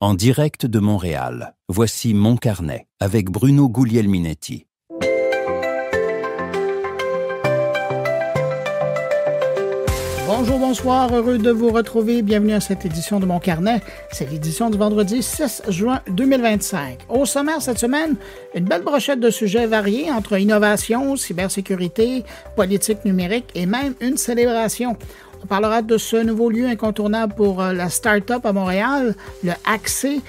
En direct de Montréal, voici Mon Carnet avec Bruno Guglielminetti. Bonjour, bonsoir, heureux de vous retrouver. Bienvenue à cette édition de Mon Carnet. C'est l'édition du vendredi 6 juin 2025. Au sommaire cette semaine, une belle brochette de sujets variés entre innovation, cybersécurité, politique numérique et même une célébration. On parlera de ce nouveau lieu incontournable pour la start-up à Montréal, le Accès.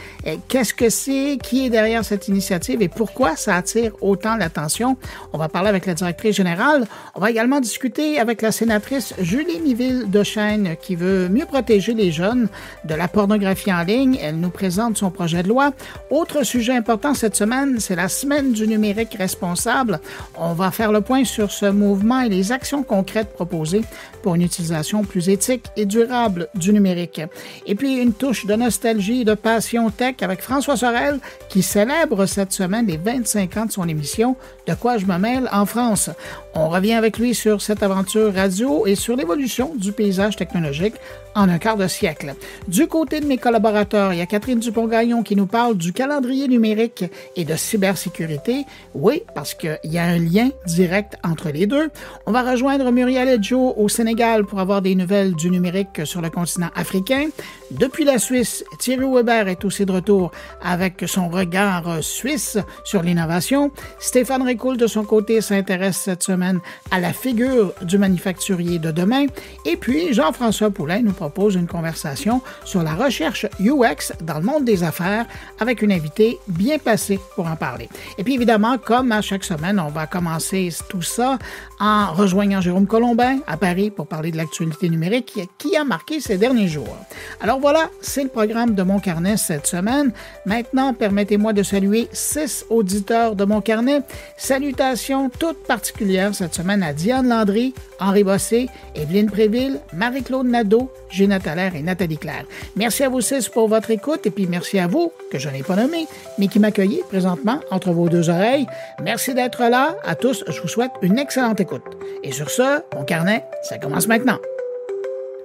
Qu'est-ce que c'est? Qui est derrière cette initiative et pourquoi ça attire autant l'attention? On va parler avec la directrice générale. On va également discuter avec la sénatrice Julie Miville-Deschênes qui veut mieux protéger les jeunes de la pornographie en ligne. Elle nous présente son projet de loi. Autre sujet important cette semaine, c'est la semaine du numérique responsable. On va faire le point sur ce mouvement et les actions concrètes proposées pour une utilisation plus éthique et durable du numérique. Et puis, une touche de nostalgie et de passion tech avec François Sorel qui célèbre cette semaine les 25 ans de son émission « De quoi je me mêle en France ». On revient avec lui sur cette aventure radio et sur l'évolution du paysage technologique en un quart de siècle. Du côté de mes collaborateurs, il y a Catherine Dupont-Gagnon qui nous parle du calendrier numérique et de cybersécurité. Oui, parce qu'il y a un lien direct entre les deux. On va rejoindre Muriel Edjo au Sénégal pour avoir des nouvelles du numérique sur le continent africain. Depuis la Suisse, Thierry Weber est aussi de retour avec son regard suisse sur l'innovation. Stéphane Ricoul, de son côté, s'intéresse cette semaine à la figure du manufacturier de demain. Et puis, Jean-François Poulain nous propose une conversation sur la recherche UX dans le monde des affaires avec une invitée bien placée pour en parler. Et puis, évidemment, comme à chaque semaine, on va commencer tout ça en rejoignant Jérôme Colombin à Paris pour parler de l'actualité numérique qui a marqué ces derniers jours. Alors voilà, c'est le programme de Mon Carnet cette semaine. Maintenant, permettez-moi de saluer 6 auditeurs de Mon Carnet. Salutations toutes particulières cette semaine à Diane Landry, Henri Bossé, Evelyne Préville, Marie-Claude Nadeau, Gina Thaler et Nathalie Claire. Merci à vous 6 pour votre écoute et puis merci à vous, que je n'ai pas nommé, mais qui m'accueillez présentement entre vos deux oreilles. Merci d'être là. À tous, je vous souhaite une excellente écoute. Et sur ce, Mon Carnet, ça commence maintenant.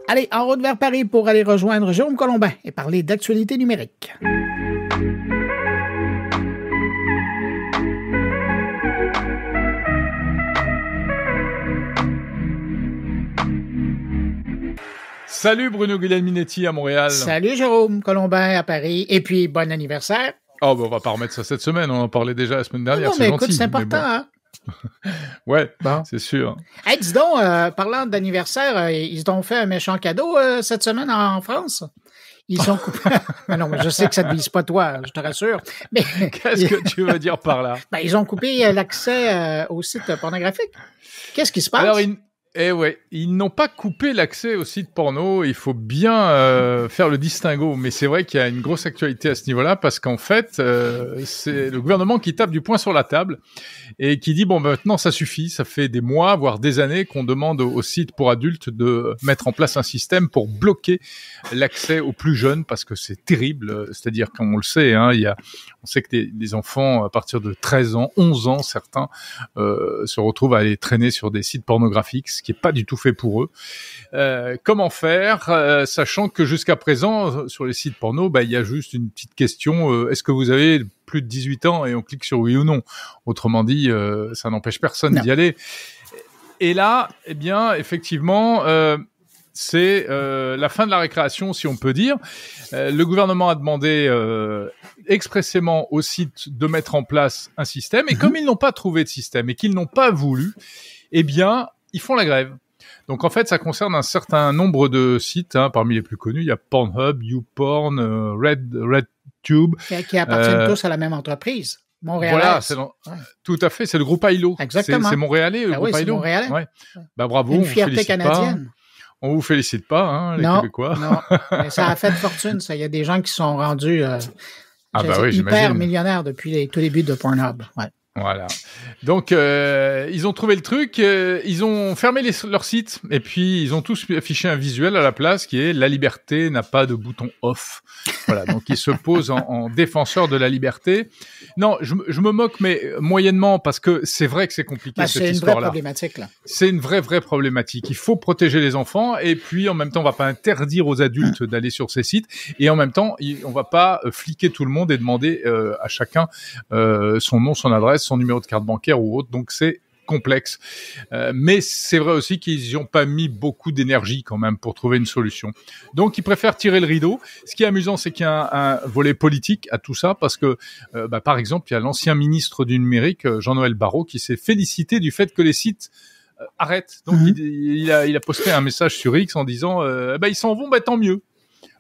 Allez, en route vers Paris pour aller rejoindre Jérôme Colombin et parler d'actualité numérique. Salut Bruno Guglielminetti à Montréal. Salut Jérôme Colombin à Paris. Et puis, bon anniversaire. Oh, ben on va pas remettre ça cette semaine. On en parlait déjà la semaine dernière. Non, mais écoute, c'est important, bon. Hein? Ouais, bon. C'est sûr. Hey, dis donc, parlant d'anniversaire, ils t'ont fait un méchant cadeau cette semaine en France. Ils ont coupé... Mais non, mais je sais que ça ne vise pas toi, je te rassure. Mais... Qu'est-ce que tu veux dire par là? Ben, ils ont coupé l'accès au site pornographique. Qu'est-ce qui se passe? Alors, ils n'ont pas coupé l'accès aux sites porno. Il faut bien faire le distinguo. Mais c'est vrai qu'il y a une grosse actualité à ce niveau-là parce qu'en fait, c'est le gouvernement qui tape du poing sur la table et qui dit, bon, maintenant, ça suffit. Ça fait des mois, voire des années qu'on demande aux sites pour adultes de mettre en place un système pour bloquer l'accès aux plus jeunes parce que c'est terrible. C'est-à-dire qu'on le sait, hein, on sait que des enfants à partir de 13 ans, 11 ans, certains se retrouvent à aller traîner sur des sites pornographiques, ce qui est pas du tout fait pour eux. Comment faire, sachant que jusqu'à présent, sur les sites porno, il y a juste une petite question, est-ce que vous avez plus de 18 ans et on clique sur oui ou non. Autrement dit, ça n'empêche personne d'y aller. Et là, eh bien, effectivement, c'est la fin de la récréation, si on peut dire. Le gouvernement a demandé expressément aux sites de mettre en place un système. Et comme ils n'ont pas trouvé de système et qu'ils n'ont pas voulu, eh bien, ils font la grève. Donc en fait, ça concerne un certain nombre de sites. Parmi les plus connus, il y a Pornhub, YouPorn, RedTube. Qui appartiennent tous à la même entreprise. Montréal. Voilà, tout à fait, c'est le groupe Ailo. Exactement. C'est montréalais, le groupe Ailo. C'est montréalais. Ouais. Bravo, une fierté canadienne. On vous félicite pas, les Québécois. Non, mais ça a fait de fortune, ça. Il y a des gens qui sont rendus oui, hyper millionnaires depuis les tout débuts de Pornhub. Ouais. Voilà. Donc, ils ont trouvé le truc, ils ont fermé leur site, et puis ils ont tous affiché un visuel à la place qui est « La liberté n'a pas de bouton off ». Voilà, donc ils se posent en défenseurs de la liberté. Non, je me moque, mais moyennement, parce que c'est vrai que c'est compliqué, cette histoire-là. C'est une vraie problématique, là. C'est une vraie problématique. Il faut protéger les enfants, et puis en même temps, on va pas interdire aux adultes d'aller sur ces sites, et en même temps, on va pas fliquer tout le monde et demander à chacun son nom, son adresse, son numéro de carte bancaire ou autre. Donc c'est complexe. Mais c'est vrai aussi qu'ils n'y ont pas mis beaucoup d'énergie quand même pour trouver une solution. Donc ils préfèrent tirer le rideau. Ce qui est amusant, c'est qu'il y a un volet politique à tout ça, parce que par exemple, il y a l'ancien ministre du numérique, Jean-Noël Barrot, qui s'est félicité du fait que les sites arrêtent. Donc il a posté un message sur X en disant ils s'en vont, tant mieux.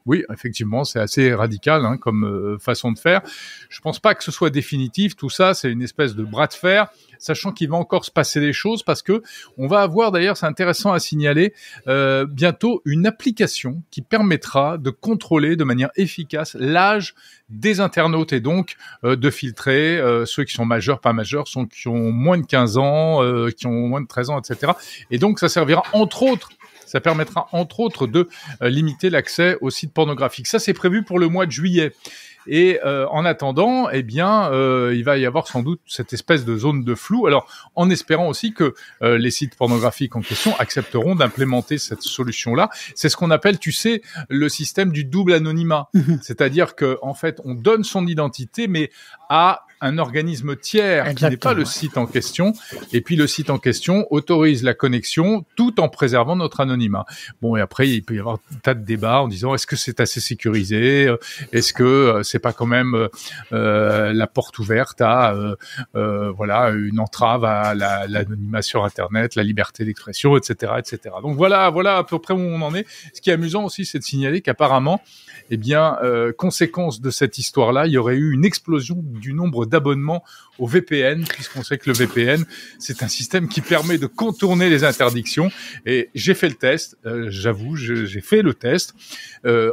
Oui, effectivement, c'est assez radical comme façon de faire. Je pense pas que ce soit définitif. Tout ça, c'est une espèce de bras de fer, sachant qu'il va encore se passer des choses, parce que on va avoir, d'ailleurs, c'est intéressant à signaler, bientôt une application qui permettra de contrôler de manière efficace l'âge des internautes, et donc de filtrer ceux qui sont majeurs, pas majeurs, ceux qui ont moins de 15 ans, qui ont moins de 13 ans, etc. Et donc, ça servira ça permettra entre autres de limiter l'accès aux sites pornographiques. Ça, c'est prévu pour le mois de juillet. Et en attendant, il va y avoir sans doute cette espèce de zone de flou. Alors, en espérant aussi que les sites pornographiques en question accepteront d'implémenter cette solution-là. C'est ce qu'on appelle, tu sais, le système du double anonymat. C'est-à-dire que, en fait, on donne son identité, mais à un organisme tiers qui n'est pas le site en question, et puis le site en question autorise la connexion tout en préservant notre anonymat. Bon, et après, il peut y avoir un tas de débats en disant est-ce que c'est assez sécurisé, est-ce que c'est pas quand même la porte ouverte à une entrave à l'anonymat sur Internet, la liberté d'expression, etc., etc. Donc voilà à peu près où on en est. Ce qui est amusant aussi, c'est de signaler qu'apparemment, conséquence de cette histoire-là, il y aurait eu une explosion du nombre d'abonnements au VPN, puisqu'on sait que le VPN, c'est un système qui permet de contourner les interdictions. Et j'ai fait le test, j'avoue, j'ai fait le test.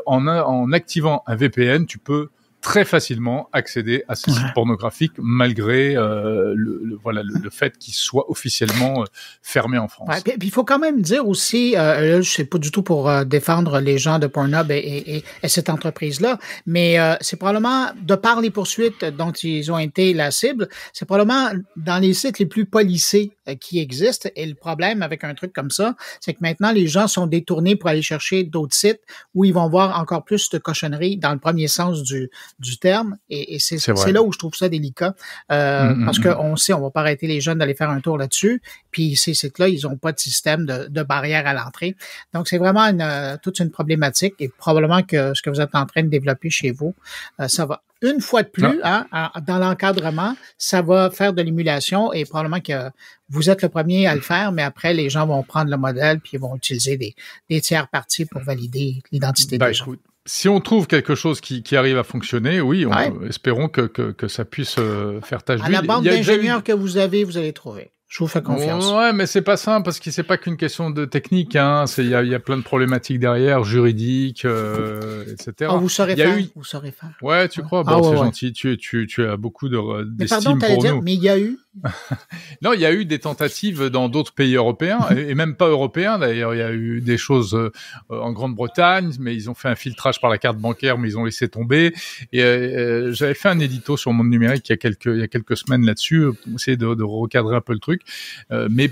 En activant un VPN, tu peux très facilement accéder à ces sites pornographiques malgré le fait qu'ils soient officiellement fermés en France. Ouais, puis il faut quand même dire aussi, là, je sais pas du tout pour défendre les gens de Pornhub et cette entreprise-là, mais c'est probablement, de par les poursuites dont ils ont été la cible, c'est probablement dans les sites les plus policés qui existent. Et le problème avec un truc comme ça, c'est que maintenant, les gens sont détournés pour aller chercher d'autres sites où ils vont voir encore plus de cochonneries dans le premier sens du terme, et c'est là où je trouve ça délicat, parce qu'on sait, on va pas arrêter les jeunes d'aller faire un tour là-dessus, puis ces sites-là, ils ont pas de système de barrière à l'entrée. Donc, c'est vraiment toute une problématique, et probablement que ce que vous êtes en train de développer chez vous, ça va une fois de plus, dans l'encadrement, ça va faire de l'émulation, et probablement que vous êtes le premier à le faire, mais après, les gens vont prendre le modèle puis ils vont utiliser des tiers parties pour valider l'identité des gens. Si on trouve quelque chose qui arrive à fonctionner, oui, espérons que ça puisse faire tâche d'huile. À la bande d'ingénieurs que vous allez trouver. Je vous fais confiance. Ouais, mais c'est pas simple, parce que c'est pas qu'une question de technique, il y a plein de problématiques derrière, juridiques, etc. Vous saurez faire. Ouais, tu crois? Bon, c'est gentil. Tu as beaucoup d'estime pour nous. Mais il y a eu? Non, il y a eu des tentatives dans d'autres pays européens, et même pas européens d'ailleurs. Il y a eu des choses en Grande-Bretagne, mais ils ont fait un filtrage par la carte bancaire, mais ils ont laissé tomber. Et j'avais fait un édito sur Monde Numérique il y a quelques semaines là-dessus, pour essayer de recadrer un peu le truc. Mais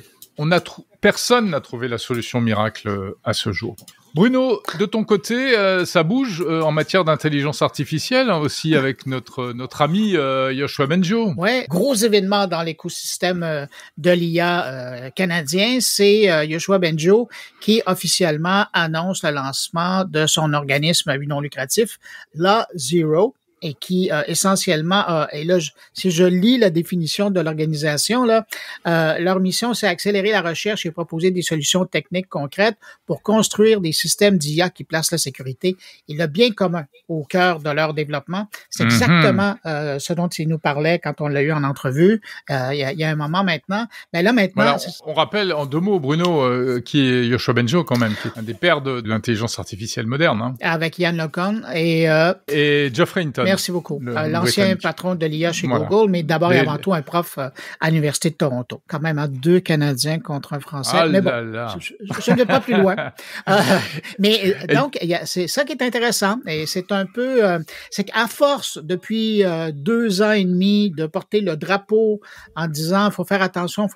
personne n'a trouvé la solution miracle à ce jour. Bruno, de ton côté, ça bouge en matière d'intelligence artificielle, aussi avec notre ami Yoshua Bengio. Ouais, gros événement dans l'écosystème de l'IA canadien, c'est Yoshua Bengio qui officiellement annonce le lancement de son organisme à but non lucratif, Law0. Et qui essentiellement, et là, si je lis la définition de l'organisation, là, leur mission, c'est accélérer la recherche et proposer des solutions techniques concrètes pour construire des systèmes d'IA qui placent la sécurité et le bien commun au cœur de leur développement. C'est exactement ce dont il nous parlait quand on l'a eu en entrevue il y a un moment maintenant. Mais là, maintenant... Voilà, on rappelle en deux mots, Bruno, qui est Yoshua Bengio quand même, qui est un des pères de l'intelligence artificielle moderne. Avec Yann LeCun et Geoffrey Hinton. Merci beaucoup. L'ancien patron de l'IA chez Google, mais d'abord et avant tout un prof à l'Université de Toronto. Quand même, 2 Canadiens contre un Français. Mais bon, je ne vais pas plus loin. Donc, c'est ça qui est intéressant. Et c'est un peu... c'est qu'à force, depuis 2 ans et demi, de porter le drapeau en disant « faut faire attention »,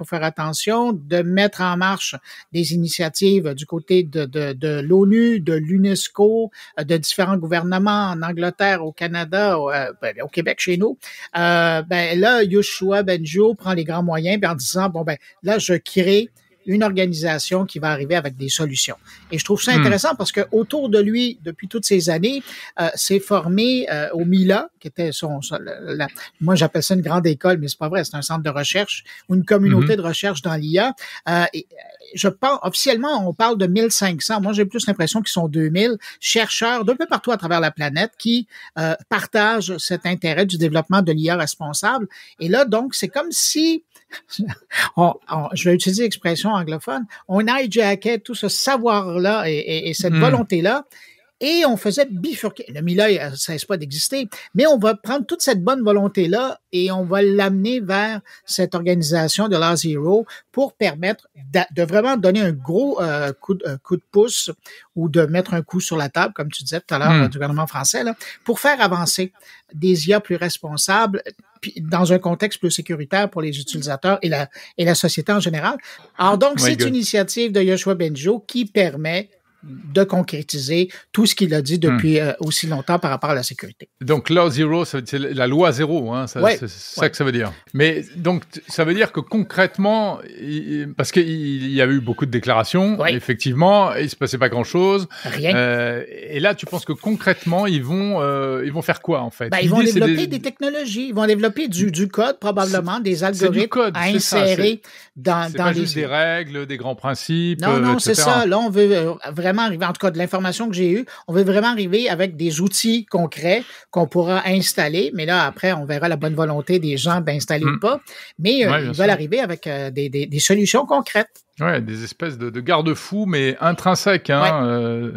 de mettre en marche des initiatives du côté de l'ONU, de l'UNESCO, de différents gouvernements en Angleterre, au Canada, au Québec chez nous, là, Yoshua Bengio prend les grands moyens en disant là, je crée une organisation qui va arriver avec des solutions. Et je trouve ça intéressant parce que autour de lui, depuis toutes ces années, s'est formé au MILA, qui était moi j'appelle ça une grande école, mais c'est pas vrai, c'est un centre de recherche ou une communauté de recherche dans l'IA. Je pense, officiellement, on parle de 1500. Moi, j'ai plus l'impression qu'ils sont 2000 chercheurs d'un peu partout à travers la planète qui partagent cet intérêt du développement de l'IA responsable. Et là, donc, c'est comme si, je vais utiliser l'expression anglophone, on hijackait tout ce savoir-là et cette volonté-là, et on faisait bifurquer. Le MILA ne cesse pas d'exister, mais on va prendre toute cette bonne volonté-là et on va l'amener vers cette organisation de l'A Zero pour permettre de vraiment donner un gros coup de pouce ou de mettre un coup sur la table, comme tu disais tout à l'heure du gouvernement français, là, pour faire avancer des IA plus responsables dans un contexte plus sécuritaire pour les utilisateurs et la société en général. Alors donc, c'est une initiative de Yoshua Bengio qui permet de concrétiser tout ce qu'il a dit depuis aussi longtemps par rapport à la sécurité. Donc, Law Zero, c'est la loi zéro, hein, c'est ça que ça veut dire. Mais donc, ça veut dire que concrètement, parce qu'il y a eu beaucoup de déclarations, effectivement, il ne se passait pas grand-chose. Rien. Et là, tu penses que concrètement, ils vont faire quoi, en fait? Ils vont développer des technologies, ils vont développer du code, probablement, des algorithmes à insérer dans les... C'est pas juste des règles, des grands principes, Non, etc. c'est ça. Là, on veut vraiment arriver, en tout cas de l'information que j'ai eue, on veut vraiment arriver avec des outils concrets qu'on pourra installer, mais là, après, on verra la bonne volonté des gens d'installer ou pas, mais ils veulent arriver avec des solutions concrètes. Ouais, des espèces de garde-fous, mais intrinsèques.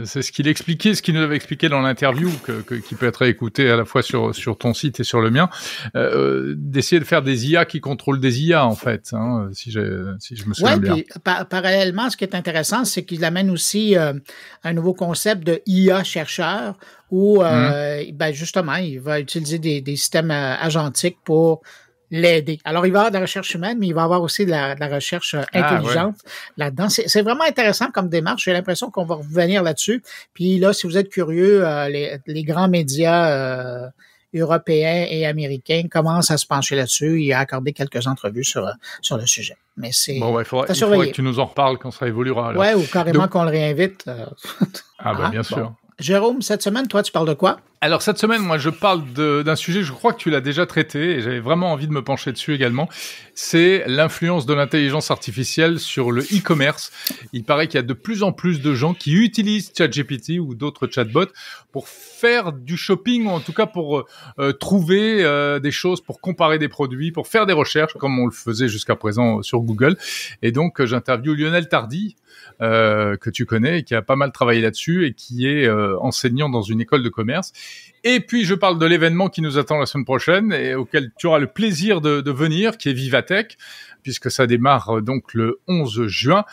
C'est ce qu'il expliquait, ce qu'il nous avait expliqué dans l'interview, qui peut être écouté à la fois sur ton site et sur le mien, d'essayer de faire des IA qui contrôlent des IA, en fait, si je me souviens bien. Puis, parallèlement, ce qui est intéressant, c'est qu'il amène aussi un nouveau concept de IA chercheur, où justement, il va utiliser des systèmes agentiques pour l'aider. Alors, il va y avoir de la recherche humaine, mais il va y avoir aussi de la recherche intelligente là-dedans. C'est vraiment intéressant comme démarche. J'ai l'impression qu'on va revenir là-dessus. Puis là, si vous êtes curieux, les grands médias européens et américains commencent à se pencher là-dessus et à accorder quelques entrevues sur le sujet. Mais c'est il faudrait que tu nous en reparles quand ça évoluera. Oui, ou carrément qu'on le réinvite. Bien sûr. Jérôme, cette semaine, toi, tu parles de quoi? Alors, cette semaine, moi, je parle d'un sujet, je crois que tu l'as déjà traité, et j'avais vraiment envie de me pencher dessus également. C'est l'influence de l'intelligence artificielle sur le e-commerce. Il paraît qu'il y a de plus en plus de gens qui utilisent ChatGPT ou d'autres chatbots pour faire du shopping, ou en tout cas pour trouver des choses, pour comparer des produits, pour faire des recherches, comme on le faisait jusqu'à présent sur Google. Et donc, j'interviewe Lionel Tardy, que tu connais, et qui a pas mal travaillé là-dessus, et qui est enseignant dans une école de commerce. Et puis, je parle de l'événement qui nous attend la semaine prochaine, et auquel tu auras le plaisir de venir, qui est Vivatech, puisque ça démarre donc le 11 juin.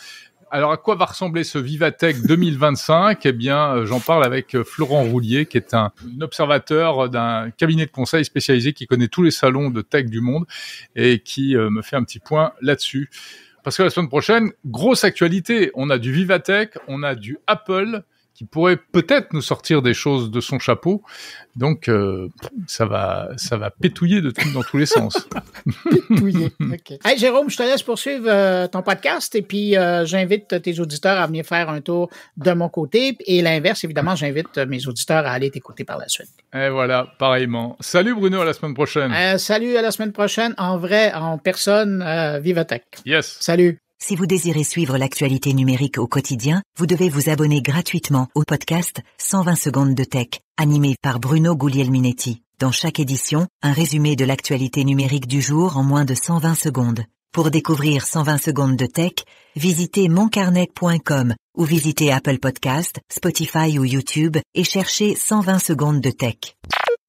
Alors, à quoi va ressembler ce Vivatech 2025 ? Eh bien, j'en parle avec Florent Roulier, qui est un observateur d'un cabinet de conseil spécialisé qui connaît tous les salons de tech du monde, et qui me fait un petit point là-dessus. Parce que la semaine prochaine, grosse actualité. On a du Vivatech, on a du Apple qui pourrait peut-être nous sortir des choses de son chapeau. Donc, ça va pétouiller dans tous les sens. Pétouiller, OK. Hey, Jérôme, je te laisse poursuivre ton podcast et puis j'invite tes auditeurs à venir faire un tour de mon côté. Et l'inverse, évidemment, j'invite mes auditeurs à aller t'écouter par la suite. Et voilà, pareillement. Salut Bruno, à la semaine prochaine. Salut, à la semaine prochaine, en vrai, en personne, Vivatech. Yes. Salut. Si vous désirez suivre l'actualité numérique au quotidien, vous devez vous abonner gratuitement au podcast 120 secondes de tech, animé par Bruno Guglielminetti. Dans chaque édition, un résumé de l'actualité numérique du jour en moins de 120 secondes. Pour découvrir 120 secondes de tech, visitez moncarnet.com ou visitez Apple Podcast, Spotify ou YouTube et cherchez 120 secondes de tech.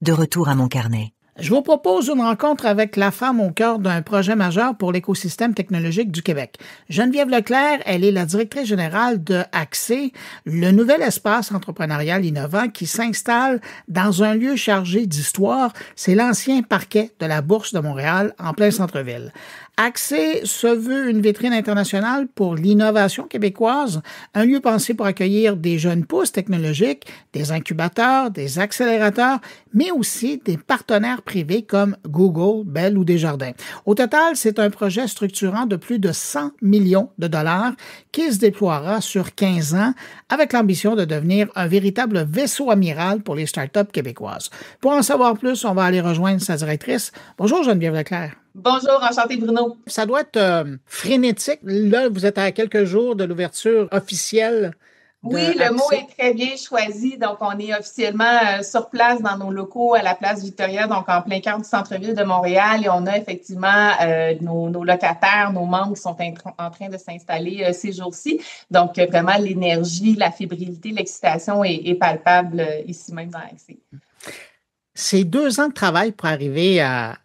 De retour à mon carnet. Je vous propose une rencontre avec la femme au cœur d'un projet majeur pour l'écosystème technologique du Québec. Geneviève Leclerc, elle est la directrice générale de Axé, le nouvel espace entrepreneurial innovant qui s'installe dans un lieu chargé d'histoire. C'est l'ancien parquet de la Bourse de Montréal, en plein centre-ville. Axé se veut une vitrine internationale pour l'innovation québécoise, un lieu pensé pour accueillir des jeunes pousses technologiques, des incubateurs, des accélérateurs, mais aussi des partenaires privés comme Google, Bell ou Desjardins. Au total, c'est un projet structurant de plus de 100 millions de dollars qui se déploiera sur 15 ans avec l'ambition de devenir un véritable vaisseau amiral pour les startups québécoises. Pour en savoir plus, on va aller rejoindre sa directrice. Bonjour Geneviève Leclerc. Bonjour, enchanté Bruno. Ça doit être frénétique. Là, vous êtes à quelques jours de l'ouverture officielle. Oui, le mot est très bien choisi. Donc, on est officiellement sur place dans nos locaux à la place Victoria, donc en plein cœur du centre-ville de Montréal. Et on a effectivement nos locataires, nos membres qui sont en train de s'installer ces jours-ci. Donc, vraiment, l'énergie, la fébrilité, l'excitation est palpable ici même dans Axé. C'est 2 ans de travail pour arriver à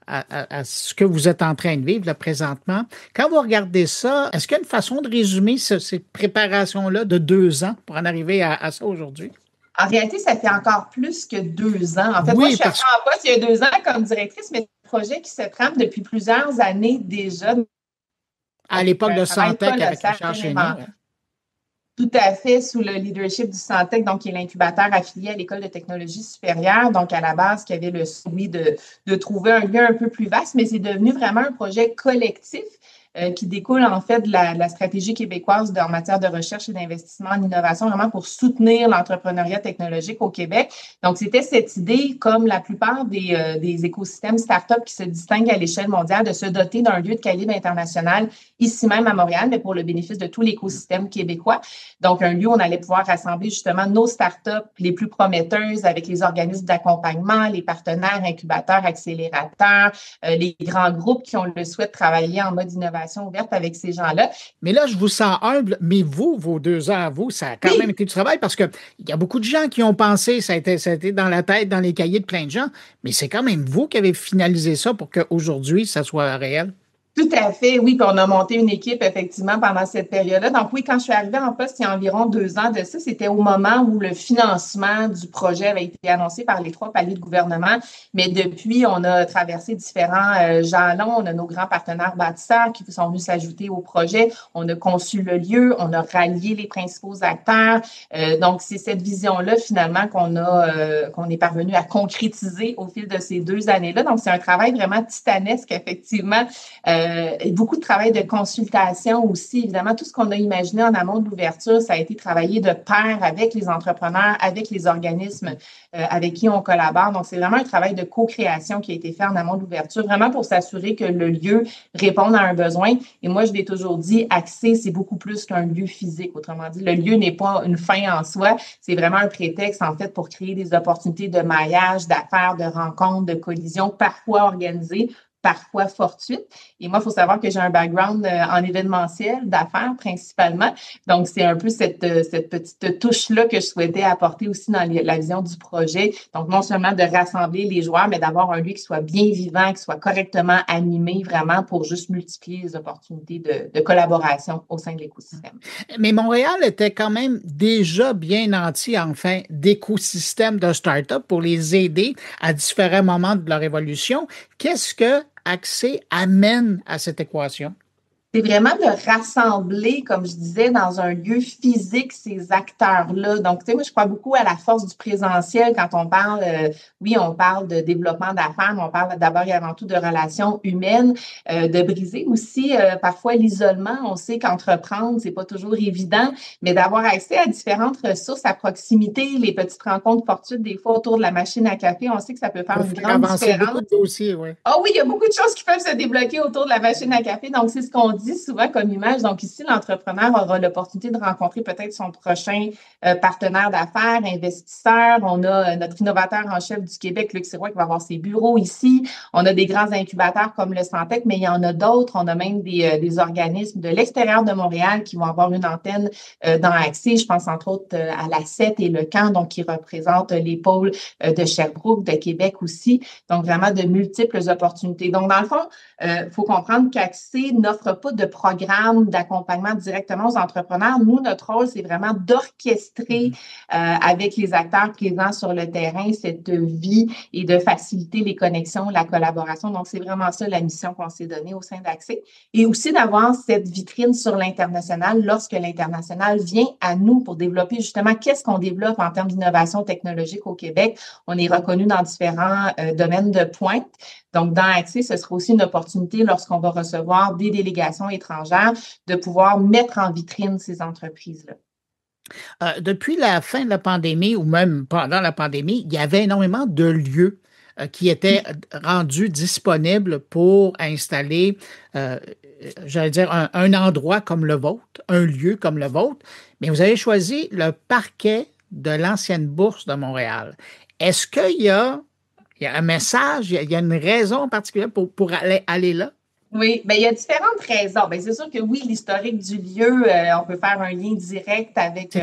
ce que vous êtes en train de vivre là, présentement. Quand vous regardez ça, est-ce qu'il y a une façon de résumer ces préparations-là de 2 ans pour en arriver à ça aujourd'hui? En réalité, ça fait encore plus que 2 ans. En fait, oui, moi, je suis en poste il y a 2 ans comme directrice, mais c'est un projet qui se trame depuis plusieurs années déjà. À l'époque de Santec avec Richard Chénier. Tout à fait, sous le leadership du Santec, donc qui est l'incubateur affilié à l'École de technologie supérieure. Donc, à la base, qui avait le souhait de trouver un lieu un peu plus vaste, mais c'est devenu vraiment un projet collectif qui découle en fait de la stratégie québécoise en matière de recherche et d'investissement en innovation, vraiment pour soutenir l'entrepreneuriat technologique au Québec. Donc, c'était cette idée, comme la plupart des écosystèmes start-up qui se distinguent à l'échelle mondiale, de se doter d'un lieu de calibre international ici même à Montréal, mais pour le bénéfice de tout l'écosystème québécois. Donc, un lieu où on allait pouvoir rassembler justement nos start-up les plus prometteuses avec les organismes d'accompagnement, les partenaires, incubateurs, accélérateurs, les grands groupes qui ont le souhait de travailler en mode innovation ouverte avec ces gens-là. Mais là, je vous sens humble, mais vos 2 ans à vous, ça a quand même été du travail parce qu'il y a beaucoup de gens qui ont pensé, ça a été dans la tête, dans les cahiers de plein de gens, mais c'est quand même vous qui avez finalisé ça pour qu'aujourd'hui, ça soit réel. Tout à fait, oui. Puis on a monté une équipe, effectivement, pendant cette période-là. Donc oui, quand je suis arrivée en poste il y a environ 2 ans de ça, c'était au moment où le financement du projet avait été annoncé par les 3 paliers de gouvernement. Mais depuis, on a traversé différents jalons. On a nos grands partenaires bâtisseurs qui sont venus s'ajouter au projet. On a conçu le lieu, on a rallié les principaux acteurs. Donc, c'est cette vision-là, finalement, qu'on est parvenu à concrétiser au fil de ces 2 années-là. Donc, c'est un travail vraiment titanesque, effectivement. Beaucoup de travail de consultation aussi. Évidemment, tout ce qu'on a imaginé en amont de l'ouverture, ça a été travaillé de pair avec les entrepreneurs, avec les organismes avec qui on collabore. Donc, c'est vraiment un travail de co-création qui a été fait en amont de l'ouverture, vraiment pour s'assurer que le lieu réponde à un besoin. Et moi, je l'ai toujours dit, Axé, c'est beaucoup plus qu'un lieu physique. Autrement dit, le lieu n'est pas une fin en soi. C'est vraiment un prétexte, en fait, pour créer des opportunités de maillage, d'affaires, de rencontres, de collisions, parfois organisées, parfois fortuite. Et moi, il faut savoir que j'ai un background en événementiel, d'affaires principalement. Donc, c'est un peu cette petite touche-là que je souhaitais apporter aussi dans la vision du projet. Donc, non seulement de rassembler les joueurs, mais d'avoir un lieu qui soit bien vivant, qui soit correctement animé, vraiment pour juste multiplier les opportunités de collaboration au sein de l'écosystème. Mais Montréal était quand même déjà bien nanti, enfin, d'écosystèmes de start-up pour les aider à différents moments de leur évolution. Qu'est-ce que Axé amène à cette équation? C'est vraiment de rassembler, comme je disais, dans un lieu physique ces acteurs-là. Donc, tu sais, moi, je crois beaucoup à la force du présentiel quand on parle, on parle de développement d'affaires, mais on parle d'abord et avant tout de relations humaines, de briser aussi parfois l'isolement. On sait qu'entreprendre, c'est pas toujours évident, mais d'avoir accès à différentes ressources à proximité, les petites rencontres fortuites, des fois autour de la machine à café, on sait que ça peut faire une grande différence. Beaucoup de dossiers, oui. Ah oui, il y a beaucoup de choses qui peuvent se débloquer autour de la machine à café. Donc, c'est ce qu'on dit souvent comme image, donc ici, l'entrepreneur aura l'opportunité de rencontrer peut-être son prochain partenaire d'affaires, investisseur. On a notre innovateur en chef du Québec, Luc Sirois, qui va avoir ses bureaux ici. On a des grands incubateurs comme le Santec, mais il y en a d'autres. On a même des organismes de l'extérieur de Montréal qui vont avoir une antenne dans Axé. Je pense entre autres à la CET et le Camp, donc qui représentent les pôles de Sherbrooke, de Québec aussi. Donc, vraiment de multiples opportunités. Donc, dans le fond, faut comprendre qu'Axé n'offre pas de programme d'accompagnement directement aux entrepreneurs. Nous, notre rôle, c'est vraiment d'orchestrer avec les acteurs présents sur le terrain cette vie et de faciliter les connexions, la collaboration. Donc, c'est vraiment ça la mission qu'on s'est donnée au sein d'Axé. Et aussi d'avoir cette vitrine sur l'international lorsque l'international vient à nous pour développer justement qu'est-ce qu'on développe en termes d'innovation technologique au Québec. On est reconnu dans différents domaines de pointe. Donc, dans Axé, ce sera aussi une opportunité lorsqu'on va recevoir des délégations étrangères de pouvoir mettre en vitrine ces entreprises-là. Depuis la fin de la pandémie ou même pendant la pandémie, il y avait énormément de lieux qui étaient rendus disponibles pour installer, j'allais dire, un endroit comme le vôtre, un lieu comme le vôtre, mais vous avez choisi le parquet de l'ancienne Bourse de Montréal. Est-ce qu'il y a un message, il y a une raison particulière pour aller là? Oui, bien, il y a différentes raisons. Bien, c'est sûr que oui, l'historique du lieu, on peut faire un lien direct avec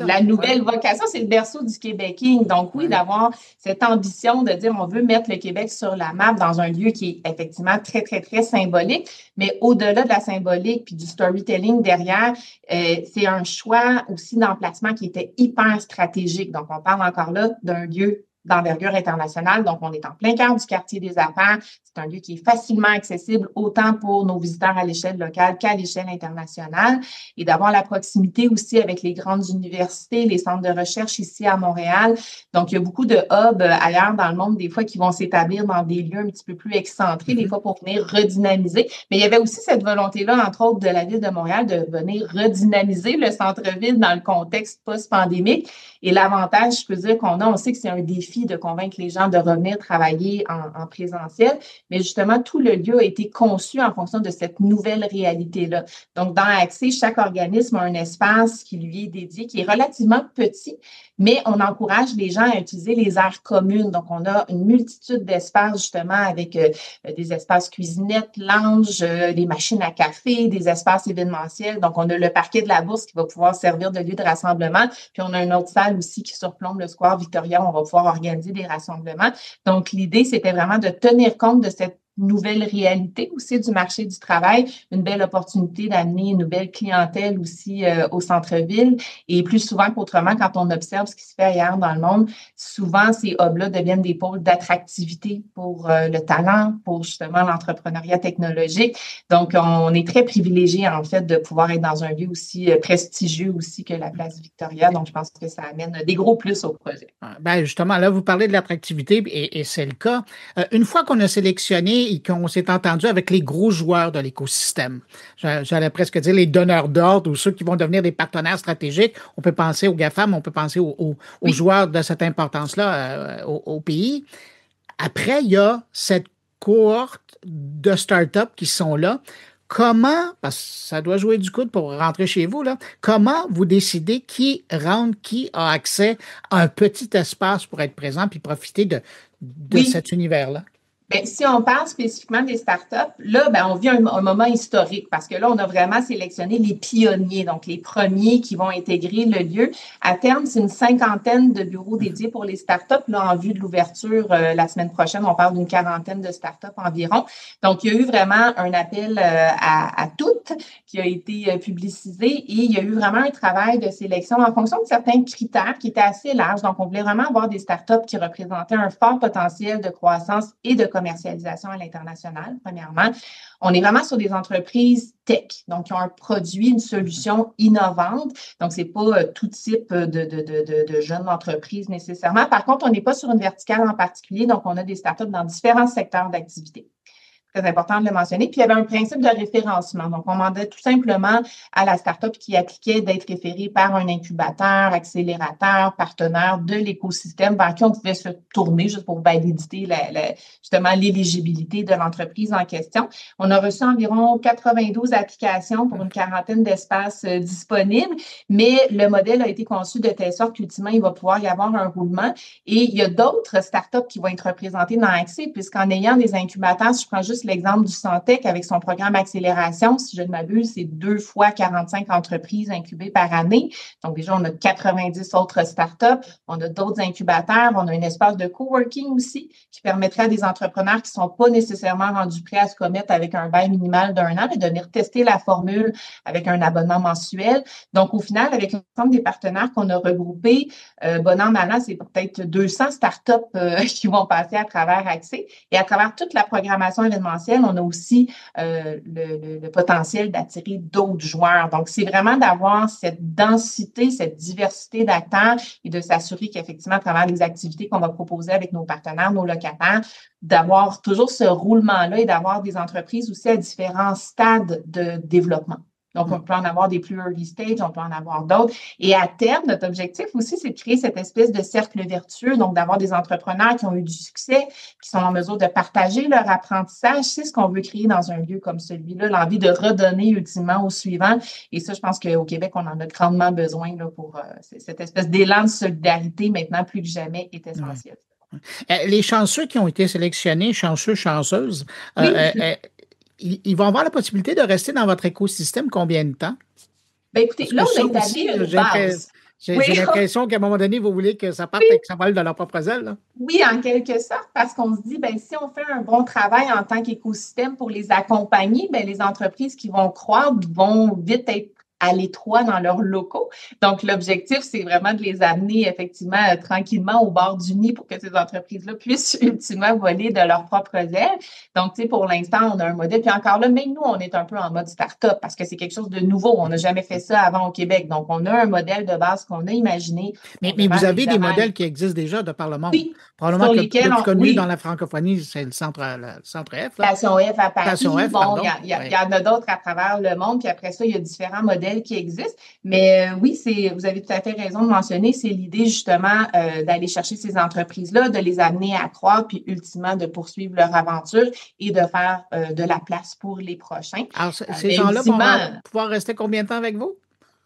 la nouvelle vocation. C'est le berceau du Québéking. Donc, oui, d'avoir cette ambition de dire on veut mettre le Québec sur la map dans un lieu qui est effectivement très, très, très symbolique. Mais au-delà de la symbolique puis du storytelling derrière, c'est un choix aussi d'emplacement qui était hyper stratégique. Donc, on parle encore là d'un lieu d'envergure internationale. Donc, on est en plein cœur du quartier des affaires. C'est un lieu qui est facilement accessible autant pour nos visiteurs à l'échelle locale qu'à l'échelle internationale et d'avoir la proximité aussi avec les grandes universités, les centres de recherche ici à Montréal. Donc, il y a beaucoup de hubs ailleurs dans le monde, des fois, qui vont s'établir dans des lieux un petit peu plus excentrés, des fois pour venir redynamiser. Mais il y avait aussi cette volonté-là, entre autres, de la Ville de Montréal de venir redynamiser le centre-ville dans le contexte post-pandémique. Et l'avantage, je peux dire qu'on a, on sait que c'est un défi de convaincre les gens de revenir travailler en présentiel, mais justement, tout le lieu a été conçu en fonction de cette nouvelle réalité-là. Donc, dans Axé, chaque organisme a un espace qui lui est dédié, qui est relativement petit, mais on encourage les gens à utiliser les aires communes. Donc, on a une multitude d'espaces, justement, avec des espaces cuisinettes, lounge, des machines à café, des espaces événementiels. Donc, on a le parquet de la Bourse qui va pouvoir servir de lieu de rassemblement. Puis, on a une autre salle aussi qui surplombe le square Victoria où on va pouvoir organiser des rassemblements. Donc, l'idée, c'était vraiment de tenir compte de cette nouvelle réalité aussi du marché du travail, une belle opportunité d'amener une nouvelle clientèle aussi au centre-ville. Et plus souvent qu'autrement, quand on observe ce qui se fait ailleurs dans le monde, souvent ces hubs-là deviennent des pôles d'attractivité pour le talent, pour justement l'entrepreneuriat technologique. Donc, on est très privilégié en fait de pouvoir être dans un lieu aussi prestigieux aussi que la place Victoria. Donc, je pense que ça amène des gros plus au projet. Ben justement, là, vous parlez de l'attractivité et c'est le cas. Une fois qu'on a sélectionné et qu'on s'est entendu avec les gros joueurs de l'écosystème. J'allais presque dire les donneurs d'ordre ou ceux qui vont devenir des partenaires stratégiques. On peut penser aux GAFAM, on peut penser aux joueurs de cette importance-là au pays. Après, il y a cette cohorte de start-up qui sont là. Comment, parce que ça doit jouer du coude pour rentrer chez vous, là, comment vous décidez qui rentre, qui a accès à un petit espace pour être présent puis profiter de cet univers-là? Bien, si on parle spécifiquement des startups, là, bien, on vit un moment historique parce que là, on a vraiment sélectionné les pionniers, donc les premiers qui vont intégrer le lieu. À terme, c'est une 50aine de bureaux dédiés pour les startups. Là, en vue de l'ouverture la semaine prochaine, on parle d'une 40aine de startups environ. Donc, il y a eu vraiment un appel à toutes qui a été publicisé et il y a eu vraiment un travail de sélection en fonction de certains critères qui étaient assez larges. Donc, on voulait vraiment avoir des startups qui représentaient un fort potentiel de croissance et de commercialisation à l'international, premièrement. On est vraiment sur des entreprises tech, donc qui ont un produit, une solution innovante. Donc, c'est pas tout type de jeunes entreprises nécessairement. Par contre, on n'est pas sur une verticale en particulier, donc on a des startups dans différents secteurs d'activité. Très important de le mentionner. Puis, il y avait un principe de référencement. Donc, on demandait tout simplement à la start-up qui appliquait d'être référée par un incubateur, accélérateur, partenaire de l'écosystème vers qui on pouvait se tourner juste pour valider justement l'éligibilité de l'entreprise en question. On a reçu environ 92 applications pour une quarantaine d'espaces disponibles, mais le modèle a été conçu de telle sorte qu'ultimement, il va pouvoir y avoir un roulement. Et il y a d'autres startups qui vont être représentées dans Accès, puisqu'en ayant des incubateurs, si je prends juste l'exemple du Santec avec son programme Accélération, si je ne m'abuse, c'est 2 fois 45 entreprises incubées par année. Donc, déjà, on a 90 autres startups, on a d'autres incubateurs, on a un espace de coworking aussi qui permettrait à des entrepreneurs qui ne sont pas nécessairement rendus prêts à se commettre avec un bail minimal d'1 an, mais de venir tester la formule avec un abonnement mensuel. Donc, au final, avec l'ensemble des partenaires qu'on a regroupés, bon an, mal an, c'est peut-être 200 startups qui vont passer à travers Accès. Et à travers toute la programmation événementielle, on a aussi le potentiel d'attirer d'autres joueurs. Donc, c'est vraiment d'avoir cette densité, cette diversité d'acteurs et de s'assurer qu'effectivement, à travers les activités qu'on va proposer avec nos partenaires, nos locataires, d'avoir toujours ce roulement-là et d'avoir des entreprises aussi à différents stades de développement. Donc, on peut en avoir des plus early stage, on peut en avoir d'autres. Et à terme, notre objectif aussi, c'est de créer cette espèce de cercle vertueux, donc d'avoir des entrepreneurs qui ont eu du succès, qui sont en mesure de partager leur apprentissage. C'est ce qu'on veut créer dans un lieu comme celui-là, l'envie de redonner ultimement aux suivants. Et ça, je pense qu'au Québec, on en a grandement besoin là, pour cette espèce d'élan de solidarité, maintenant plus que jamais, est essentiel. Les chanceux qui ont été sélectionnés, chanceux, chanceuses, oui. Ils vont avoir la possibilité de rester dans votre écosystème combien de temps? Bien, écoutez, là, on a établi une base. J'ai l'impression qu'à un moment donné, vous voulez que ça parte et que ça vole de leur propre aile. Là. Oui, en quelque sorte, parce qu'on se dit, bien, si on fait un bon travail en tant qu'écosystème pour les accompagner, bien, les entreprises qui vont croître vont vite être à l'étroit dans leurs locaux. Donc, l'objectif, c'est vraiment de les amener effectivement tranquillement au bord du nid pour que ces entreprises-là puissent ultimement voler de leurs propres ailes. Donc, tu sais, pour l'instant, on a un modèle. Puis encore là, même nous, on est un peu en mode start-up parce que c'est quelque chose de nouveau. On n'a jamais fait ça avant au Québec. Donc, on a un modèle de base qu'on a imaginé. Mais vous avez des modèles qui existent déjà de par le monde. Oui. Probablement que le plus connu dans la francophonie, c'est le centre F. Là. Passion F à Paris. Passion F, bon, il y en a d'autres à travers le monde. Puis après ça, il y a différents modèles qui existent. Mais oui, vous avez tout à fait raison de mentionner, c'est l'idée justement d'aller chercher ces entreprises-là, de les amener à croître, puis ultimement de poursuivre leur aventure et de faire de la place pour les prochains. Alors, ces gens-là vont pouvoir rester combien de temps avec vous?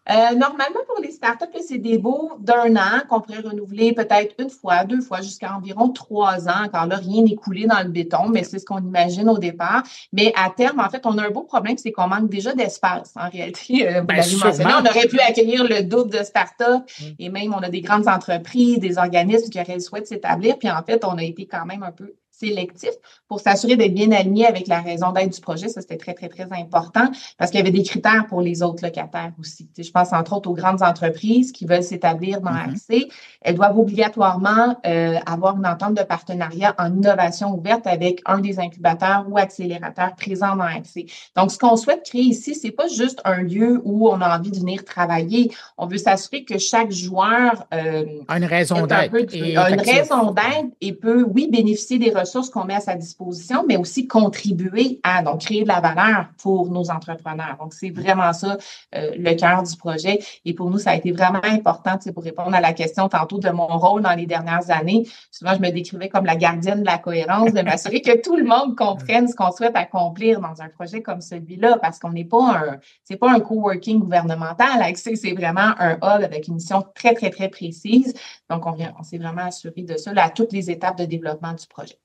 Normalement, pour les startups, c'est des baux d'1 an qu'on pourrait renouveler peut-être 1 fois, 2 fois, jusqu'à environ 3 ans. Encore là, rien n'est coulé dans le béton, mais c'est ce qu'on imagine au départ. Mais à terme, en fait, on a un beau problème, c'est qu'on manque déjà d'espace. En réalité, vous l'avez mentionné, on aurait pu accueillir le double de startups et même on a des grandes entreprises, des organismes qui auraient le souhait de s'établir. Puis en fait, on a été quand même un peu sélectif pour s'assurer d'être bien aligné avec la raison d'être du projet. Ça, c'était très, très, très important parce qu'il y avait des critères pour les autres locataires aussi. Tu sais, je pense entre autres aux grandes entreprises qui veulent s'établir dans Accès. Elles doivent obligatoirement avoir une entente de partenariat en innovation ouverte avec un des incubateurs ou accélérateurs présents dans Accès. Donc, ce qu'on souhaite créer ici, c'est pas juste un lieu où on a envie de venir travailler. On veut s'assurer que chaque joueur a une raison d'être. A une raison d'être et peut, oui, bénéficier des ressources qu'on met à sa disposition, mais aussi contribuer à donc créer de la valeur pour nos entrepreneurs. Donc, c'est vraiment ça le cœur du projet. Et pour nous, ça a été vraiment important, pour répondre à la question tantôt de mon rôle dans les dernières années. Souvent, je me décrivais comme la gardienne de la cohérence, de m'assurer que tout le monde comprenne ce qu'on souhaite accomplir dans un projet comme celui-là, parce qu'on n'est pas c'est pas un coworking gouvernemental. Accès, c'est vraiment un hub avec une mission très, très, très précise. Donc, on s'est vraiment assuré de ça là, à toutes les étapes de développement du projet.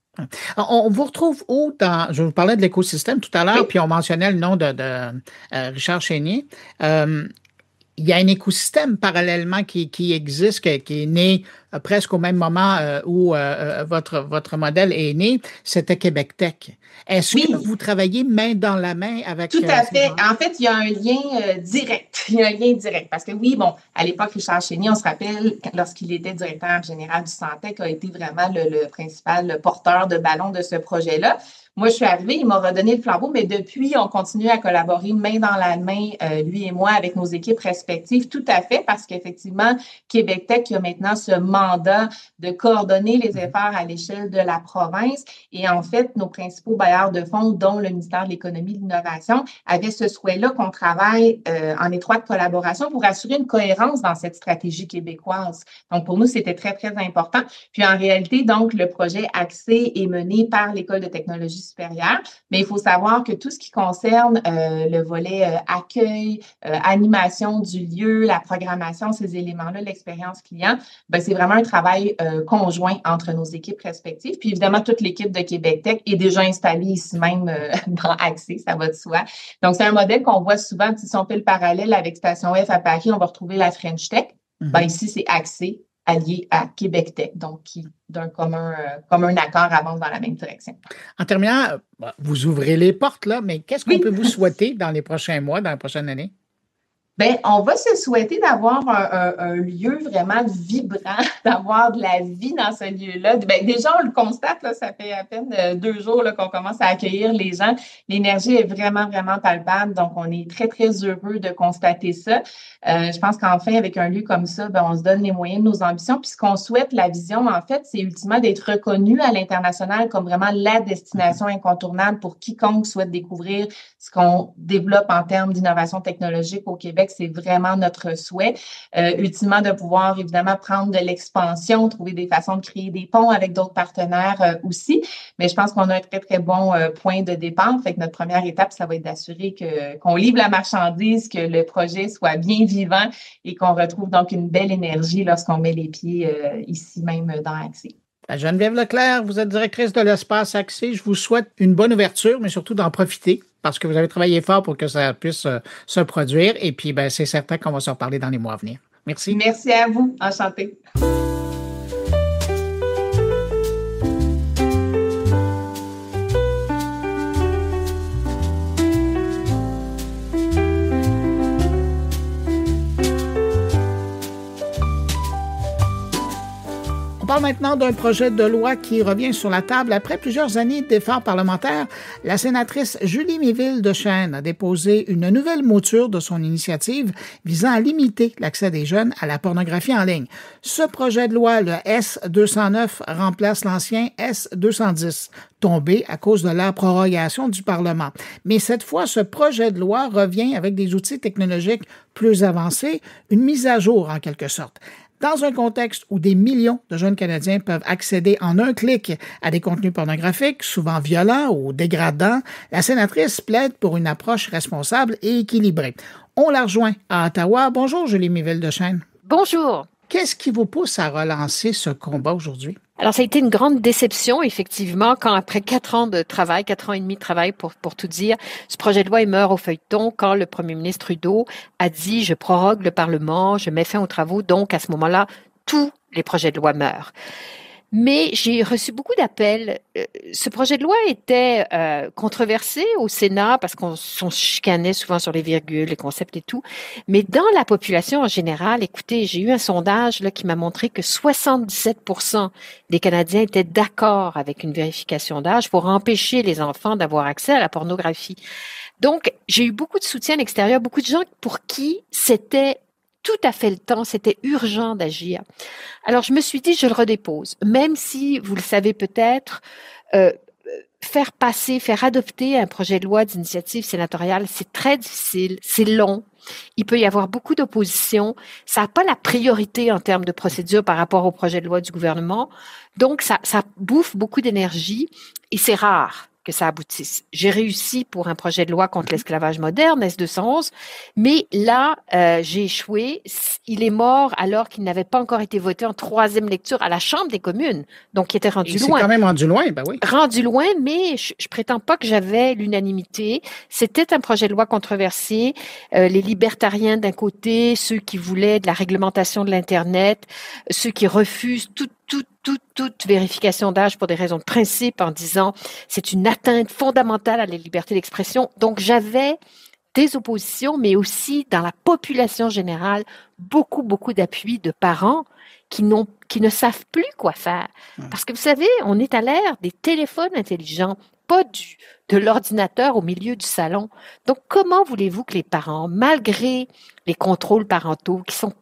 On vous retrouve où dans... Je vous parlais de l'écosystème tout à l'heure, oui. Puis on mentionnait le nom de Richard Chénier. Il y a un écosystème parallèlement qui existe, qui est né presque au même moment où votre modèle est né, c'était Québec Tech. Est-ce que vous travaillez main dans la main avec... Tout à fait. En fait, il y a un lien direct. Il y a un lien direct. Parce que oui, bon, à l'époque, Richard Chénier, on se rappelle, lorsqu'il était directeur général du Santec, a été vraiment le principal porteur de ballon de ce projet-là. Moi, je suis arrivée, il m'a redonné le flambeau, mais depuis, on continue à collaborer main dans la main, lui et moi, avec nos équipes respectives, tout à fait, parce qu'effectivement, Québec Tech a maintenant ce mandat mandat de coordonner les efforts à l'échelle de la province. Et en fait, nos principaux bailleurs de fonds, dont le ministère de l'Économie et de l'Innovation, avaient ce souhait-là qu'on travaille en étroite collaboration pour assurer une cohérence dans cette stratégie québécoise. Donc, pour nous, c'était très, très important. Puis, en réalité, donc, le projet Accès est mené par l'École de technologie supérieure, mais il faut savoir que tout ce qui concerne le volet accueil, animation du lieu, la programmation, ces éléments-là, l'expérience client, ben, c'est vraiment un travail conjoint entre nos équipes respectives. Puis, évidemment, toute l'équipe de Québec Tech est déjà installée ici même dans Accès, ça va de soi. Donc, c'est un modèle qu'on voit souvent. Si on fait le parallèle avec Station F à Paris, on va retrouver la French Tech. Ben, ici, c'est Accès allié à Québec Tech, donc qui, d'un commun accord, avance dans la même direction. En terminant, vous ouvrez les portes, là, mais qu'est-ce qu'on peut vous souhaiter dans les prochains mois, dans la prochaine année? Bien, on va se souhaiter d'avoir un lieu vraiment vibrant, d'avoir de la vie dans ce lieu-là. Bien, déjà, on le constate, là, ça fait à peine 2 jours là, qu'on commence à accueillir les gens. L'énergie est vraiment, vraiment palpable. Donc, on est très, très heureux de constater ça. Je pense qu'enfin, avec un lieu comme ça, bien, on se donne les moyens de nos ambitions. Puis, ce qu'on souhaite, la vision, en fait, c'est ultimement d'être reconnu à l'international comme vraiment la destination incontournable pour quiconque souhaite découvrir ce qu'on développe en termes d'innovation technologique au Québec. C'est vraiment notre souhait. Ultimement, de pouvoir, évidemment, prendre de l'expansion, trouver des façons de créer des ponts avec d'autres partenaires aussi. Mais je pense qu'on a un très, très bon point de départ. Fait que notre première étape, ça va être d'assurer qu'on livre la marchandise, que le projet soit bien vivant et qu'on retrouve donc une belle énergie lorsqu'on met les pieds ici même dans Accès. Geneviève Leclerc, vous êtes directrice de l'espace Accès. Je vous souhaite une bonne ouverture, mais surtout d'en profiter parce que vous avez travaillé fort pour que ça puisse se produire. Et puis, ben, c'est certain qu'on va se reparler dans les mois à venir. Merci. Merci à vous. Enchantée. On parle maintenant d'un projet de loi qui revient sur la table. Après plusieurs années d'efforts parlementaires, la sénatrice Julie Méville-Deschênes a déposé une nouvelle mouture de son initiative visant à limiter l'accès des jeunes à la pornographie en ligne. Ce projet de loi, le S-209, remplace l'ancien S-210, tombé à cause de la prorogation du Parlement. Mais cette fois, ce projet de loi revient avec des outils technologiques plus avancés, une mise à jour en quelque sorte. Dans un contexte où des millions de jeunes Canadiens peuvent accéder en un clic à des contenus pornographiques, souvent violents ou dégradants, la sénatrice plaide pour une approche responsable et équilibrée. On la rejoint à Ottawa. Bonjour, Julie Méville-Deschênes. Bonjour. Qu'est-ce qui vous pousse à relancer ce combat aujourd'hui? Alors, ça a été une grande déception, effectivement, quand après 4 ans de travail, 4 ans et demi de travail, pour tout dire, ce projet de loi il meurt au feuilleton quand le premier ministre Trudeau a dit « je prorogue le Parlement, je mets fin aux travaux », donc à ce moment-là, tous les projets de loi meurent. Mais j'ai reçu beaucoup d'appels. Ce projet de loi était controversé au Sénat parce qu'on chicanait souvent sur les virgules, les concepts et tout. Mais dans la population en général, écoutez, j'ai eu un sondage là qui m'a montré que 77% des Canadiens étaient d'accord avec une vérification d'âge pour empêcher les enfants d'avoir accès à la pornographie. Donc, j'ai eu beaucoup de soutien à l'extérieur, beaucoup de gens pour qui c'était tout à fait le temps, c'était urgent d'agir. Alors, je me suis dit, je le redépose, même si, vous le savez peut-être, faire adopter un projet de loi d'initiative sénatoriale, c'est très difficile, c'est long, il peut y avoir beaucoup d'opposition, ça n'a pas la priorité en termes de procédure par rapport au projet de loi du gouvernement, donc ça bouffe beaucoup d'énergie et c'est rare que ça aboutisse. J'ai réussi pour un projet de loi contre l'esclavage moderne, S-211, mais là, j'ai échoué. Il est mort alors qu'il n'avait pas encore été voté en 3e lecture à la Chambre des communes, donc il était rendu loin. C'est quand même rendu loin, ben oui. Rendu loin, mais je prétends pas que j'avais l'unanimité. C'était un projet de loi controversé. Les libertariens d'un côté, ceux qui voulaient de la réglementation de l'Internet, ceux qui refusent toute vérification d'âge pour des raisons de principe en disant c'est une atteinte fondamentale à la liberté d'expression. Donc, j'avais des oppositions, mais aussi dans la population générale, beaucoup d'appui de parents qui ne savent plus quoi faire. Parce que vous savez, on est à l'ère des téléphones intelligents, pas de l'ordinateur au milieu du salon. Donc, comment voulez-vous que les parents, malgré les contrôles parentaux qui sont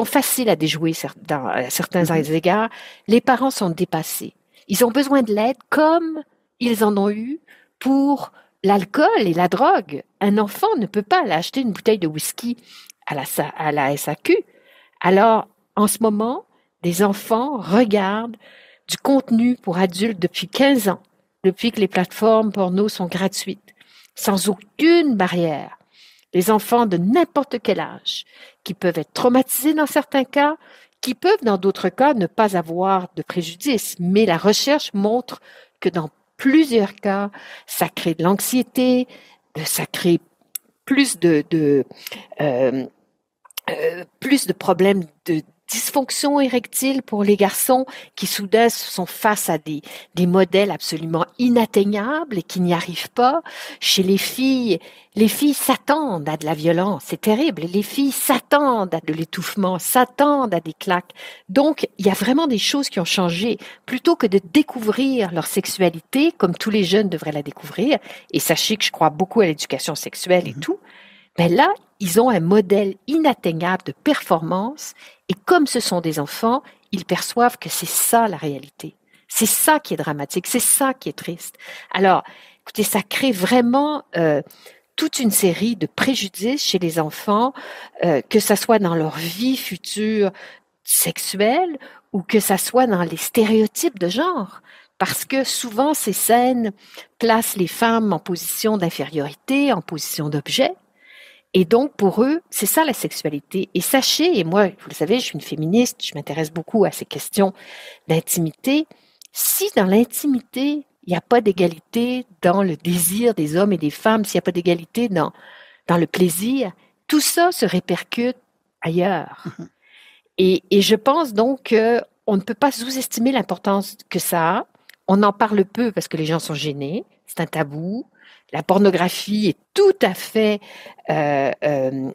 faciles à déjouer à certains égards, les parents sont dépassés. Ils ont besoin de l'aide comme ils en ont eu pour l'alcool et la drogue. Un enfant ne peut pas aller acheter une bouteille de whisky à la SAQ. Alors, en ce moment, des enfants regardent du contenu pour adultes depuis 15 ans, depuis que les plateformes porno sont gratuites, sans aucune barrière. Les enfants de n'importe quel âge, qui peuvent être traumatisés dans certains cas, qui peuvent dans d'autres cas ne pas avoir de préjudice. Mais la recherche montre que dans plusieurs cas, ça crée de l'anxiété, ça crée plus de problèmes de dysfonction érectile pour les garçons qui soudain sont face à des modèles absolument inatteignables et qui n'y arrivent pas. Chez les filles s'attendent à de la violence, c'est terrible. Les filles s'attendent à de l'étouffement, s'attendent à des claques. Donc, il y a vraiment des choses qui ont changé. Plutôt que de découvrir leur sexualité, comme tous les jeunes devraient la découvrir, et sachez que je crois beaucoup à l'éducation sexuelle et tout, ben là, ils ont un modèle inatteignable de performance et comme ce sont des enfants, ils perçoivent que c'est ça la réalité. C'est ça qui est dramatique, c'est ça qui est triste. Alors, écoutez, ça crée vraiment toute une série de préjudices chez les enfants, que ça soit dans leur vie future sexuelle ou que ça soit dans les stéréotypes de genre. Parce que souvent, ces scènes placent les femmes en position d'infériorité, en position d'objet. Et donc, pour eux, c'est ça la sexualité. Et sachez, et moi, vous le savez, je suis une féministe, je m'intéresse beaucoup à ces questions d'intimité. Si dans l'intimité, il n'y a pas d'égalité dans le désir des hommes et des femmes, s'il n'y a pas d'égalité dans le plaisir, tout ça se répercute ailleurs. Et je pense donc qu'on ne peut pas sous-estimer l'importance que ça a. On en parle peu parce que les gens sont gênés, c'est un tabou. La pornographie est tout à fait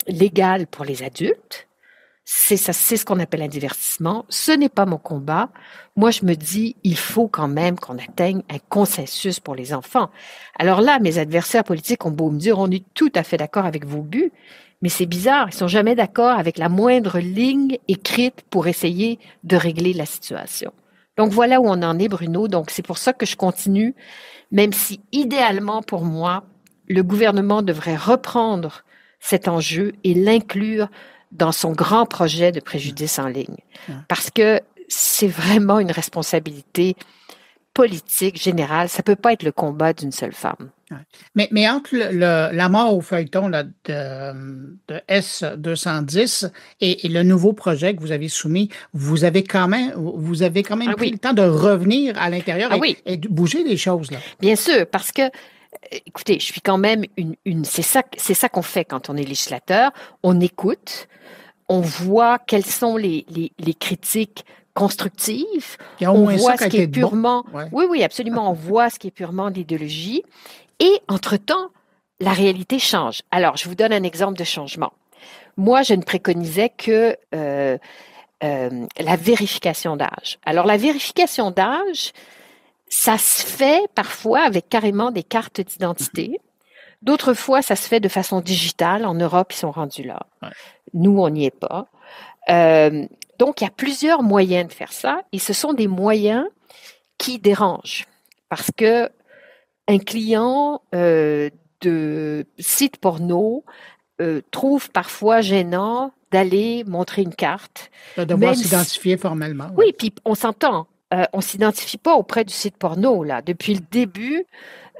légale pour les adultes. C'est ce qu'on appelle un divertissement. Ce n'est pas mon combat. Moi, je me dis, il faut quand même qu'on atteigne un consensus pour les enfants. Alors là, mes adversaires politiques ont beau me dire, on est tout à fait d'accord avec vos buts, mais c'est bizarre, ils sont jamais d'accord avec la moindre ligne écrite pour essayer de régler la situation. Donc voilà où on en est, Bruno. Donc c'est pour ça que je continue. Même si, idéalement, pour moi, le gouvernement devrait reprendre cet enjeu et l'inclure dans son grand projet de préjudice en ligne. Parce que c'est vraiment une responsabilité politique générale. Ça ne peut pas être le combat d'une seule femme. Mais entre la mort au feuilleton là, de S210 et le nouveau projet que vous avez soumis, vous avez quand même pris le temps de revenir à l'intérieur et de bouger des choses. Là. Bien sûr, parce que, écoutez, je suis quand même c'est ça qu'on fait quand on est législateur. On écoute, on voit quelles sont les critiques constructives. On voit ce qui est purement... Bon. Ouais. Oui, absolument. On voit ce qui est purement d'idéologie. Et, entre-temps, la réalité change. Alors, je vous donne un exemple de changement. Moi, je ne préconisais que la vérification d'âge. Alors, la vérification d'âge, ça se fait parfois avec carrément des cartes d'identité. D'autres fois, ça se fait de façon digitale. En Europe, ils sont rendus là. Ouais. Nous, on n'y est pas. Donc, il y a plusieurs moyens de faire ça. Et ce sont des moyens qui dérangent. Parce que un client de site porno trouve parfois gênant d'aller montrer une carte. De devoir s'identifier formellement. Oui, puis on s'entend. On ne s'identifie pas auprès du site porno. Là. Depuis le début,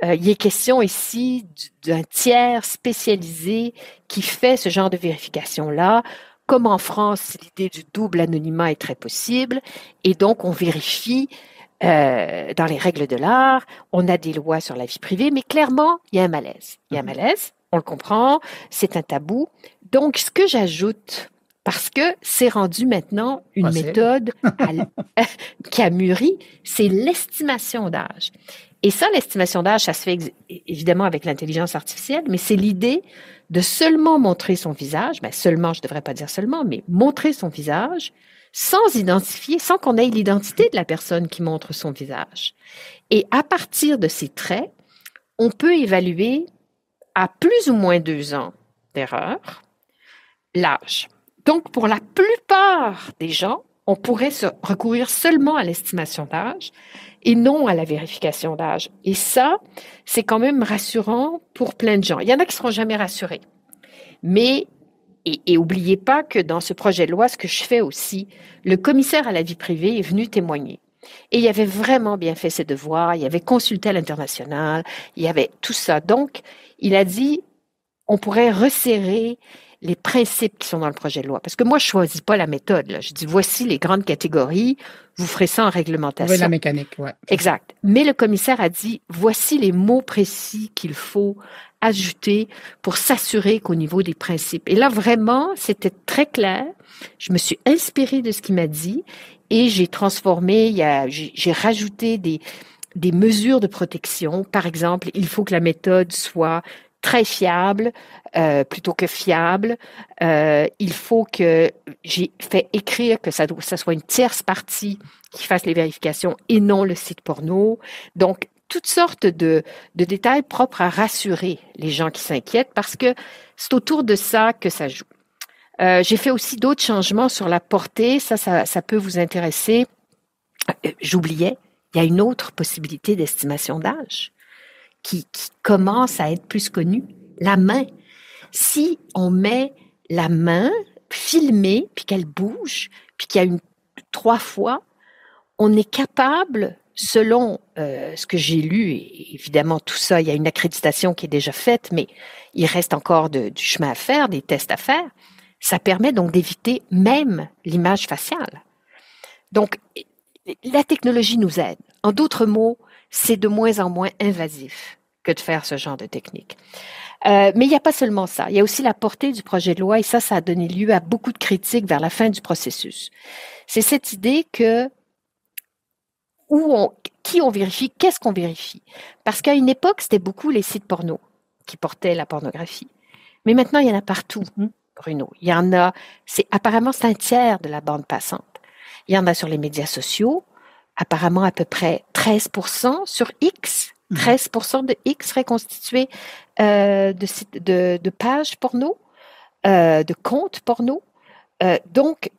il est question ici d'un tiers spécialisé qui fait ce genre de vérification-là. Comme en France, l'idée du double anonymat est très possible. Et donc, on vérifie dans les règles de l'art, on a des lois sur la vie privée, mais clairement, il y a un malaise. Il y a un malaise, on le comprend, c'est un tabou. Donc, ce que j'ajoute Parce que c'est rendu maintenant une méthode qui a mûri, c'est l'estimation d'âge. Et ça, l'estimation d'âge, ça se fait évidemment avec l'intelligence artificielle, mais c'est l'idée de seulement montrer son visage, seulement, je ne devrais pas dire seulement, mais montrer son visage sans identifier, sans qu'on ait l'identité de la personne qui montre son visage. Et à partir de ces traits, on peut évaluer à plus ou moins 2 ans d'erreur l'âge. Donc, pour la plupart des gens, on pourrait recourir seulement à l'estimation d'âge et non à la vérification d'âge. Et ça, c'est quand même rassurant pour plein de gens. Il y en a qui ne seront jamais rassurés. Mais, et oubliez pas que dans ce projet de loi, ce que je fais aussi, le commissaire à la vie privée est venu témoigner. Et il avait vraiment bien fait ses devoirs, il avait consulté à l'international, il y avait tout ça. Donc, il a dit, on pourrait resserrer les principes qui sont dans le projet de loi. Parce que moi, je ne choisis pas la méthode. Là. Je dis, voici les grandes catégories, vous ferez ça en réglementation. Oui, la mécanique, oui. Exact. Mais le commissaire a dit, voici les mots précis qu'il faut ajouter pour s'assurer qu'au niveau des principes. Et là, vraiment, c'était très clair. Je me suis inspirée de ce qu'il m'a dit et j'ai transformé, j'ai rajouté des mesures de protection. Par exemple, il faut que la méthode soit très fiable plutôt que fiable. Il faut que j'ai fait écrire que ça soit une tierce partie qui fasse les vérifications et non le site porno. Donc, toutes sortes de détails propres à rassurer les gens qui s'inquiètent parce que c'est autour de ça que ça joue. J'ai fait aussi d'autres changements sur la portée. Ça peut vous intéresser. J'oubliais, il y a une autre possibilité d'estimation d'âge qui commence à être plus connue, la main. Si on met la main filmée, puis qu'elle bouge, puis qu'il y a 3 fois, on est capable, selon ce que j'ai lu, et évidemment tout ça, il y a une accréditation qui est déjà faite, mais il reste encore du chemin à faire, des tests à faire, ça permet donc d'éviter même l'image faciale. Donc, la technologie nous aide. En d'autres mots, c'est de moins en moins invasif que de faire ce genre de technique. Mais il n'y a pas seulement ça. Il y a aussi la portée du projet de loi et ça a donné lieu à beaucoup de critiques vers la fin du processus. C'est cette idée que qui on vérifie, qu'est-ce qu'on vérifie? Parce qu'à une époque, c'était beaucoup les sites porno qui portaient la pornographie. Mais maintenant, il y en a partout, Bruno. Il y en a, apparemment, c'est 1/3 de la bande passante. Il y en a sur les médias sociaux, apparemment à peu près 13% sur X. 13% de X serait constitué de pages porno, de comptes porno. Donc,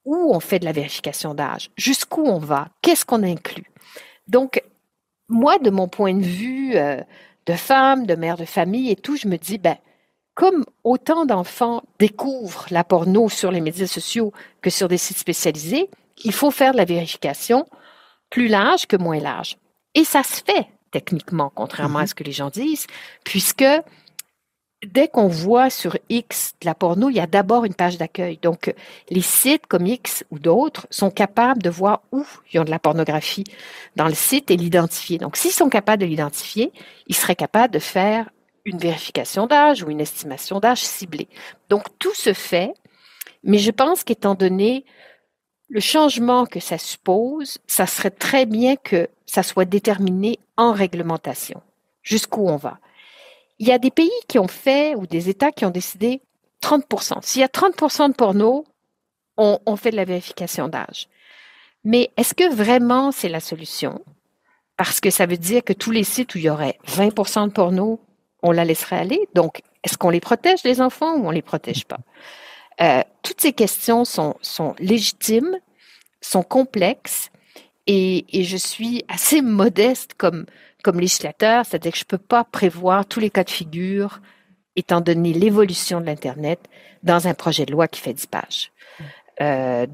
où on fait de la vérification d'âge? Jusqu'où on va? Qu'est-ce qu'on inclut? Donc, moi, de mon point de vue de femme, de mère de famille et tout, je me dis, comme autant d'enfants découvrent la porno sur les médias sociaux que sur des sites spécialisés, il faut faire de la vérification plus large que moins large. Et ça se fait techniquement, contrairement à ce que les gens disent, puisque dès qu'on voit sur X de la porno, il y a d'abord une page d'accueil. Donc, les sites comme X ou d'autres sont capables de voir où il y a de la pornographie dans le site et l'identifier. Donc, s'ils sont capables de l'identifier, ils seraient capables de faire une vérification d'âge ou une estimation d'âge ciblée. Donc, tout se fait, mais je pense qu'étant donné le changement que ça suppose, ça serait très bien que ça soit déterminé en réglementation. Jusqu'où on va? Il y a des pays qui ont fait, ou des États qui ont décidé 30%. S'il y a 30% de porno, on fait de la vérification d'âge. Mais est-ce que vraiment c'est la solution? Parce que ça veut dire que tous les sites où il y aurait 20% de porno, on la laisserait aller. Donc, est-ce qu'on les protège, les enfants, ou on les protège pas? Toutes ces questions sont légitimes, sont complexes, et je suis assez modeste comme législateur, c'est-à-dire que je ne peux pas prévoir tous les cas de figure, étant donné l'évolution de l'Internet, dans un projet de loi qui fait 10 pages.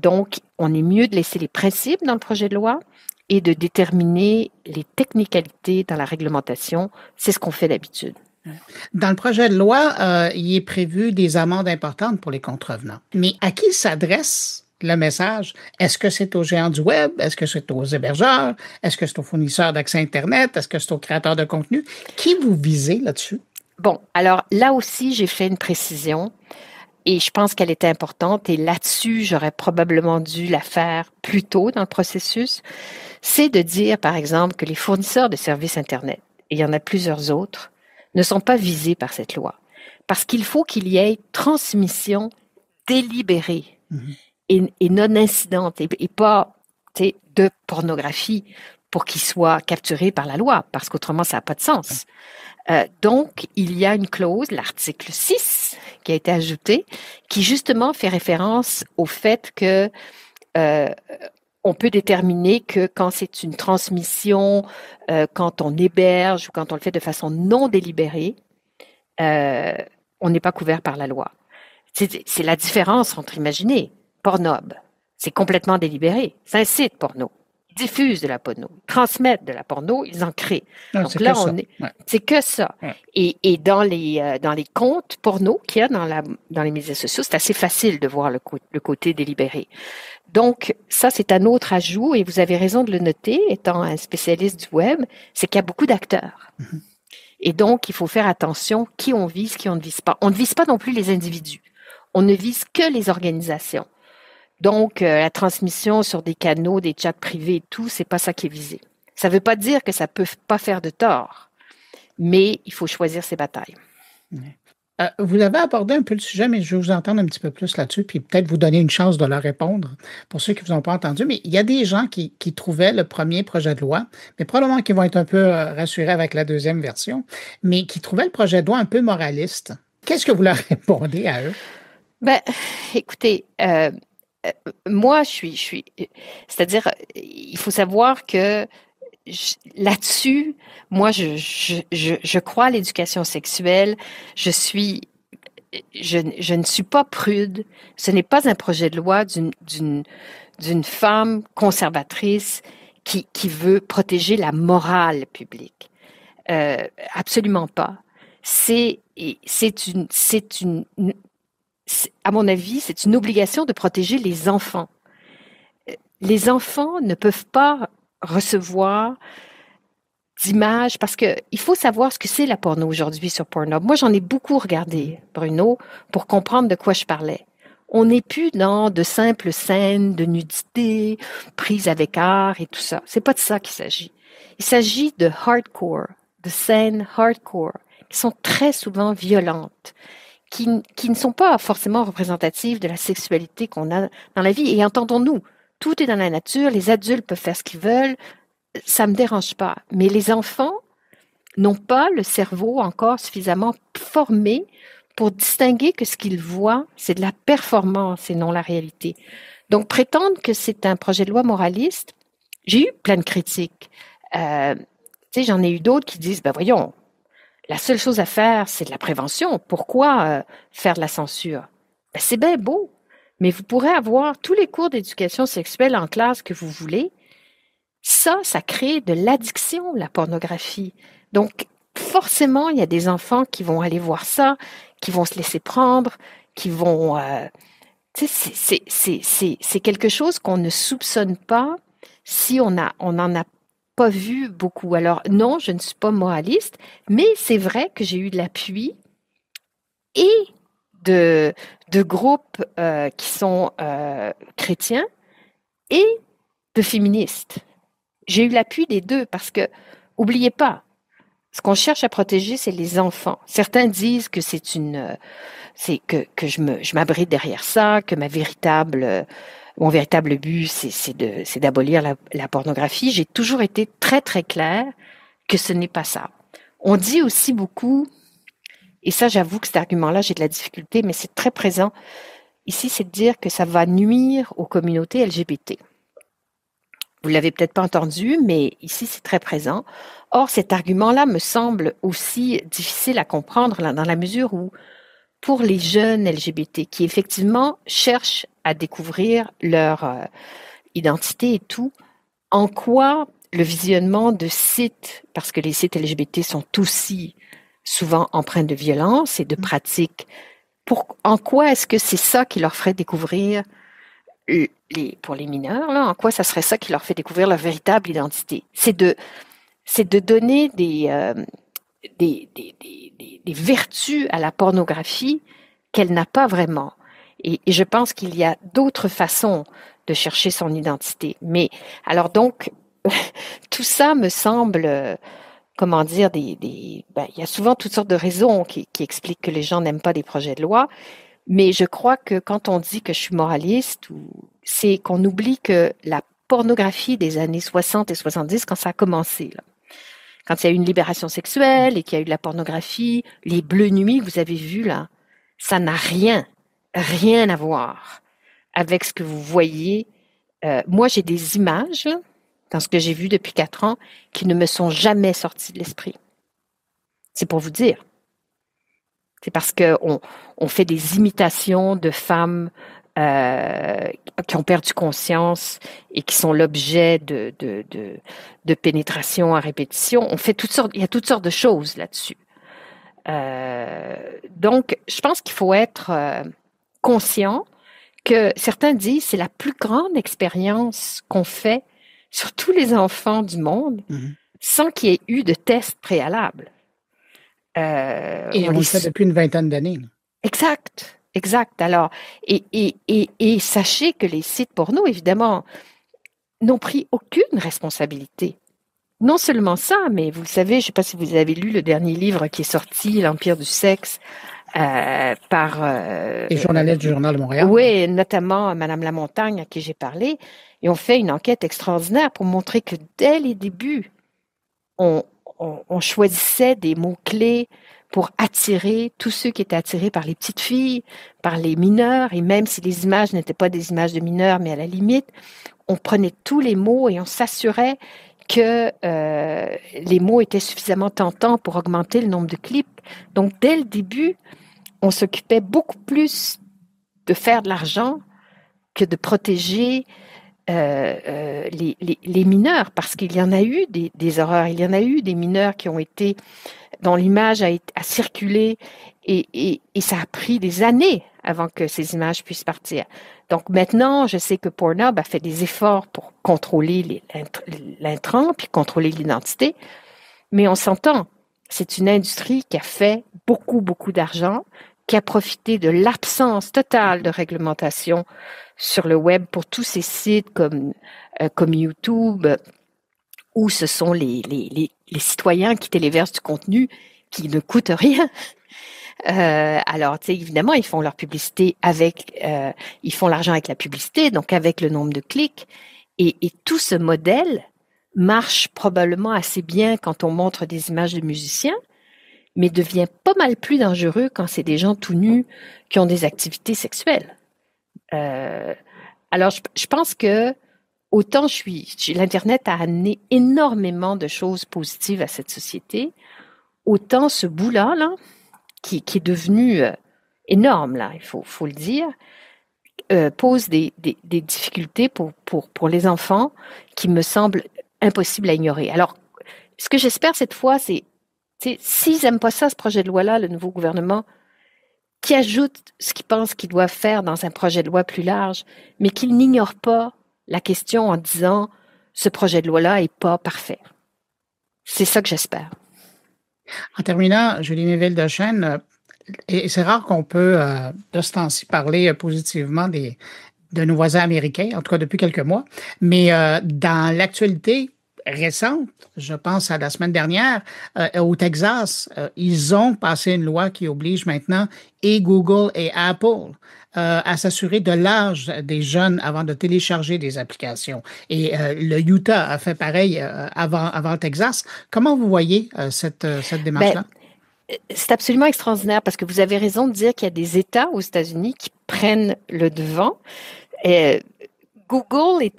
Donc, on est mieux de laisser les principes dans le projet de loi et de déterminer les technicalités dans la réglementation. C'est ce qu'on fait d'habitude. Dans le projet de loi, il est prévu des amendes importantes pour les contrevenants. Mais à qui s'adresse le message? Est-ce que c'est aux géants du web? Est-ce que c'est aux hébergeurs? Est-ce que c'est aux fournisseurs d'accès Internet? Est-ce que c'est aux créateurs de contenu? Qui vous visez là-dessus? Bon, alors là aussi, j'ai fait une précision et je pense qu'elle était importante, et là-dessus, j'aurais probablement dû la faire plus tôt dans le processus, c'est de dire, par exemple, que les fournisseurs de services Internet, et il y en a plusieurs autres, ne sont pas visés par cette loi. Parce qu'il faut qu'il y ait transmission délibérée et non incidente, et pas de pornographie pour qu'ils soient capturés par la loi, parce qu'autrement, ça n'a pas de sens. Donc, il y a une clause, l'article 6, qui a été ajoutée, qui justement fait référence au fait que on peut déterminer que quand c'est une transmission, quand on héberge ou quand on le fait de façon non délibérée, on n'est pas couvert par la loi. C'est la différence entre, imaginez, Pornhub, c'est complètement délibéré, c'est un site porno. Ils diffusent de la porno, ils transmettent de la porno, ils en créent. Non, donc là, c'est que ça. Ouais. Et dans les comptes porno qu'il y a dans les médias sociaux, c'est assez facile de voir le côté délibéré. Donc, ça, c'est un autre ajout, et vous avez raison de le noter, étant un spécialiste du web, c'est qu'il y a beaucoup d'acteurs. Et donc, il faut faire attention qui on vise, qui on ne vise pas. On ne vise pas non plus les individus. On ne vise que les organisations. Donc, la transmission sur des canaux, des chats privés et tout, c'est pas ça qui est visé. Ça ne veut pas dire que ça peut pas faire de tort, mais il faut choisir ses batailles. Vous avez abordé un peu le sujet, mais je vais vous entendre un petit peu plus là-dessus, puis peut-être vous donner une chance de leur répondre pour ceux qui ne vous ont pas entendu. Mais il y a des gens qui trouvaient le premier projet de loi, mais probablement qui vont être un peu rassurés avec la deuxième version, mais qui trouvaient le projet de loi un peu moraliste. Qu'est-ce que vous leur répondez à eux? Ben, écoutez, moi, c'est-à-dire, il faut savoir que là-dessus, moi, je crois à l'éducation sexuelle. Je ne suis pas prude. Ce n'est pas un projet de loi d'une femme conservatrice qui veut protéger la morale publique. Absolument pas. À mon avis, c'est une obligation de protéger les enfants. Les enfants ne peuvent pas recevoir d'images, parce que il faut savoir ce que c'est la porno aujourd'hui sur Pornhub. Moi, j'en ai beaucoup regardé, Bruno, pour comprendre de quoi je parlais. On n'est plus dans de simples scènes de nudité, prises avec art et tout ça. C'est pas de ça qu'il s'agit. Il s'agit de hardcore, de scènes hardcore, qui sont très souvent violentes, qui ne sont pas forcément représentatives de la sexualité qu'on a dans la vie. Et entendons-nous, tout est dans la nature, les adultes peuvent faire ce qu'ils veulent, ça me dérange pas. Mais les enfants n'ont pas le cerveau encore suffisamment formé pour distinguer que ce qu'ils voient, c'est de la performance et non la réalité. Donc, prétendre que c'est un projet de loi moraliste, j'ai eu plein de critiques. J'en ai eu d'autres qui disent, ben voyons, la seule chose à faire, c'est de la prévention. Pourquoi faire de la censure? Ben, c'est bien beau, mais vous pourrez avoir tous les cours d'éducation sexuelle en classe que vous voulez. Ça crée de l'addiction, la pornographie. Donc, forcément, il y a des enfants qui vont aller voir ça, qui vont se laisser prendre, qui vont... c'est quelque chose qu'on ne soupçonne pas si on n'en a pas vu beaucoup. Alors, non, je ne suis pas moraliste, mais c'est vrai que j'ai eu de l'appui et de groupes qui sont chrétiens et de féministes. J'ai eu l'appui des deux parce que, oubliez pas, ce qu'on cherche à protéger, c'est les enfants. Certains disent que c'est que je m'abrite derrière ça, que mon véritable but, c'est d'abolir la pornographie. J'ai toujours été très, très claire que ce n'est pas ça. On dit aussi beaucoup, et ça, j'avoue que cet argument-là, j'ai de la difficulté, mais c'est très présent ici, c'est de dire que ça va nuire aux communautés LGBT. Vous l'avez peut-être pas entendu, mais ici, c'est très présent. Or, cet argument-là me semble aussi difficile à comprendre dans la mesure où, pour les jeunes LGBT qui, effectivement, cherchent à découvrir leur identité et tout, en quoi le visionnement de sites, parce que les sites LGBT sont aussi souvent empreints de violence et de pratiques, en quoi est-ce que c'est ça qui leur ferait découvrir pour les mineurs, là, en quoi ça serait ça qui leur fait découvrir leur véritable identité? C'est de donner des vertus à la pornographie qu'elle n'a pas vraiment. Et je pense qu'il y a d'autres façons de chercher son identité. Mais alors donc, tout ça me semble, comment dire, il y a souvent toutes sortes de raisons qui expliquent que les gens n'aiment pas des projets de loi. Mais je crois que quand on dit que je suis moraliste, c'est qu'on oublie que la pornographie des années 60 et 70, quand ça a commencé, là, quand il y a eu une libération sexuelle et qu'il y a eu de la pornographie, les Bleues Nuits, vous avez vu là, ça n'a rien à voir avec ce que vous voyez. Moi, j'ai des images là, dans ce que j'ai vu depuis 4 ans qui ne me sont jamais sorties de l'esprit. C'est pour vous dire. C'est parce qu'on fait des imitations de femmes qui ont perdu conscience et qui sont l'objet de pénétration à répétition. Il y a toutes sortes de choses là-dessus. Donc, je pense qu'il faut être conscient que certains disent que c'est la plus grande expérience qu'on fait sur tous les enfants du monde sans qu'il y ait eu de test préalable. Et on le fait depuis une vingtaine d'années. Exact. Alors, et sachez que les sites porno, évidemment, n'ont pris aucune responsabilité. Non seulement ça, mais vous le savez, je ne sais pas si vous avez lu le dernier livre qui est sorti, L'Empire du sexe, par... les journalistes du Journal de Montréal. Oui, notamment Madame Lamontagne, à qui j'ai parlé. Et on fait une enquête extraordinaire pour montrer que dès les débuts, on choisissait des mots-clés pour attirer tous ceux qui étaient attirés par les petites filles, par les mineurs, et même si les images n'étaient pas des images de mineurs, mais à la limite, on prenait tous les mots et on s'assurait que les mots étaient suffisamment tentants pour augmenter le nombre de clics. Donc, dès le début, on s'occupait beaucoup plus de faire de l'argent que de protéger les mineurs, parce qu'il y en a eu des horreurs. Il y en a eu des mineurs qui ont été, dont l'image a circulé et ça a pris des années avant que ces images puissent partir. Donc maintenant, je sais que Pornhub a fait des efforts pour contrôler l'intrant puis contrôler l'identité, mais on s'entend, c'est une industrie qui a fait beaucoup d'argent, qui a profité de l'absence totale de réglementation sur le web pour tous ces sites comme YouTube, où ce sont les citoyens qui téléversent du contenu qui ne coûte rien. Alors, tu sais, évidemment, ils font leur publicité ils font l'argent avec la publicité, donc avec le nombre de clics. Et tout ce modèle marche probablement assez bien quand on montre des images de musiciens, mais devient pas mal plus dangereux quand c'est des gens tout nus qui ont des activités sexuelles. Alors, je pense que autant l'Internet a amené énormément de choses positives à cette société, autant ce bout-là, qui est devenu énorme, là, il faut le dire, pose des difficultés pour les enfants qui me semblent impossibles à ignorer. Alors, ce que j'espère cette fois, c'est s'ils n'aiment pas ça, ce projet de loi-là, le nouveau gouvernement, qui ajoute ce qu'ils pensent qu'ils doivent faire dans un projet de loi plus large, mais qu'ils n'ignorent pas la question en disant « ce projet de loi-là n'est pas parfait ». C'est ça que j'espère. En terminant, Julie Méville-Dechaine, et c'est rare qu'on peut de ce temps-ci parler positivement de nos voisins américains, en tout cas depuis quelques mois, mais dans l'actualité récente, je pense à la semaine dernière, au Texas, ils ont passé une loi qui oblige maintenant et Google et Apple à s'assurer de l'âge des jeunes avant de télécharger des applications. Et le Utah a fait pareil avant le Texas. Comment vous voyez cette démarche-là? C'est absolument extraordinaire parce que vous avez raison de dire qu'il y a des États aux États-Unis qui prennent le devant. Google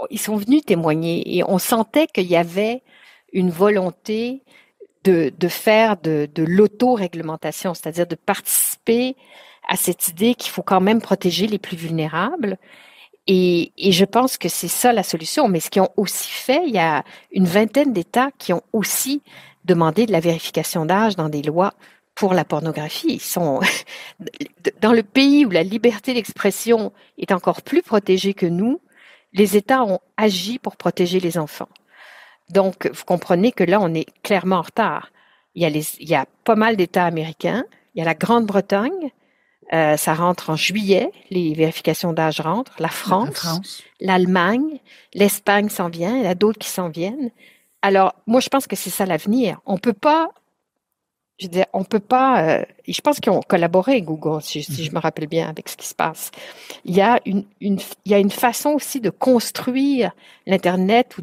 ils sont venus témoigner et on sentait qu'il y avait une volonté de faire de l'auto-réglementation, c'est-à-dire de participer à cette idée qu'il faut quand même protéger les plus vulnérables. Et je pense que c'est ça la solution. Mais ce qu'ils ont aussi fait, il y a une vingtaine d'États qui ont aussi demandé de la vérification d'âge dans des lois pour la pornographie. Ils sont dans le pays où la liberté d'expression est encore plus protégée que nous, les États ont agi pour protéger les enfants. Donc, vous comprenez que là, on est clairement en retard. Il y a pas mal d'États américains. Il y a la Grande-Bretagne Ça rentre en juillet, les vérifications d'âge rentrent. La France, l'Allemagne, l'Espagne s'en vient, il y a d'autres qui s'en viennent. Alors, moi, je pense que c'est ça l'avenir. On peut pas, je pense qu'ils ont collaboré, Google, si je me rappelle bien, avec ce qui se passe. Il y a une façon aussi de construire l'Internet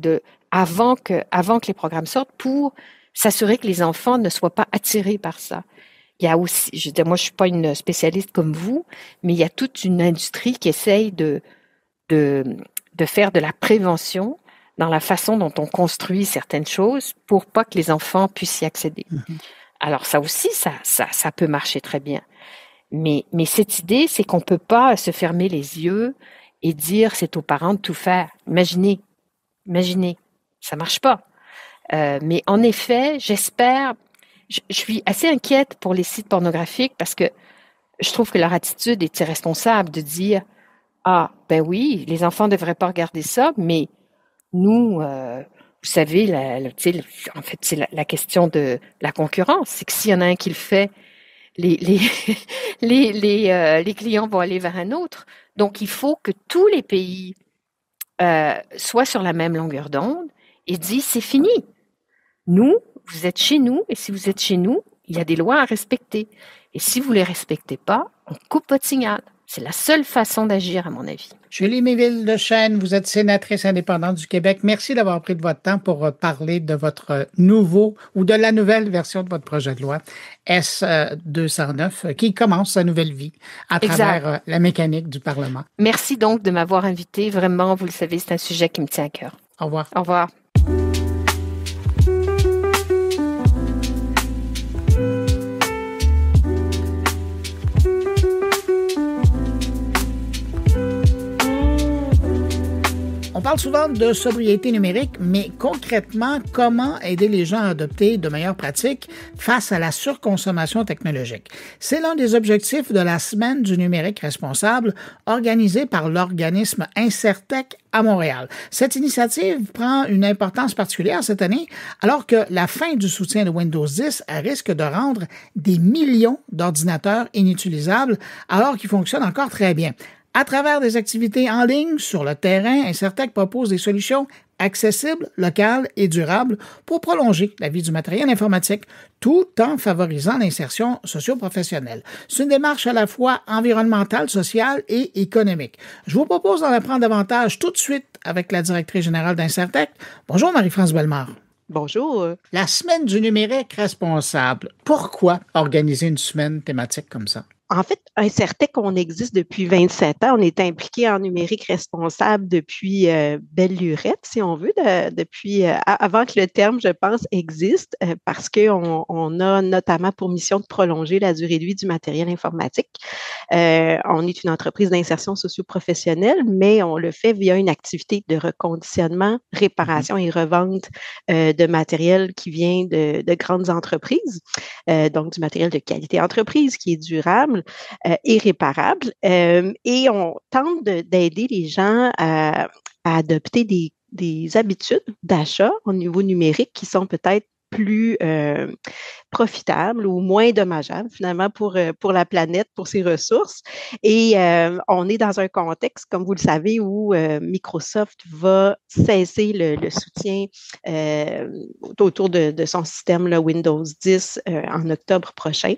avant que les programmes sortent pour s'assurer que les enfants ne soient pas attirés par ça. Il y a aussi, moi, je suis pas une spécialiste comme vous, mais il y a toute une industrie qui essaye de faire de la prévention dans la façon dont on construit certaines choses pour pas que les enfants puissent y accéder. Alors, ça aussi, ça peut marcher très bien. Mais cette idée, c'est qu'on peut pas se fermer les yeux et dire c'est aux parents de tout faire. Imaginez, ça marche pas. Mais en effet, j'espère. Je suis assez inquiète pour les sites pornographiques parce que je trouve que leur attitude est irresponsable de dire ah ben oui, les enfants ne devraient pas regarder ça, mais nous, vous savez, en fait, c'est la question de la concurrence. C'est que s'il y en a un qui le fait, les clients vont aller vers un autre. Donc, il faut que tous les pays soient sur la même longueur d'onde et disent c'est fini. Nous, vous êtes chez nous, et si vous êtes chez nous, il y a des lois à respecter. Et si vous ne les respectez pas, on coupe votre signal. C'est la seule façon d'agir, à mon avis. Julie Méville-Deschênes, vous êtes sénatrice indépendante du Québec. Merci d'avoir pris de votre temps pour parler de votre nouveau ou de la nouvelle version de votre projet de loi S-209 qui commence sa nouvelle vie à travers la mécanique du Parlement. Merci donc de m'avoir invité. Vraiment, vous le savez, c'est un sujet qui me tient à cœur. Au revoir. Au revoir. On parle souvent de sobriété numérique, mais concrètement, comment aider les gens à adopter de meilleures pratiques face à la surconsommation technologique? C'est l'un des objectifs de la Semaine du numérique responsable organisée par l'organisme Incertec à Montréal. Cette initiative prend une importance particulière cette année, alors que la fin du soutien de Windows 10 risque de rendre des millions d'ordinateurs inutilisables, alors qu'ils fonctionnent encore très bien. À travers des activités en ligne sur le terrain, Incertec propose des solutions accessibles, locales et durables pour prolonger la vie du matériel informatique, tout en favorisant l'insertion socio-professionnelle. C'est une démarche à la fois environnementale, sociale et économique. Je vous propose d'en apprendre davantage tout de suite avec la directrice générale d'Incertec. Bonjour Marie-France Bellemare. Bonjour. La Semaine du numérique responsable. Pourquoi organiser une semaine thématique comme ça? En fait, Incertec, on existe depuis 27 ans. On est impliqué en numérique responsable depuis belle lurette, si on veut, depuis avant que le terme, je pense, existe, parce qu'on a notamment pour mission de prolonger la durée de vie du matériel informatique. On est une entreprise d'insertion socio-professionnelle, mais on le fait via une activité de reconditionnement, réparation et revente de matériel qui vient de grandes entreprises, donc du matériel de qualité entreprise qui est durable et réparable. Et on tente d'aider les gens à adopter des habitudes d'achat au niveau numérique qui sont peut-être plus profitables ou moins dommageables finalement pour la planète, pour ses ressources. Et on est dans un contexte, comme vous le savez, où Microsoft va cesser le soutien autour de son système là, Windows 10 en octobre prochain.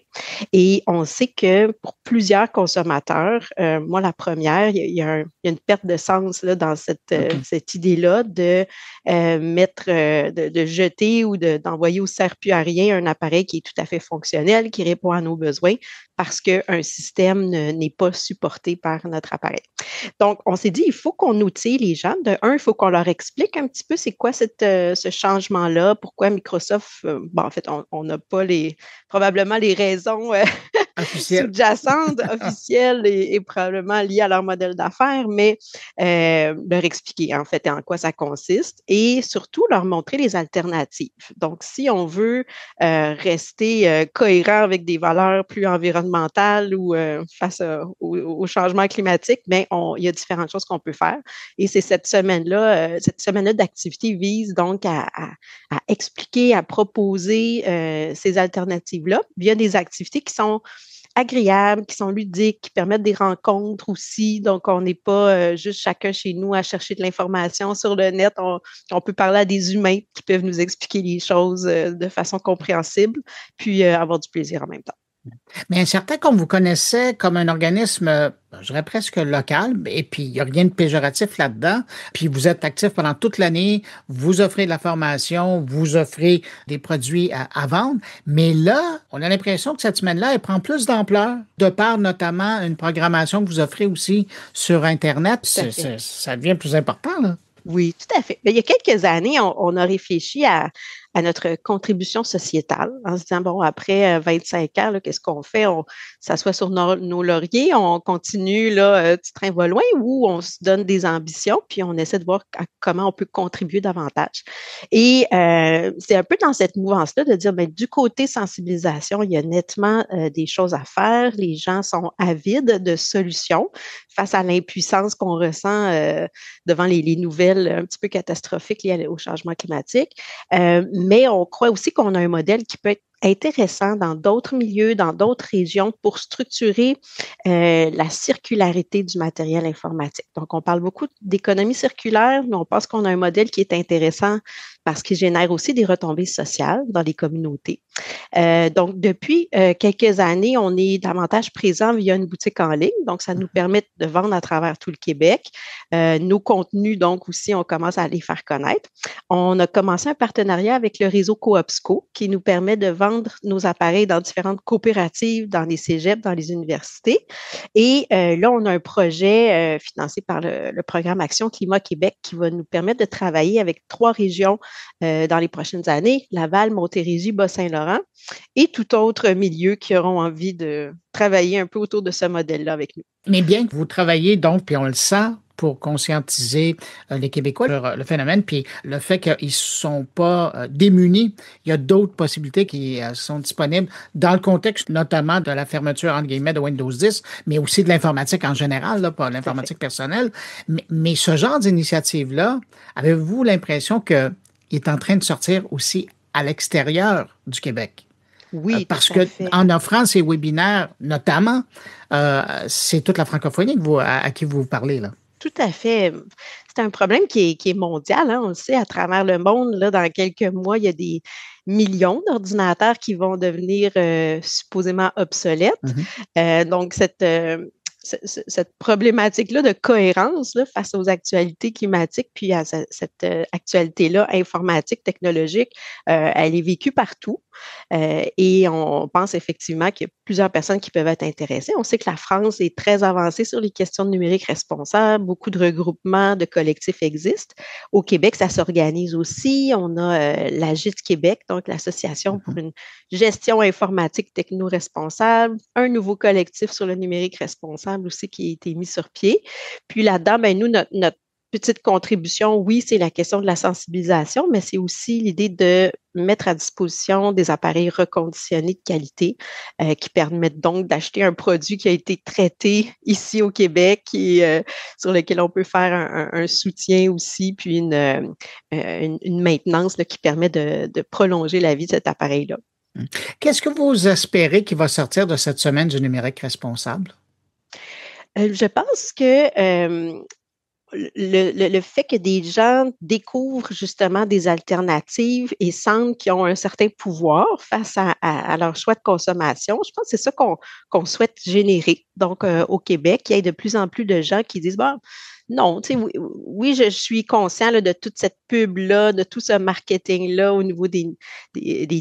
Et on sait que pour plusieurs consommateurs, moi la première, il y a une perte de sens là, dans cette idée-là de de jeter ou d'envoyer au sert-plus à rien un appareil qui est tout à fait fonctionnel, qui répond à nos besoins parce qu'un système n'est pas supporté par notre appareil. Donc, on s'est dit, il faut qu'on outille les gens. De un, il faut qu'on leur explique un petit peu c'est quoi ce changement-là, pourquoi Microsoft, en fait, on n'a pas probablement les raisons sous-jacentes, officielles et probablement liées à leur modèle d'affaires, mais leur expliquer en fait en quoi ça consiste et surtout leur montrer les alternatives. Donc, si on veut rester cohérent avec des valeurs plus environnementales ou face au changement climatique, bien, il y a différentes choses qu'on peut faire. Et c'est cette semaine-là d'activité vise donc à expliquer, à proposer ces alternatives-là via des activités qui sont agréables, qui sont ludiques, qui permettent des rencontres aussi. Donc, on n'est pas juste chacun chez nous à chercher de l'information sur le net. On peut parler à des humains qui peuvent nous expliquer les choses de façon compréhensible, puis avoir du plaisir en même temps. Mais certains qu'on vous connaissait comme un organisme, je dirais presque local, et puis il n'y a rien de péjoratif là-dedans, puis vous êtes actif pendant toute l'année, vous offrez de la formation, vous offrez des produits à vendre, mais là, on a l'impression que cette semaine-là, elle prend plus d'ampleur, de par notamment une programmation que vous offrez aussi sur Internet. Ça devient plus important, là. Oui, tout à fait. Mais il y a quelques années, on a réfléchi à notre contribution sociétale en se disant, bon, après 25 ans, là, qu'est-ce qu'on fait? On s'assoit sur nos lauriers, on continue, là, petit train va loin, ou on se donne des ambitions, puis on essaie de voir comment on peut contribuer davantage. Et c'est un peu dans cette mouvance-là de dire, du côté sensibilisation, il y a nettement des choses à faire. Les gens sont avides de solutions face à l'impuissance qu'on ressent devant les nouvelles un petit peu catastrophiques liées au changement climatique. Mais on croit aussi qu'on a un modèle qui peut être intéressant dans d'autres milieux, dans d'autres régions pour structurer la circularité du matériel informatique. Donc, on parle beaucoup d'économie circulaire, mais on pense qu'on a un modèle qui est intéressant parce qu'il génère aussi des retombées sociales dans les communautés. Donc, depuis quelques années, on est davantage présent via une boutique en ligne. Donc, ça nous permet de vendre à travers tout le Québec. Nos contenus, donc, aussi, on commence à les faire connaître. On a commencé un partenariat avec le réseau Coopsco qui nous permet de vendre nos appareils dans différentes coopératives, dans les cégeps, dans les universités. Et là, on a un projet financé par le programme Action Climat Québec qui va nous permettre de travailler avec 3 régions dans les prochaines années, Laval, Montérégie, Bas-Saint-Laurent, et tout autre milieu qui auront envie de travailler un peu autour de ce modèle-là avec nous. Mais bien que vous travaillez donc, puis on le sent, pour conscientiser les Québécois sur le phénomène, puis le fait qu'ils ne sont pas démunis, il y a d'autres possibilités qui sont disponibles dans le contexte notamment de la fermeture, entre guillemets, de Windows 10, mais aussi de l'informatique en général, là, pas l'informatique personnelle. Mais ce genre d'initiative-là, avez-vous l'impression qu'il est en train de sortir aussi à l'extérieur du Québec? Oui, parce que en offrant ces webinaires, notamment, c'est toute la francophonie à qui vous parlez, là. Tout à fait. C'est un problème qui est mondial, hein. On le sait, à travers le monde, là, dans quelques mois, il y a des millions d'ordinateurs qui vont devenir supposément obsolètes. Donc, cette problématique-là de cohérence là, face aux actualités climatiques, puis à cette actualité-là informatique, technologique, elle est vécue partout. Et on pense effectivement qu'il y a plusieurs personnes qui peuvent être intéressées. On sait que la France est très avancée sur les questions de numérique responsable. Beaucoup de regroupements, de collectifs existent. Au Québec, ça s'organise aussi. On a l'AGIT Québec, donc l'Association pour une gestion informatique techno-responsable. Un nouveau collectif sur le numérique responsable aussi qui a été mis sur pied. Puis là-dedans, nous, notre petite contribution, oui, c'est la question de la sensibilisation, mais c'est aussi l'idée de mettre à disposition des appareils reconditionnés de qualité qui permettent donc d'acheter un produit qui a été traité ici au Québec et sur lequel on peut faire un soutien aussi, puis une maintenance là, qui permet de prolonger la vie de cet appareil-là. Qu'est-ce que vous espérez qui va sortir de cette semaine du numérique responsable? Je pense que le fait que des gens découvrent justement des alternatives et sentent qu'ils ont un certain pouvoir face à leur choix de consommation, je pense que c'est ça qu'on souhaite générer. Donc, au Québec, il y a de plus en plus de gens qui disent, non, tu sais, oui, je suis conscient là, de toute cette pub-là, de tout ce marketing-là au niveau des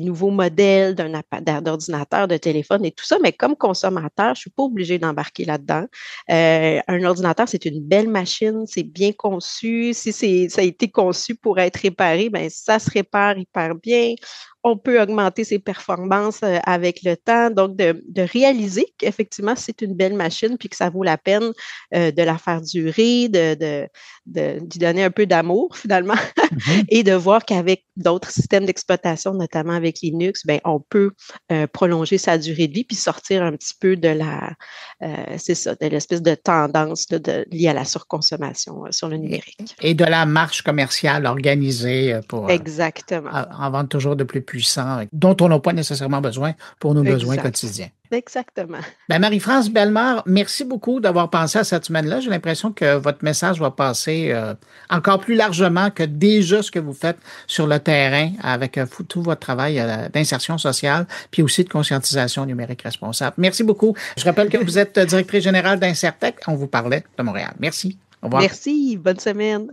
nouveaux modèles d'ordinateur, de téléphone et tout ça, mais comme consommateur, je suis pas obligée d'embarquer là-dedans. Un ordinateur, c'est une belle machine, c'est bien conçu. Si ça a été conçu pour être réparé, ça se répare hyper bien. On peut augmenter ses performances avec le temps. Donc, de réaliser qu'effectivement, c'est une belle machine puis que ça vaut la peine de la faire durer, d'y donner un peu d'amour finalement et de voir qu'avec d'autres systèmes d'exploitation, notamment avec Linux, on peut prolonger sa durée de vie puis sortir un petit peu de de l'espèce de tendance là, liée à la surconsommation sur le numérique. Et de la marche commerciale organisée pour Exactement. En vendre toujours de plus puissants, dont on n'a pas nécessairement besoin pour nos besoins quotidiens. Exactement. Ben Marie-France Bellemare, merci beaucoup d'avoir pensé à cette semaine-là. J'ai l'impression que votre message va passer encore plus largement que déjà ce que vous faites sur le terrain avec tout votre travail d'insertion sociale, puis aussi de conscientisation numérique responsable. Merci beaucoup. Je rappelle que vous êtes directrice générale d'Insertec. On vous parlait de Montréal. Merci. Au revoir. Merci. Bonne semaine.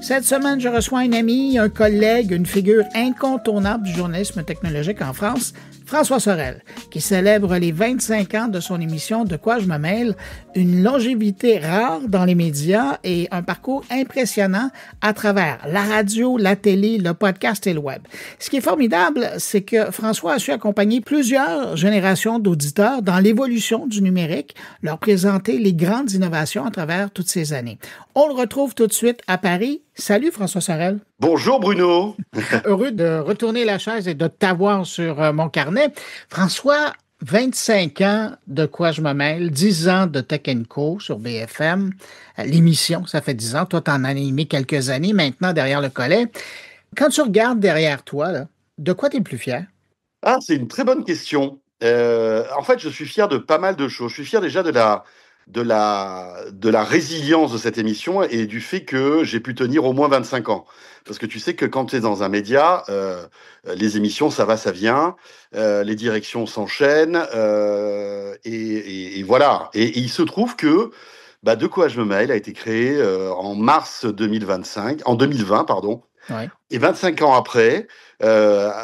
Cette semaine, je reçois un ami, un collègue, une figure incontournable du journalisme technologique en France, François Sorel, qui célèbre les 25 ans de son émission De quoi je me mêle, une longévité rare dans les médias et un parcours impressionnant à travers la radio, la télé, le podcast et le web. Ce qui est formidable, c'est que François a su accompagner plusieurs générations d'auditeurs dans l'évolution du numérique, leur présenter les grandes innovations à travers toutes ces années. On le retrouve tout de suite à Paris. Salut François Sorel. Bonjour Bruno. Heureux de retourner la chaise et de t'avoir sur mon carnet. François, 25 ans de quoi je me mêle, 10 ans de Tech & Co sur BFM. L'émission, ça fait 10 ans. Toi, t'en as animé quelques années maintenant derrière le collet. Quand tu regardes derrière toi, là, de quoi tu es le plus fier? Ah, c'est une très bonne question. En fait, je suis fier de pas mal de choses. Je suis fier déjà de la résilience de cette émission et du fait que j'ai pu tenir au moins 25 ans. Parce que tu sais que quand tu es dans un média, les émissions, ça va, ça vient, les directions s'enchaînent, et voilà. Et il se trouve que De quoi je me mêle a été créé en 2020, pardon. Ouais. Et 25 ans après,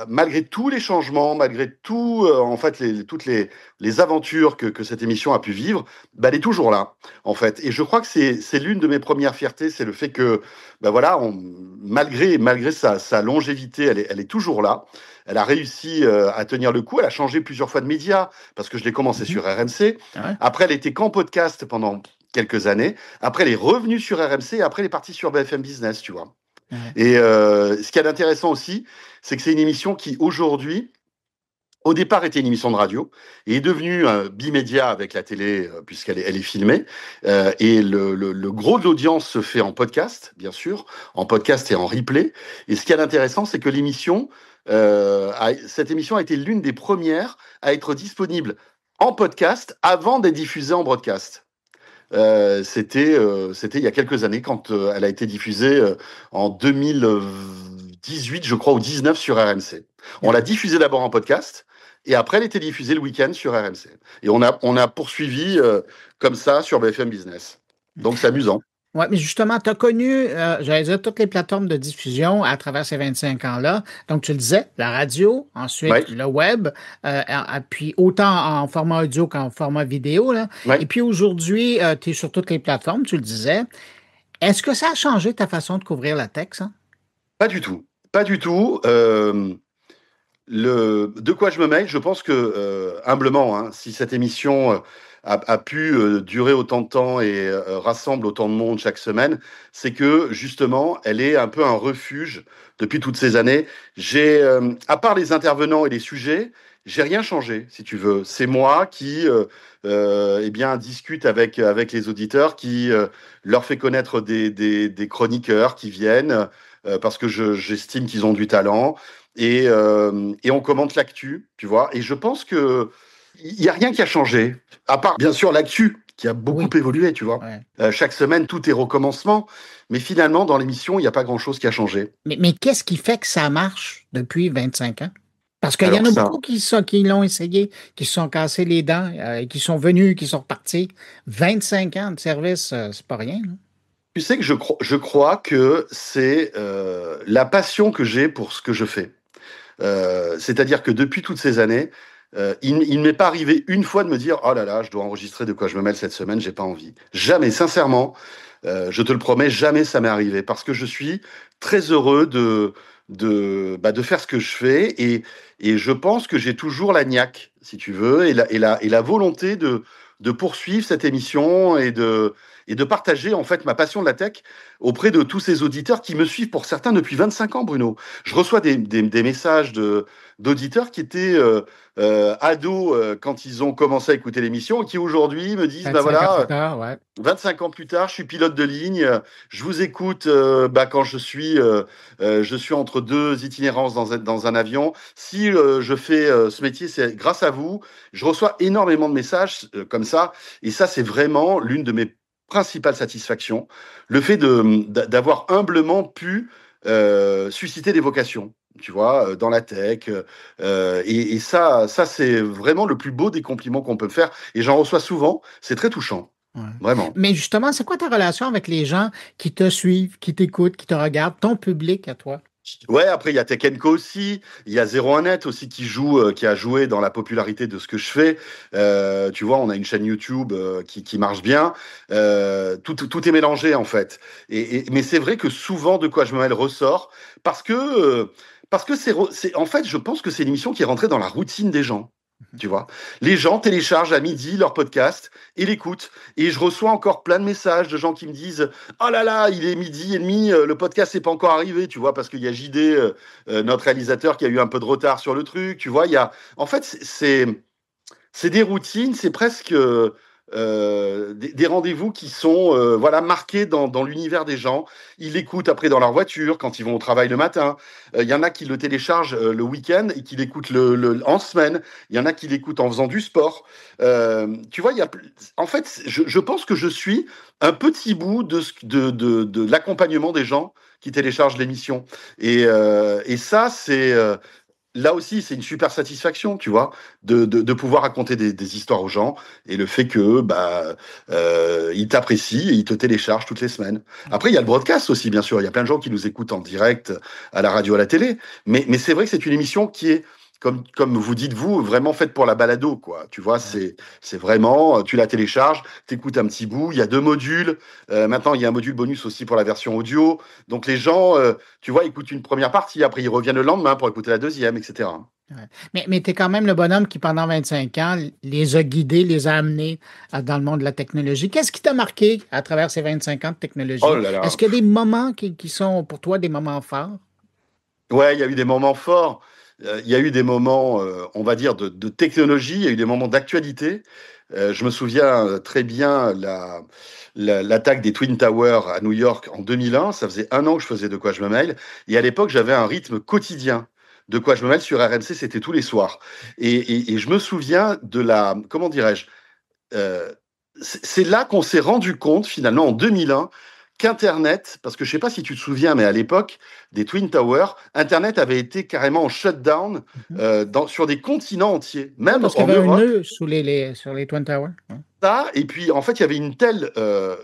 malgré tous les changements, malgré tout, en fait, toutes les aventures que cette émission a pu vivre, elle est toujours là, en fait. Et je crois que c'est l'une de mes premières fiertés, c'est le fait que, malgré sa longévité, elle est toujours là. Elle a réussi à tenir le coup. Elle a changé plusieurs fois de médias, parce que je l'ai commencé sur RMC. Ouais. Après, elle était qu'en podcast pendant quelques années. Après, elle est revenue sur RMC. Et après, elle est partie sur BFM Business, tu vois. Ouais. Et ce qui est intéressant aussi, c'est que c'est une émission qui, aujourd'hui, au départ était une émission de radio et est devenue bimédia avec la télé, puisqu'elle est filmée. Et le gros de l'audience se fait en podcast, bien sûr, en podcast et en replay. Et ce qui est intéressant, c'est que cette émission a été l'une des premières à être disponible en podcast avant d'être diffusée en broadcast. C'était il y a quelques années quand elle a été diffusée en 2018, je crois, ou 19 sur RMC. On l'a diffusée d'abord en podcast et après elle était diffusée le week-end sur RMC. Et on a poursuivi comme ça sur BFM Business. Donc c'est amusant. Oui, mais justement, tu as connu, j'allais dire, toutes les plateformes de diffusion à travers ces 25 ans-là. Donc, tu le disais, la radio, ensuite le web, puis autant en format audio qu'en format vidéo. Là. Et puis aujourd'hui, tu es sur toutes les plateformes, tu le disais. Est-ce que ça a changé ta façon de couvrir la tech, ça? Pas du tout. Pas du tout. De quoi je me mêle, je pense que, humblement, si cette émission a pu durer autant de temps et rassemble autant de monde chaque semaine, c'est que, justement, elle est un peu un refuge depuis toutes ces années. À part les intervenants et les sujets, j'ai rien changé, si tu veux. C'est moi qui discute avec les auditeurs, qui leur fait connaître des chroniqueurs qui viennent parce que j'estime qu'ils ont du talent. Et on commente l'actu, tu vois. Et je pense que il n'y a rien qui a changé, à part, bien sûr, l'actu, qui a beaucoup évolué, tu vois. Ouais. Chaque semaine, tout est recommencement. Mais finalement, dans l'émission, il n'y a pas grand-chose qui a changé. Mais qu'est-ce qui fait que ça marche depuis 25 ans? Parce qu'il y en a beaucoup qui l'ont essayé, qui se sont cassés les dents, qui sont venus, qui sont repartis. 25 ans de service, c'est pas rien, là. Tu sais que je crois que c'est la passion que j'ai pour ce que je fais. C'est-à-dire que depuis toutes ces années, il ne m'est pas arrivé une fois de me dire « Oh là là, je dois enregistrer De quoi je me mêle cette semaine, j'ai pas envie. » Jamais, sincèrement, je te le promets, jamais ça m'est arrivé. Parce que je suis très heureux de faire ce que je fais et je pense que j'ai toujours la niaque, si tu veux, et la volonté de poursuivre cette émission et et de partager en fait ma passion de la tech auprès de tous ces auditeurs qui me suivent pour certains depuis 25 ans, Bruno. Je reçois des messages d'auditeurs qui étaient ados quand ils ont commencé à écouter l'émission et qui aujourd'hui me disent, 25 ans plus tard, je suis pilote de ligne, je vous écoute quand je suis entre deux itinérances dans un avion. Si je fais ce métier, c'est grâce à vous. Je reçois énormément de messages comme ça, et ça, c'est vraiment l'une de mes principales satisfactions, le fait d'avoir humblement pu susciter des vocations, tu vois, dans la tech, et ça, c'est vraiment le plus beau des compliments qu'on peut me faire, et j'en reçois souvent, c'est très touchant. Ouais. Vraiment. Mais justement, c'est quoi ta relation avec les gens qui te suivent, qui t'écoutent, qui te regardent, ton public à toi? Ouais, après, il y a Tech & Co aussi. Il y a 01net aussi qui a joué dans la popularité de ce que je fais. Tu vois, on a une chaîne YouTube qui marche bien. Tout est mélangé, en fait. Mais c'est vrai que souvent, De quoi je me mêle ressort parce que en fait, je pense que c'est l'émission qui est rentrée dans la routine des gens. Tu vois, les gens téléchargent à midi leur podcast et l'écoutent. Et je reçois encore plein de messages de gens qui me disent « Oh là là, il est 12h30, le podcast n'est pas encore arrivé. » Tu vois, parce qu'il y a JD, notre réalisateur, qui a eu un peu de retard sur le truc. Tu vois, en fait, c'est des routines, c'est presque des rendez-vous qui sont marqués dans l'univers des gens. Ils l'écoutent après dans leur voiture, quand ils vont au travail le matin. Il y en a qui le téléchargent le week-end et qui l'écoutent en semaine. Il y en a qui l'écoutent en faisant du sport. Tu vois, en fait, je pense que je suis un petit bout de l'accompagnement des gens qui téléchargent l'émission. Et ça, c'est... Là aussi, c'est une super satisfaction, tu vois, de pouvoir raconter des histoires aux gens, et le fait que ils t'apprécient et ils te téléchargent toutes les semaines. Après, il y a le broadcast aussi, bien sûr. Il y a plein de gens qui nous écoutent en direct à la radio, à la télé. Mais c'est vrai que c'est une émission qui est, comme vous dites, vous, vraiment faite pour la balado, quoi. Tu vois, c'est vraiment, tu la télécharges, t'écoutes un petit bout. Il y a 2 modules. Maintenant, il y a un module bonus aussi pour la version audio. Donc, les gens, tu vois, écoutent une première partie. Après, ils reviennent le lendemain pour écouter la deuxième, etc. Ouais. Mais tu es quand même le bonhomme qui, pendant 25 ans, les a guidés, les a amenés dans le monde de la technologie. Qu'est-ce qui t'a marqué à travers ces 25 ans de technologie? Oh là là. Est-ce qu'il y a des moments qui sont pour toi des moments forts? Ouais, il y a eu des moments forts. Il y a eu des moments, on va dire, de technologie. Il y a eu des moments d'actualité. Je me souviens très bien l'attaque des Twin Towers à New York en 2001. Ça faisait 1 an que je faisais De quoi je me mêle. Et à l'époque, j'avais un rythme quotidien. De quoi je me mêle sur RMC, c'était tous les soirs. Et je me souviens de comment dirais-je, c'est là qu'on s'est rendu compte, finalement, en 2001, qu'Internet, parce que je ne sais pas si tu te souviens, mais à l'époque des Twin Towers, Internet avait été carrément en shutdown sur des continents entiers, même parce en qu'il y avait Europe. un nœud sur les Twin Towers. Ça, et puis en fait, il y avait une telle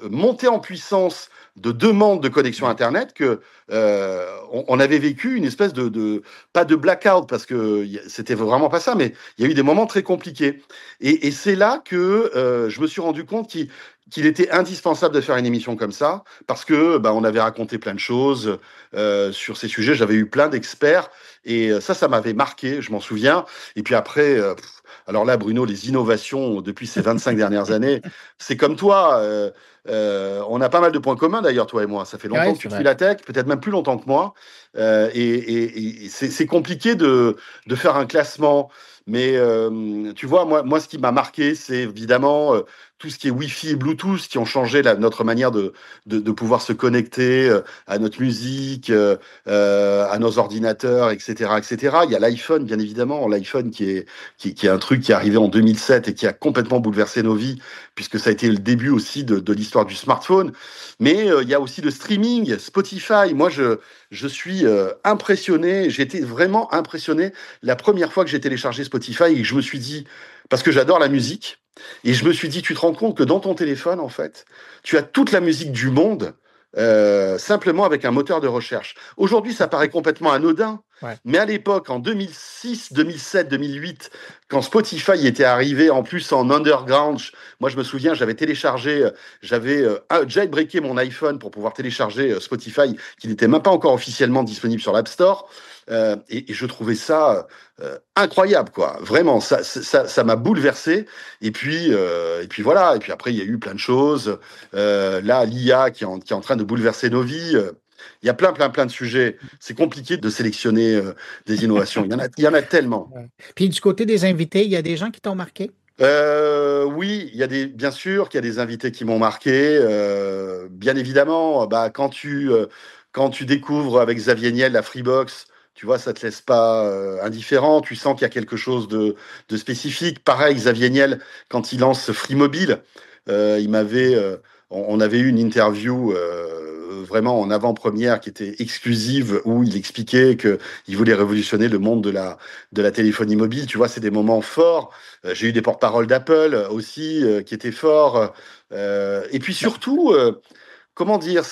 montée en puissance de demande de connexion Internet que on avait vécu une espèce pas de blackout, parce que c'était vraiment pas ça, mais il y a eu des moments très compliqués. Et c'est là que je me suis rendu compte qu'il était indispensable de faire une émission comme ça, parce que on avait raconté plein de choses sur ces sujets. J'avais eu plein d'experts, et ça m'avait marqué, je m'en souviens. Et puis après, alors là, Bruno, les innovations depuis ces 25 dernières années, c'est comme toi. On a pas mal de points communs d'ailleurs, toi et moi. Ça fait longtemps que tu suis la tech, peut-être même plus longtemps que moi. Et c'est compliqué de faire un classement. Mais tu vois, moi, ce qui m'a marqué, c'est évidemment tout ce qui est Wi-Fi et Bluetooth, qui ont changé notre manière de pouvoir se connecter à notre musique, à nos ordinateurs, etc., etc. Il y a l'iPhone, bien évidemment, l'iPhone qui est un truc qui est arrivé en 2007 et qui a complètement bouleversé nos vies, puisque ça a été le début aussi de l'histoire du smartphone. Mais il y a aussi le streaming, Spotify. Moi, je suis impressionné. J'ai été vraiment impressionné la première fois que j'ai téléchargé Spotify, et que je me suis dit, parce que j'adore la musique, et je me suis dit, tu te rends compte que dans ton téléphone, en fait, tu as toute la musique du monde simplement avec un moteur de recherche. Aujourd'hui, ça paraît complètement anodin, Ouais. Mais à l'époque, en 2006, 2007, 2008, quand Spotify était arrivé en plus en underground, moi je me souviens, j'avais jailbreaké mon iPhone pour pouvoir télécharger Spotify, qui n'était même pas encore officiellement disponible sur l'App Store. Et je trouvais ça incroyable, quoi. Vraiment, ça m'a bouleversé. Et puis voilà. Et puis après, il y a eu plein de choses. Là, l'IA qui est en train de bouleverser nos vies. Il y a plein de sujets. C'est compliqué de sélectionner des innovations. Il y en a tellement. Ouais. Puis du côté des invités, il y a des gens qui t'ont marqué? Oui, bien sûr qu'il y a des invités qui m'ont marqué. Bien évidemment, quand tu découvres avec Xavier Niel la Freebox, tu vois, ça te laisse pas indifférent. Tu sens qu'il y a quelque chose de spécifique. Pareil, Xavier Niel, quand il lance Free Mobile, on avait eu une interview vraiment en avant-première qui était exclusive où il expliquait qu'il voulait révolutionner le monde de la téléphonie mobile. Tu vois, c'est des moments forts. J'ai eu des porte-paroles d'Apple aussi qui étaient forts. Et puis surtout, comment dire,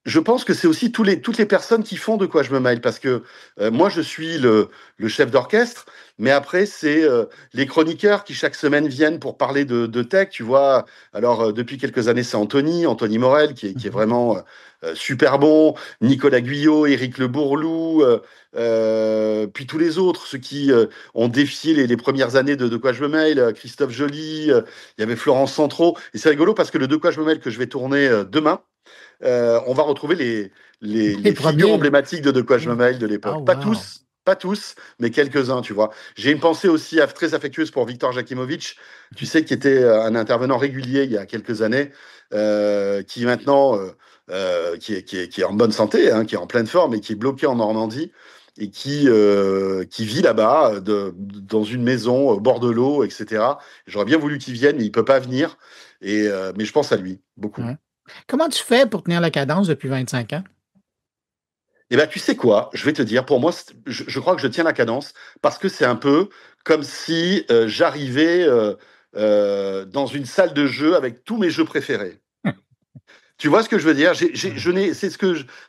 je pense que c'est aussi toutes les personnes qui font De quoi je me mêle, parce que moi, je suis le chef d'orchestre, mais après, c'est les chroniqueurs qui, chaque semaine, viennent pour parler de tech, tu vois. Alors, depuis quelques années, c'est Anthony Morel, qui est vraiment super bon, Nicolas Guyot, Éric Le Bourlou, puis tous les autres, ceux qui ont défié les premières années de quoi je me mêle, Christophe Joly, il y avait Florence Centraux, et c'est rigolo parce que le De quoi je me mêle que je vais tourner demain, on va retrouver les figures emblématiques de quoi je me mêle de l'époque. Oh, wow. Pas tous, mais quelques-uns, tu vois. J'ai une pensée aussi très affectueuse pour Victor Jakimovic, tu sais, qui était un intervenant régulier il y a quelques années, qui maintenant, qui est en bonne santé, hein, qui est en pleine forme et qui est bloqué en Normandie et qui vit là-bas, dans une maison au bord de l'eau, etc. J'aurais bien voulu qu'il vienne, mais il peut pas venir. Mais je pense à lui, beaucoup. Ouais. Comment tu fais pour tenir la cadence depuis 25 ans? Eh bien, tu sais quoi? Je vais te dire, pour moi, je crois que je tiens la cadence parce que c'est un peu comme si j'arrivais dans une salle de jeu avec tous mes jeux préférés. Tu vois ce que je veux dire?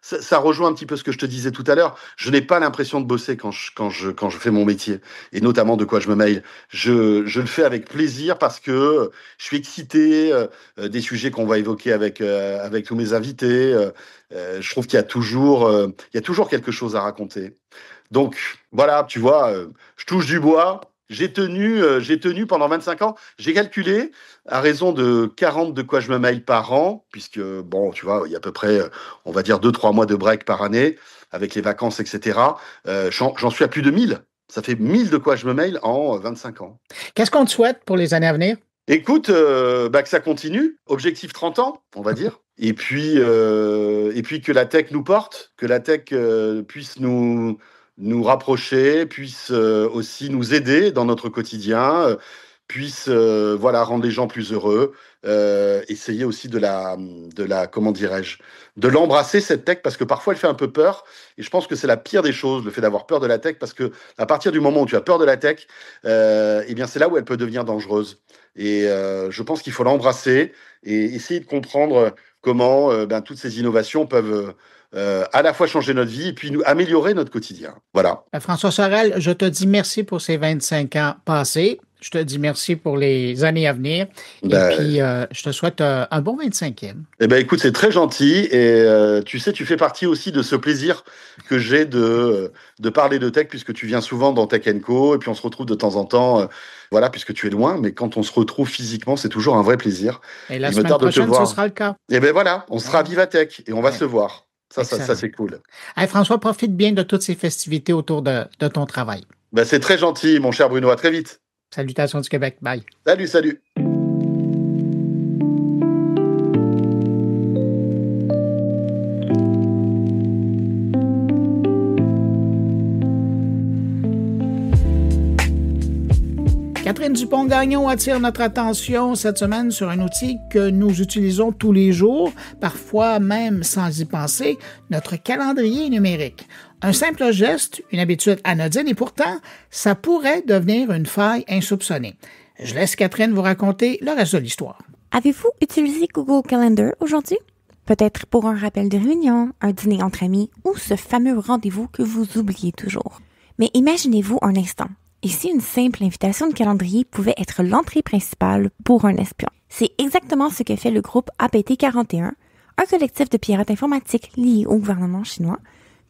Ça rejoint un petit peu ce que je te disais tout à l'heure. Je n'ai pas l'impression de bosser quand je fais mon métier, et notamment De quoi je me mêle. Je le fais avec plaisir parce que je suis excité des sujets qu'on va évoquer avec tous mes invités. Je trouve qu'il y a toujours quelque chose à raconter. Donc voilà, tu vois, je touche du bois. J'ai tenu pendant 25 ans. J'ai calculé à raison de 40 De quoi je me mêle par an, puisque, bon, tu vois, il y a à peu près, on va dire 2-3 mois de break par année, avec les vacances, etc. J'en suis à plus de 1000. Ça fait 1000 De quoi je me mêle en 25 ans. Qu'est-ce qu'on te souhaite pour les années à venir? Écoute, que ça continue. Objectif 30 ans, on va dire. Et puis que la tech nous porte, que la tech puisse nous rapprocher, puisse aussi nous aider dans notre quotidien, puisse rendre les gens plus heureux, essayer aussi comment dirais-je, de l'embrasser, cette tech, parce que parfois elle fait un peu peur, et je pense que c'est la pire des choses, le fait d'avoir peur de la tech, parce que à partir du moment où tu as peur de la tech, eh bien c'est là où elle peut devenir dangereuse. Et je pense qu'il faut l'embrasser et essayer de comprendre comment toutes ces innovations peuvent à la fois changer notre vie et puis nous améliorer notre quotidien. Voilà. François Sorel, je te dis merci pour ces 25 ans passés. Je te dis merci pour les années à venir. Et puis, je te souhaite un bon 25e. Eh ben, écoute, c'est très gentil. Et tu sais, tu fais partie aussi de ce plaisir que j'ai de parler de tech, puisque tu viens souvent dans Tech & Co. Et puis, on se retrouve de temps en temps, puisque tu es loin. Mais quand on se retrouve physiquement, c'est toujours un vrai plaisir. Et la semaine prochaine, ce sera le cas. Eh ben voilà, on sera à Vivatech et on va se voir. Ça, c'est cool. Hey, François, profite bien de toutes ces festivités autour de ton travail. Ben, c'est très gentil, mon cher Bruno. À très vite. Salutations du Québec. Bye. Salut. Catherine Dupont-Gagnon attire notre attention cette semaine sur un outil que nous utilisons tous les jours, parfois même sans y penser, notre calendrier numérique. Un simple geste, une habitude anodine, et pourtant, ça pourrait devenir une faille insoupçonnée. Je laisse Catherine vous raconter le reste de l'histoire. Avez-vous utilisé Google Calendar aujourd'hui? Peut-être pour un rappel de réunion, un dîner entre amis ou ce fameux rendez-vous que vous oubliez toujours. Mais imaginez-vous un instant. Et si une simple invitation de calendrier pouvait être l'entrée principale pour un espion? C'est exactement ce que fait le groupe APT41, un collectif de pirates informatiques liés au gouvernement chinois,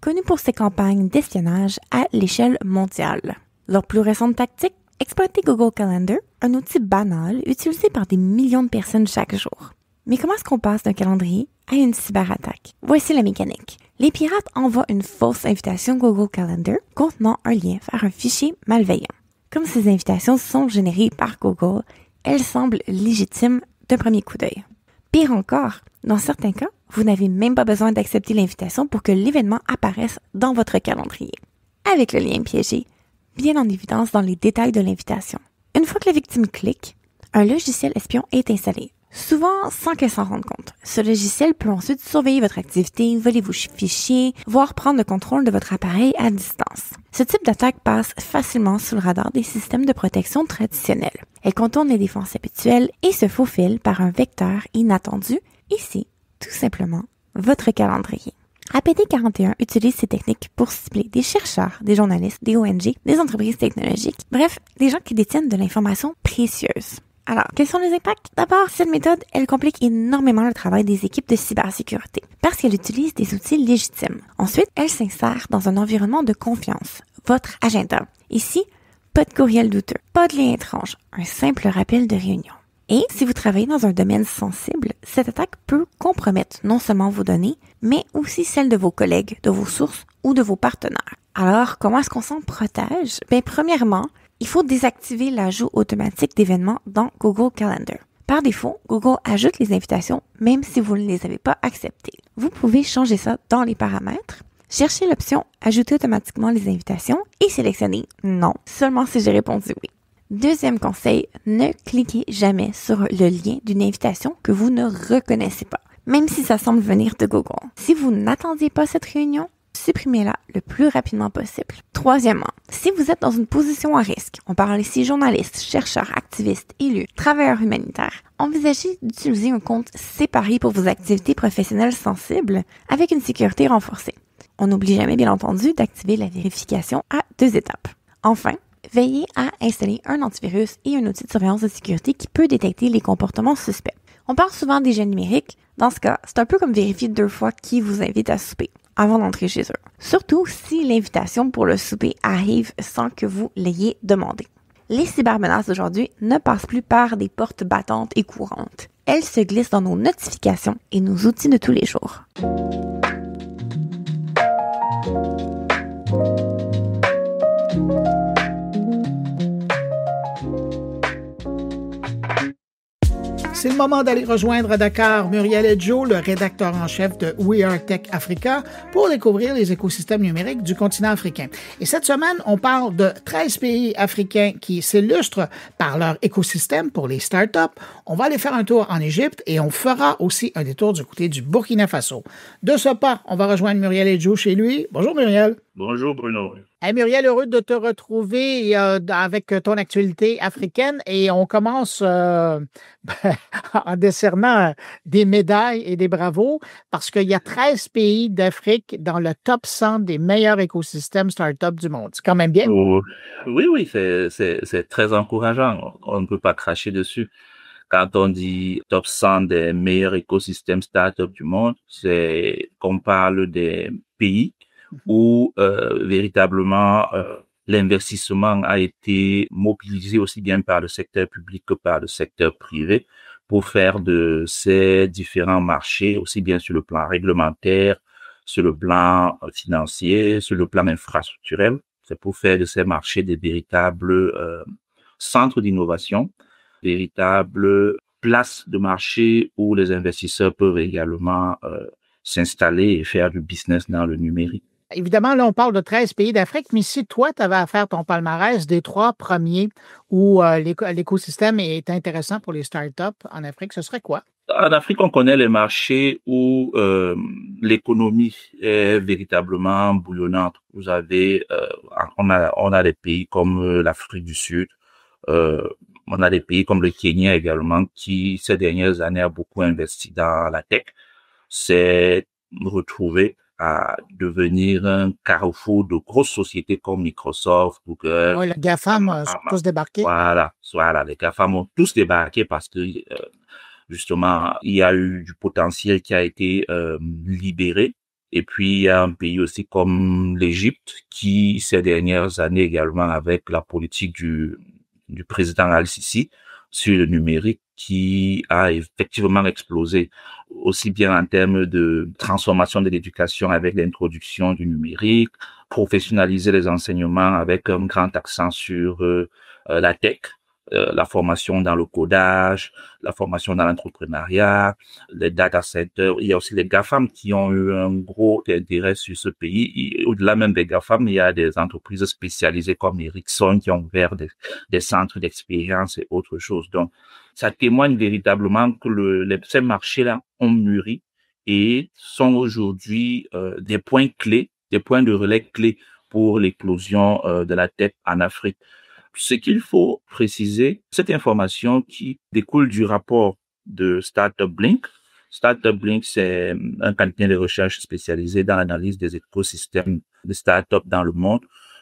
connu pour ses campagnes d'espionnage à l'échelle mondiale. Leur plus récente tactique, exploiter Google Calendar, un outil banal utilisé par des millions de personnes chaque jour. Mais comment est-ce qu'on passe d'un calendrier à une cyberattaque? Voici la mécanique. Les pirates envoient une fausse invitation Google Calendar contenant un lien vers un fichier malveillant. Comme ces invitations sont générées par Google, elles semblent légitimes d'un premier coup d'œil. Pire encore, dans certains cas, vous n'avez même pas besoin d'accepter l'invitation pour que l'événement apparaisse dans votre calendrier. Avec le lien piégé, bien en évidence dans les détails de l'invitation. Une fois que la victime clique, un logiciel espion est installé, souvent sans qu'elle s'en rende compte. Ce logiciel peut ensuite surveiller votre activité, voler vos fichiers, voire prendre le contrôle de votre appareil à distance. Ce type d'attaque passe facilement sous le radar des systèmes de protection traditionnels. Elle contourne les défenses habituelles et se faufile par un vecteur inattendu, ici, tout simplement, votre calendrier. APT41 utilise ces techniques pour cibler des chercheurs, des journalistes, des ONG, des entreprises technologiques, bref, des gens qui détiennent de l'information précieuse. Alors, quels sont les impacts? D'abord, cette méthode, elle complique énormément le travail des équipes de cybersécurité parce qu'elle utilise des outils légitimes. Ensuite, elle s'insère dans un environnement de confiance, votre agenda. Ici, pas de courriel douteux, pas de lien étrange, un simple rappel de réunion. Et si vous travaillez dans un domaine sensible, cette attaque peut compromettre non seulement vos données, mais aussi celles de vos collègues, de vos sources ou de vos partenaires. Alors, comment est-ce qu'on s'en protège? Premièrement, il faut désactiver l'ajout automatique d'événements dans Google Calendar. Par défaut, Google ajoute les invitations même si vous ne les avez pas acceptées. Vous pouvez changer ça dans les paramètres. Cherchez l'option « Ajouter automatiquement les invitations » et sélectionnez « Non » seulement si j'ai répondu oui. Deuxième conseil, ne cliquez jamais sur le lien d'une invitation que vous ne reconnaissez pas, même si ça semble venir de Google. Si vous n'attendiez pas cette réunion, supprimez-la le plus rapidement possible. Troisièmement, si vous êtes dans une position à risque, on parle ici journalistes, chercheurs, activistes, élus, travailleurs humanitaires, envisagez d'utiliser un compte séparé pour vos activités professionnelles sensibles avec une sécurité renforcée. On n'oublie jamais, bien entendu, d'activer la vérification à 2 étapes. Enfin, veillez à installer un antivirus et un outil de surveillance de sécurité qui peut détecter les comportements suspects. On parle souvent des jeux numériques. Dans ce cas, c'est un peu comme vérifier 2 fois qui vous invite à souper avant d'entrer chez eux. Surtout si l'invitation pour le souper arrive sans que vous l'ayez demandé. Les cybermenaces d'aujourd'hui ne passent plus par des portes battantes et courantes. Elles se glissent dans nos notifications et nos outils de tous les jours. C'est le moment d'aller rejoindre à Dakar Muriel Edjo, le rédacteur en chef de We Are Tech Africa, pour découvrir les écosystèmes numériques du continent africain. Et cette semaine, on parle de 13 pays africains qui s'illustrent par leur écosystème pour les startups. On va aller faire un tour en Égypte et on fera aussi un détour du côté du Burkina Faso. De ce pas, on va rejoindre Muriel Edjo chez lui. Bonjour Muriel. Bonjour Bruno. Hey Muriel, heureux de te retrouver avec ton actualité africaine et on commence en décernant des médailles et des bravos parce qu'il y a 13 pays d'Afrique dans le top 100 des meilleurs écosystèmes start-up du monde. C'est quand même bien. Oui, c'est très encourageant. On ne peut pas cracher dessus. Quand on dit top 100 des meilleurs écosystèmes start-up du monde, c'est qu'on parle des pays où véritablement l'investissement a été mobilisé aussi bien par le secteur public que par le secteur privé pour faire de ces différents marchés, aussi bien sur le plan réglementaire, sur le plan financier, sur le plan infrastructurel. C'est pour faire de ces marchés des véritables centres d'innovation, véritables places de marché où les investisseurs peuvent également s'installer et faire du business dans le numérique. Évidemment, là, on parle de 13 pays d'Afrique, mais si toi, tu avais à faire ton palmarès des 3 premiers où l'écosystème est intéressant pour les startups en Afrique, ce serait quoi? En Afrique, on connaît les marchés où l'économie est véritablement bouillonnante. Vous avez, on a des pays comme l'Afrique du Sud, on a des pays comme le Kenya également qui, ces dernières années, a beaucoup investi dans la tech. s'est retrouvé à devenir un carrefour de grosses sociétés comme Microsoft, Google. Oui, les GAFAM sont tous débarqués. Voilà, les GAFAM ont tous débarqué parce que justement, il y a eu du potentiel qui a été libéré. Et puis, il y a un pays aussi comme l'Égypte qui, ces dernières années également, avec la politique du président Al-Sisi sur le numérique, qui a effectivement explosé, aussi bien en termes de transformation de l'éducation avec l'introduction du numérique, professionnaliser les enseignements avec un grand accent sur la tech, la formation dans le codage, la formation dans l'entrepreneuriat, les data centers. Il y a aussi les GAFAM qui ont eu un gros intérêt sur ce pays. Et au-delà même des GAFAM, il y a des entreprises spécialisées comme Ericsson qui ont ouvert des centres d'expérience et autres choses. Donc, ça témoigne véritablement que ces marchés-là ont mûri et sont aujourd'hui des points clés, des points de relais clés pour l'éclosion de la tech en Afrique. Ce qu'il faut préciser, cette information qui découle du rapport de Startup Blink. Startup Blink, c'est un cabinet de recherche spécialisé dans l'analyse des écosystèmes de startups dans le monde.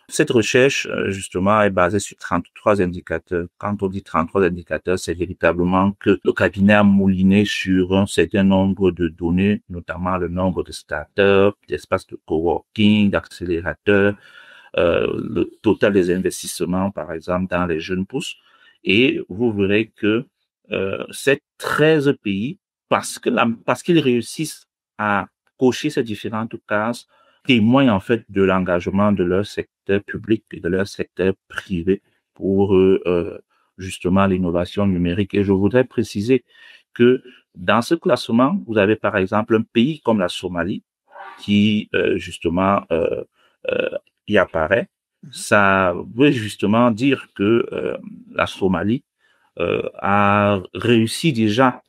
Cette recherche, justement, est basée sur 33 indicateurs. Quand on dit 33 indicateurs, c'est véritablement que le cabinet a mouliné sur un certain nombre de données, notamment le nombre de startups, d'espaces de coworking, d'accélérateurs, le total des investissements, par exemple, dans les jeunes pousses. Et vous verrez que ces 13 pays, parce qu'ils réussissent à cocher ces différentes cases, témoignent en fait de l'engagement de leur secteur public et de leur secteur privé pour justement l'innovation numérique. Et je voudrais préciser que dans ce classement, vous avez par exemple un pays comme la Somalie qui justement y apparaît. Ça veut justement dire que la Somalie a réussi déjà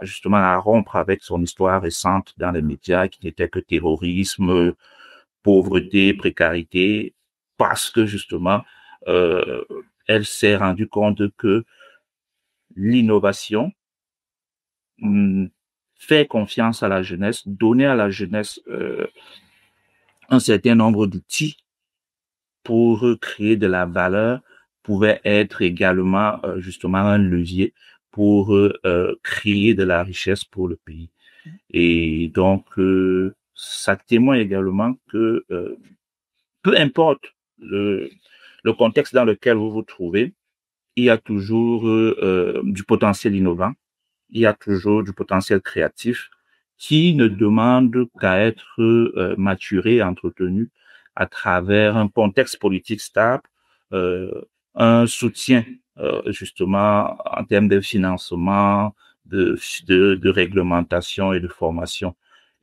justement à rompre avec son histoire récente dans les médias qui n'était que terrorisme, pauvreté, précarité, parce que justement elle s'est rendue compte que l'innovation fait confiance à la jeunesse, donner à la jeunesse un certain nombre d'outils pour créer de la valeur pouvait être également justement un levier pour créer de la richesse pour le pays. Et donc, ça témoigne également que peu importe le contexte dans lequel vous vous trouvez, il y a toujours du potentiel innovant, il y a toujours du potentiel créatif qui ne demande qu'à être maturé, entretenu à travers un contexte politique stable, un soutien justement en termes de financement, de réglementation et de formation.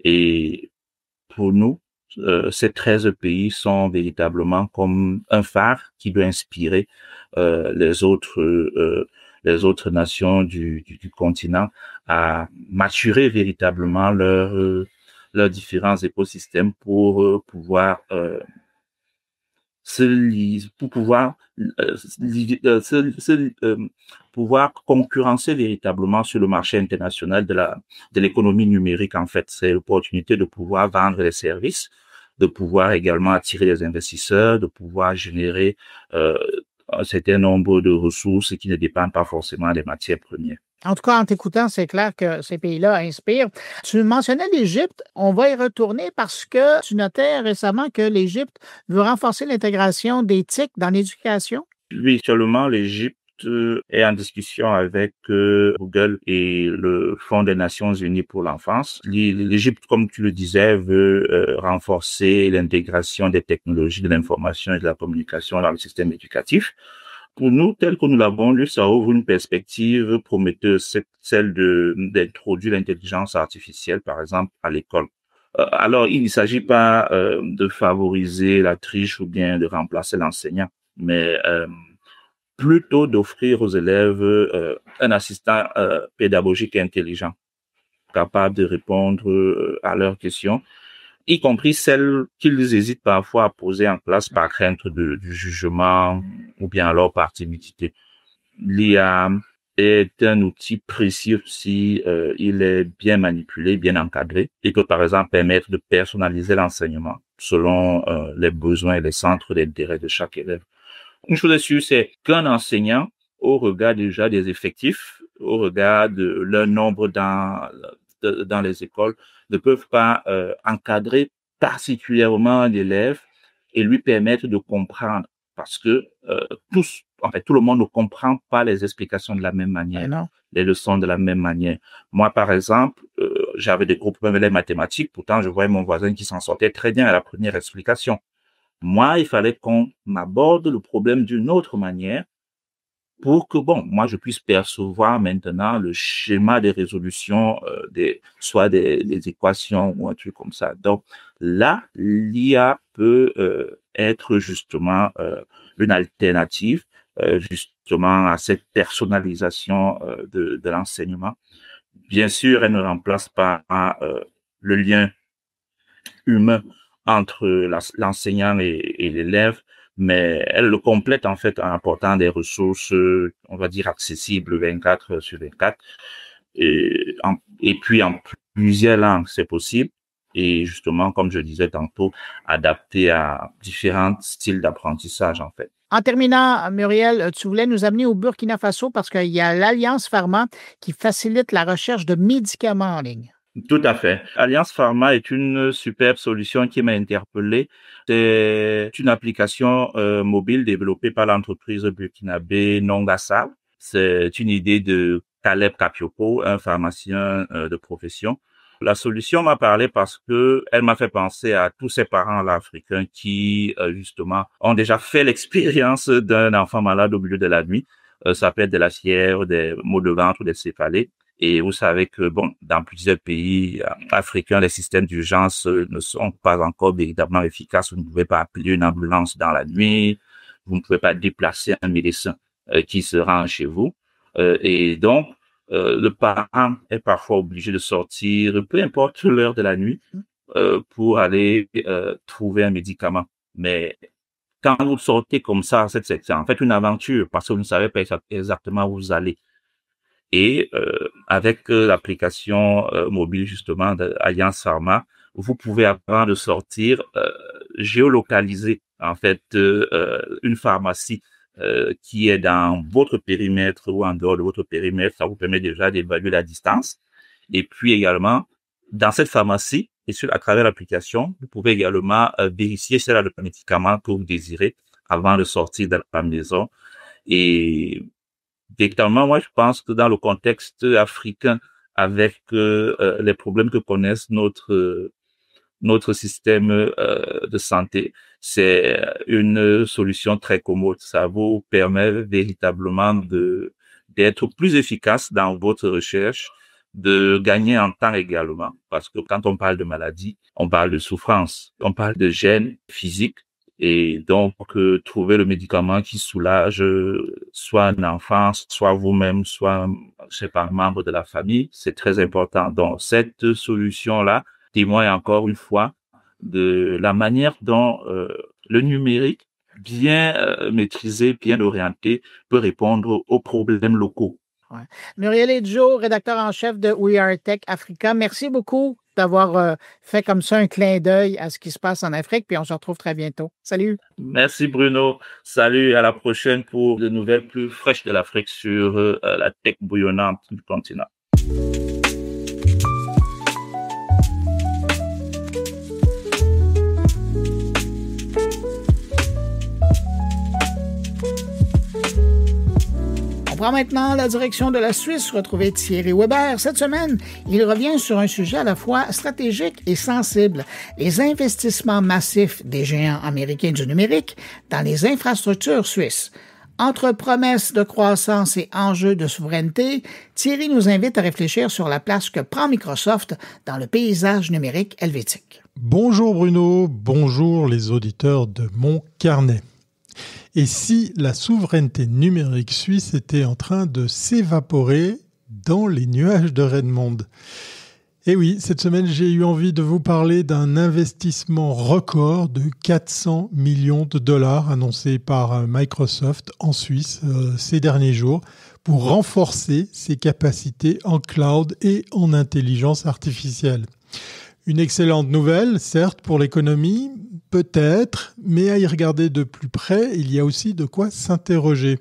Et pour nous, ces 13 pays sont véritablement comme un phare qui doit inspirer les autres nations du continent à maturer véritablement leurs différents écosystèmes pour pouvoir pouvoir concurrencer véritablement sur le marché international de l'économie numérique. En fait, c'est l'opportunité de pouvoir vendre les services, de pouvoir également attirer les investisseurs, de pouvoir générer un certain nombre de ressources qui ne dépendent pas forcément des matières premières. En tout cas, en t'écoutant, c'est clair que ces pays-là inspirent. Tu mentionnais l'Égypte. On va y retourner parce que tu notais récemment que l'Égypte veut renforcer l'intégration des TIC dans l'éducation. Oui, seulement l'Égypte est en discussion avec Google et le Fonds des Nations Unies pour l'enfance. L'Égypte, comme tu le disais, veut renforcer l'intégration des technologies de l'information et de la communication dans le système éducatif. Pour nous, tel que nous l'avons lu, ça ouvre une perspective prometteuse, celle d'introduire l'intelligence artificielle, par exemple, à l'école. Alors, il ne s'agit pas de favoriser la triche ou bien de remplacer l'enseignant, mais plutôt d'offrir aux élèves un assistant pédagogique intelligent, capable de répondre à leurs questions, y compris celles qu'ils hésitent parfois à poser en classe par crainte du jugement ou bien alors par timidité. Il y a est un outil précieux si il est bien manipulé, bien encadré, et peut par exemple permettre de personnaliser l'enseignement selon les besoins et les centres d'intérêt de chaque élève. Une chose est sûre, c'est qu'un enseignant, au regard déjà des effectifs, au regard de leur nombre dans les écoles, ne peuvent pas encadrer particulièrement l'élève et lui permettre de comprendre, parce que tout le monde ne comprend pas les explications de la même manière, les leçons de la même manière. Moi, par exemple, j'avais des gros problèmes avec les mathématiques, pourtant je voyais mon voisin qui s'en sortait très bien à la première explication. Moi, il fallait qu'on aborde le problème d'une autre manière pour que, moi, je puisse percevoir maintenant le schéma de résolution soit des équations ou un truc comme ça. Donc, là, l'IA peut être justement une alternative justement à cette personnalisation de l'enseignement. Bien sûr, elle ne remplace pas le lien humain entre l'enseignant et l'élève, mais elle le complète en fait en apportant des ressources, on va dire, accessibles 24/24, et puis en plusieurs langues, c'est possible, et justement, comme je disais tantôt, adapté à différents styles d'apprentissage en fait. En terminant, Muriel, tu voulais nous amener au Burkina Faso parce qu'il y a l'Alliance Pharma qui facilite la recherche de médicaments en ligne. Tout à fait. Alliance Pharma est une superbe solution qui m'a interpellé. C'est une application mobile développée par l'entreprise burkinabé Nongasal. C'est une idée de Caleb Kapiopo, un pharmacien de profession. La solution m'a parlé parce que elle m'a fait penser à tous ces parents-là africains qui, justement, ont déjà fait l'expérience d'un enfant malade au milieu de la nuit. Ça peut être de la fièvre, des maux de ventre ou des céphalées. Et vous savez que, dans plusieurs pays africains, les systèmes d'urgence ne sont pas encore véritablement efficaces. Vous ne pouvez pas appeler une ambulance dans la nuit. Vous ne pouvez pas déplacer un médecin qui se rend chez vous. Et donc, le parent est parfois obligé de sortir, peu importe l'heure de la nuit, pour aller trouver un médicament. Mais quand vous sortez comme ça, c'est en fait une aventure parce que vous ne savez pas exactement où vous allez. Et avec l'application mobile justement d'Alliance Pharma, vous pouvez avant de sortir géolocaliser en fait une pharmacie qui est dans votre périmètre ou en dehors de votre périmètre. Ça vous permet déjà d'évaluer la distance. Et puis également, dans cette pharmacie, et à travers l'application, vous pouvez également vérifier si elle a le médicament que vous désirez avant de sortir de la maison. Et véritablement, moi, je pense que dans le contexte africain, avec les problèmes que connaissent notre système de santé, c'est une solution très commode. Ça vous permet véritablement d'être plus efficace dans votre recherche, de gagner en temps également. Parce que quand on parle de maladie, on parle de souffrance, on parle de gêne physique. Et donc, trouver le médicament qui soulage soit un enfant, soit vous-même, soit, je sais pas, un membre de la famille, c'est très important. Donc, cette solution-là témoigne encore une fois de la manière dont le numérique, bien maîtrisé, bien orienté, peut répondre aux problèmes locaux. Ouais. Muriel Edjo, rédacteur en chef de We Are Tech Africa, merci beaucoup d'avoir fait comme ça un clin d'œil à ce qui se passe en Afrique, puis on se retrouve très bientôt. Salut! Merci Bruno. Salut, à la prochaine pour de nouvelles plus fraîches de l'Afrique sur la tech bouillonnante du continent. On prend maintenant la direction de la Suisse, retrouver Thierry Weber. Cette semaine, il revient sur un sujet à la fois stratégique et sensible, les investissements massifs des géants américains du numérique dans les infrastructures suisses. Entre promesses de croissance et enjeux de souveraineté, Thierry nous invite à réfléchir sur la place que prend Microsoft dans le paysage numérique helvétique. Bonjour Bruno, bonjour les auditeurs de Mon Carnet. Et si la souveraineté numérique suisse était en train de s'évaporer dans les nuages de Redmond? Et oui, cette semaine, j'ai eu envie de vous parler d'un investissement record de 400 millions de dollars annoncé par Microsoft en Suisse ces derniers jours pour renforcer ses capacités en cloud et en intelligence artificielle. Une excellente nouvelle, certes, pour l'économie, peut-être, mais à y regarder de plus près, il y a aussi de quoi s'interroger.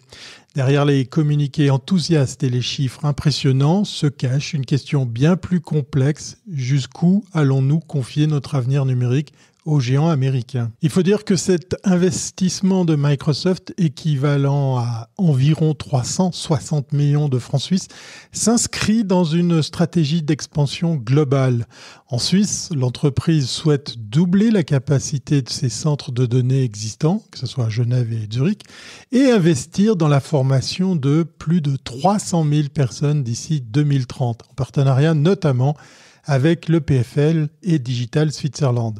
Derrière les communiqués enthousiastes et les chiffres impressionnants se cache une question bien plus complexe. Jusqu'où allons-nous confier notre avenir numérique aux géants américains? Il faut dire que cet investissement de Microsoft, équivalent à environ 360 millions de francs suisses, s'inscrit dans une stratégie d'expansion globale. En Suisse, l'entreprise souhaite doubler la capacité de ses centres de données existants, que ce soit à Genève et Zurich, et investir dans la formation de plus de 300 000 personnes d'ici 2030, en partenariat notamment avec le PFL et Digital Switzerland.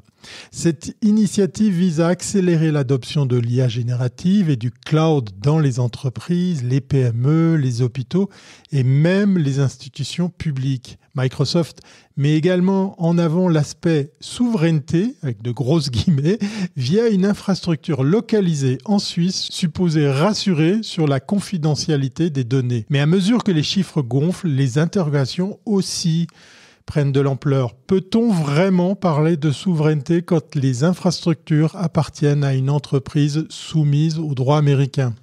Cette initiative vise à accélérer l'adoption de l'IA générative et du cloud dans les entreprises, les PME, les hôpitaux et même les institutions publiques. Microsoft met également en avant l'aspect souveraineté, avec de grosses guillemets, via une infrastructure localisée en Suisse, supposée rassurer sur la confidentialité des données. Mais à mesure que les chiffres gonflent, les interrogations aussi prennent de l'ampleur. Peut-on vraiment parler de souveraineté quand les infrastructures appartiennent à une entreprise soumise au droit américain?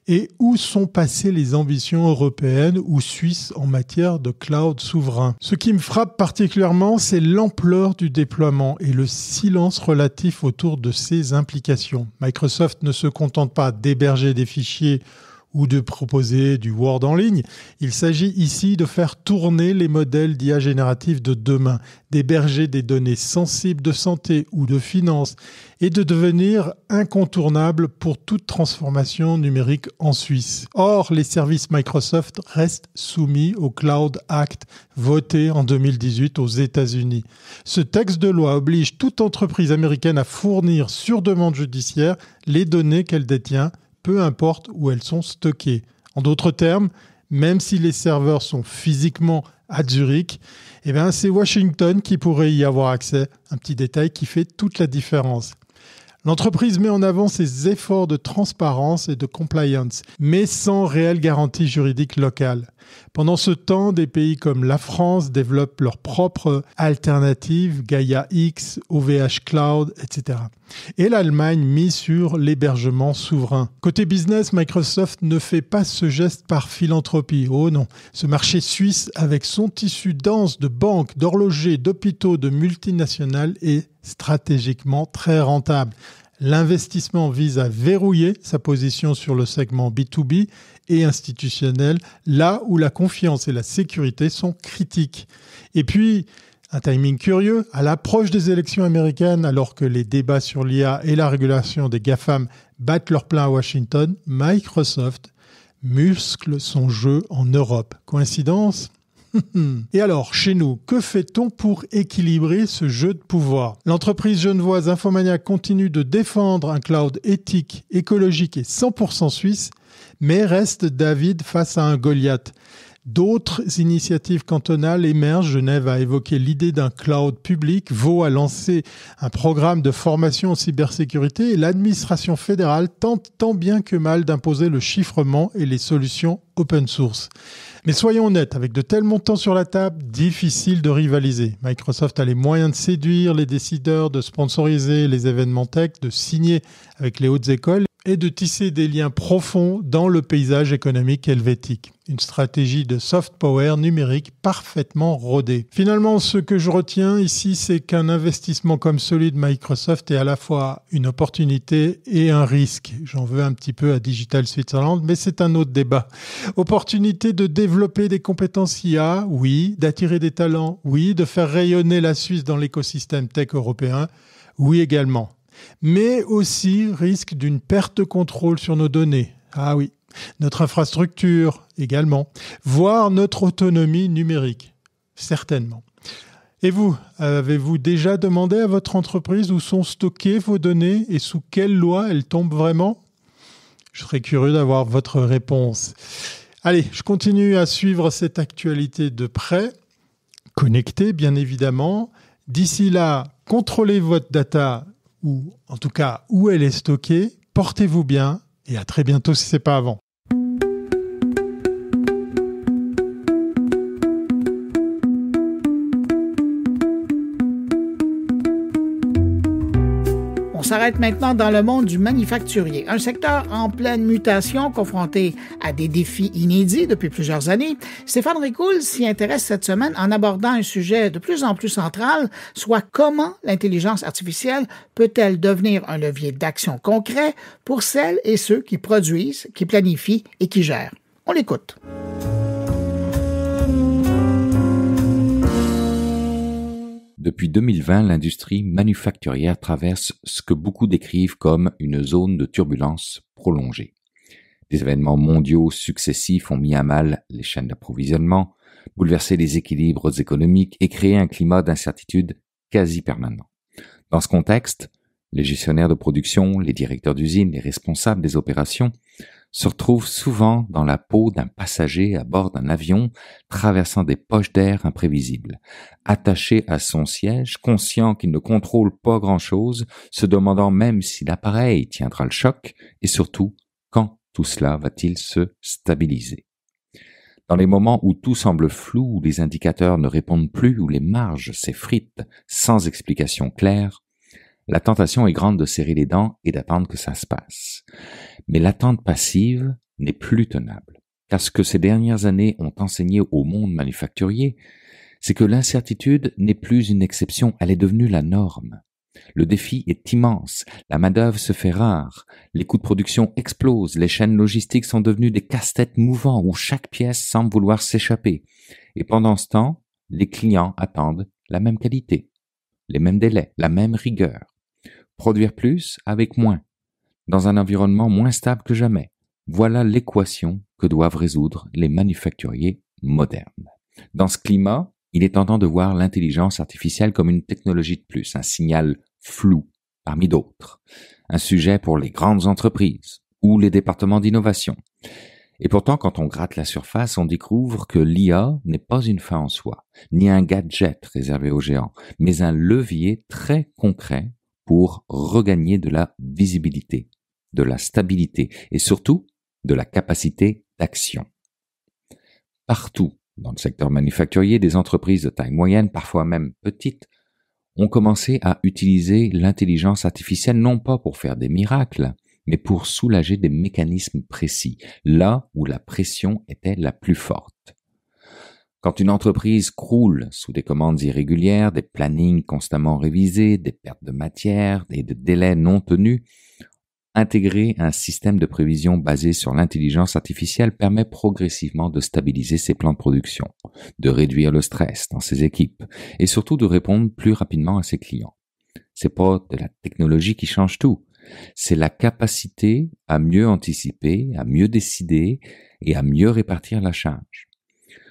Et où sont passées les ambitions européennes ou suisses en matière de cloud souverain? Ce qui me frappe particulièrement, c'est l'ampleur du déploiement et le silence relatif autour de ses implications. Microsoft ne se contente pas d'héberger des fichiers ou de proposer du Word en ligne. Il s'agit ici de faire tourner les modèles d'IA générative de demain, d'héberger des données sensibles de santé ou de finances et de devenir incontournable pour toute transformation numérique en Suisse. Or, les services Microsoft restent soumis au Cloud Act voté en 2018 aux États-Unis. Ce texte de loi oblige toute entreprise américaine à fournir sur demande judiciaire les données qu'elle détient, peu importe où elles sont stockées. En d'autres termes, même si les serveurs sont physiquement à Zurich, c'est Washington qui pourrait y avoir accès. Un petit détail qui fait toute la différence. L'entreprise met en avant ses efforts de transparence et de compliance, mais sans réelle garantie juridique locale. Pendant ce temps, des pays comme la France développent leurs propres alternatives, Gaia X, OVH Cloud, etc. Et l'Allemagne mise sur l'hébergement souverain. Côté business, Microsoft ne fait pas ce geste par philanthropie. Oh non, ce marché suisse, avec son tissu dense de banques, d'horlogers, d'hôpitaux, de multinationales, est stratégiquement très rentable. L'investissement vise à verrouiller sa position sur le segment B2B et institutionnel, là où la confiance et la sécurité sont critiques. Et puis, un timing curieux, à l'approche des élections américaines, alors que les débats sur l'IA et la régulation des GAFAM battent leur plein à Washington, Microsoft muscle son jeu en Europe. Coïncidence ? Et alors, chez nous, que fait-on pour équilibrer ce jeu de pouvoir? L'entreprise genevoise Infomaniac continue de défendre un cloud éthique, écologique et 100% suisse, mais reste David face à un Goliath. D'autres initiatives cantonales émergent. Genève a évoqué l'idée d'un cloud public. Vaud a lancé un programme de formation en cybersécurité et l'administration fédérale tente tant bien que mal d'imposer le chiffrement et les solutions open source. Mais soyons honnêtes, avec de tels montants sur la table, difficile de rivaliser. Microsoft a les moyens de séduire les décideurs, de sponsoriser les événements tech, de signer avec les hautes écoles et de tisser des liens profonds dans le paysage économique helvétique. Une stratégie de soft power numérique parfaitement rodée. Finalement, ce que je retiens ici, c'est qu'un investissement comme celui de Microsoft est à la fois une opportunité et un risque. J'en veux un petit peu à Digital Switzerland, mais c'est un autre débat. Opportunité de développer des compétences IA, oui. D'attirer des talents, oui. De faire rayonner la Suisse dans l'écosystème tech européen, oui également. Mais aussi risque d'une perte de contrôle sur nos données. Ah oui, notre infrastructure également, voire notre autonomie numérique, certainement. Et vous, avez-vous déjà demandé à votre entreprise où sont stockées vos données et sous quelle loi elles tombent vraiment? Je serais curieux d'avoir votre réponse. Allez, je continue à suivre cette actualité de près, connecté bien évidemment. D'ici là, contrôlez votre data, ou en tout cas où elle est stockée. Portez-vous bien et à très bientôt si ce n'est pas avant. s'arrête maintenant dans le monde du manufacturier, un secteur en pleine mutation, confronté à des défis inédits depuis plusieurs années. Stéphane Ricoul s'y intéresse cette semaine en abordant un sujet de plus en plus central, soit comment l'intelligence artificielle peut-elle devenir un levier d'action concret pour celles et ceux qui produisent, qui planifient et qui gèrent. On l'écoute. Depuis 2020, l'industrie manufacturière traverse ce que beaucoup décrivent comme une zone de turbulence prolongée. Des événements mondiaux successifs ont mis à mal les chaînes d'approvisionnement, bouleversé les équilibres économiques et créé un climat d'incertitude quasi permanent. Dans ce contexte, les gestionnaires de production, les directeurs d'usine, les responsables des opérations se retrouvent souvent dans la peau d'un passager à bord d'un avion traversant des poches d'air imprévisibles, attaché à son siège, conscient qu'il ne contrôle pas grand-chose, se demandant même si l'appareil tiendra le choc et surtout quand tout cela va-t-il se stabiliser. Dans les moments où tout semble flou, où les indicateurs ne répondent plus, où les marges s'effritent sans explication claire, la tentation est grande de serrer les dents et d'attendre que ça se passe. Mais l'attente passive n'est plus tenable, car ce que ces dernières années ont enseigné au monde manufacturier, c'est que l'incertitude n'est plus une exception, elle est devenue la norme. Le défi est immense, la main-d'œuvre se fait rare, les coûts de production explosent, les chaînes logistiques sont devenues des casse-têtes mouvants où chaque pièce semble vouloir s'échapper. Et pendant ce temps, les clients attendent la même qualité, les mêmes délais, la même rigueur. Produire plus avec moins, dans un environnement moins stable que jamais. Voilà l'équation que doivent résoudre les manufacturiers modernes. Dans ce climat, il est tentant de voir l'intelligence artificielle comme une technologie de plus, un signal flou parmi d'autres, un sujet pour les grandes entreprises ou les départements d'innovation. Et pourtant, quand on gratte la surface, on découvre que l'IA n'est pas une fin en soi, ni un gadget réservé aux géants, mais un levier très concret pour regagner de la visibilité, de la stabilité et surtout de la capacité d'action. Partout dans le secteur manufacturier, des entreprises de taille moyenne, parfois même petites, ont commencé à utiliser l'intelligence artificielle non pas pour faire des miracles, mais pour soulager des mécanismes précis, là où la pression était la plus forte. Quand une entreprise croule sous des commandes irrégulières, des plannings constamment révisés, des pertes de matière et de délais non tenus, intégrer un système de prévision basé sur l'intelligence artificielle permet progressivement de stabiliser ses plans de production, de réduire le stress dans ses équipes et surtout de répondre plus rapidement à ses clients. C'est pas de la technologie qui change tout, c'est la capacité à mieux anticiper, à mieux décider et à mieux répartir la charge.